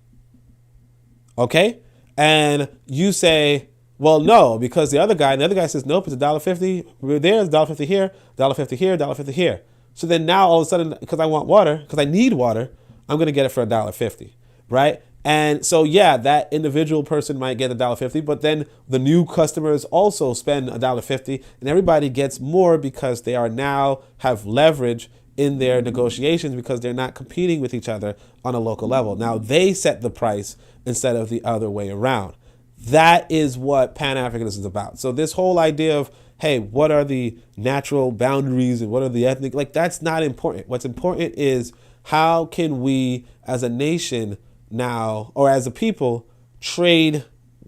Okay? And you say, well, no, because the other guy says, nope, it's $1.50. There's $1.50 here, $1.50 here, $1.50 here. So then now all of a sudden, because I want water, because I need water, I'm going to get it for $1.50, right? And so, yeah, that individual person might get $1.50, but then the new customers also spend $1.50, and everybody gets more because they are now have leverage in their negotiations because they're not competing with each other on a local level. Now they set the price instead of the other way around. That is what Pan-Africanism is about. So this whole idea of, hey, what are the natural boundaries and what are the ethnic, like that's not important. What's important is how can we as a nation now, or as a people, trade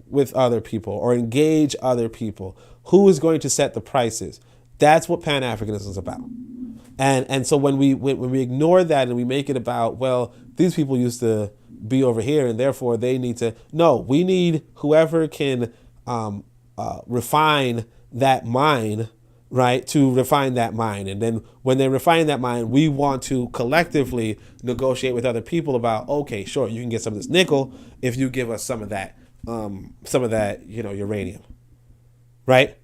with other people or engage other people? Who is going to set the prices? That's what Pan-Africanism is about. And so when we ignore that and we make it about, well, these people used to be over here and therefore they need to, no, we need whoever can refine that mind, right, to refine that mind. And then when they refine that mind, we want to collectively negotiate with other people about, okay, sure, you can get some of this nickel if you give us some of that, uranium, right?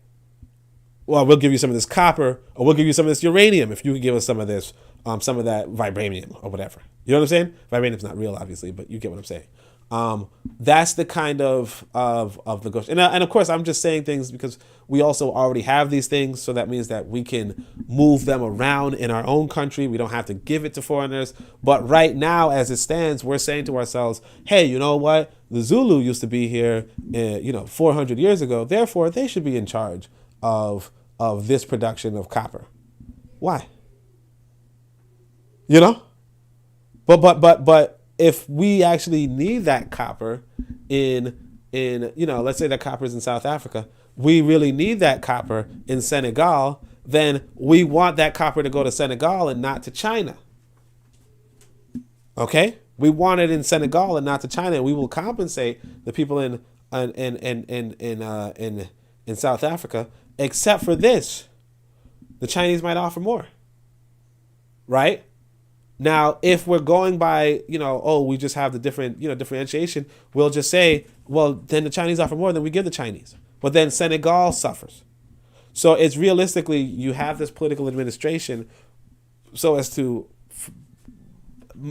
Well, we'll give you some of this copper, or we'll give you some of this uranium if you can give us some of this, some of that vibranium or whatever. You know what I'm saying? Vibranium's not real, obviously, but you get what I'm saying. That's the kind of the and of course, I'm just saying things because we also already have these things, so that means that we can move them around in our own country. We don't have to give it to foreigners. But right now, as it stands, we're saying to ourselves, hey, you know what? The Zulu used to be here, 400 years ago. Therefore, they should be in charge of this production of copper. Why? You know? But if we actually need that copper in let's say that copper is in South Africa, we really need that copper in Senegal, then we want that copper to go to Senegal and not to China. Okay? We want it in Senegal and not to China, and we will compensate the people in South Africa, except for this. The Chinese might offer more. Right? Now, if we're going by, we just have the differentiation, we'll just say, well, then the Chinese offer more, then we give the Chinese. But then Senegal suffers. So it's realistically, you have this political administration so as to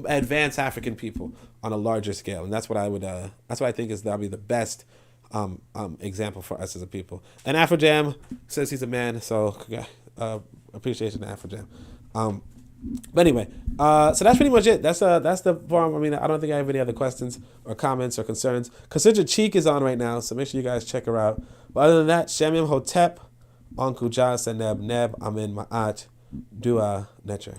advance African people on a larger scale. And that's what I think that'll be the best example for us as a people. And Afrojam says he's a man, so appreciation to Afrojam. But anyway, so that's pretty much it. That's the forum. I mean, I don't think I have any other questions or comments or concerns. Consider Cheek is on right now, so make sure you guys check her out. But other than that, Shamim Hotep, Onku Jas and Neb, Amin Ma'at, Dua Netre.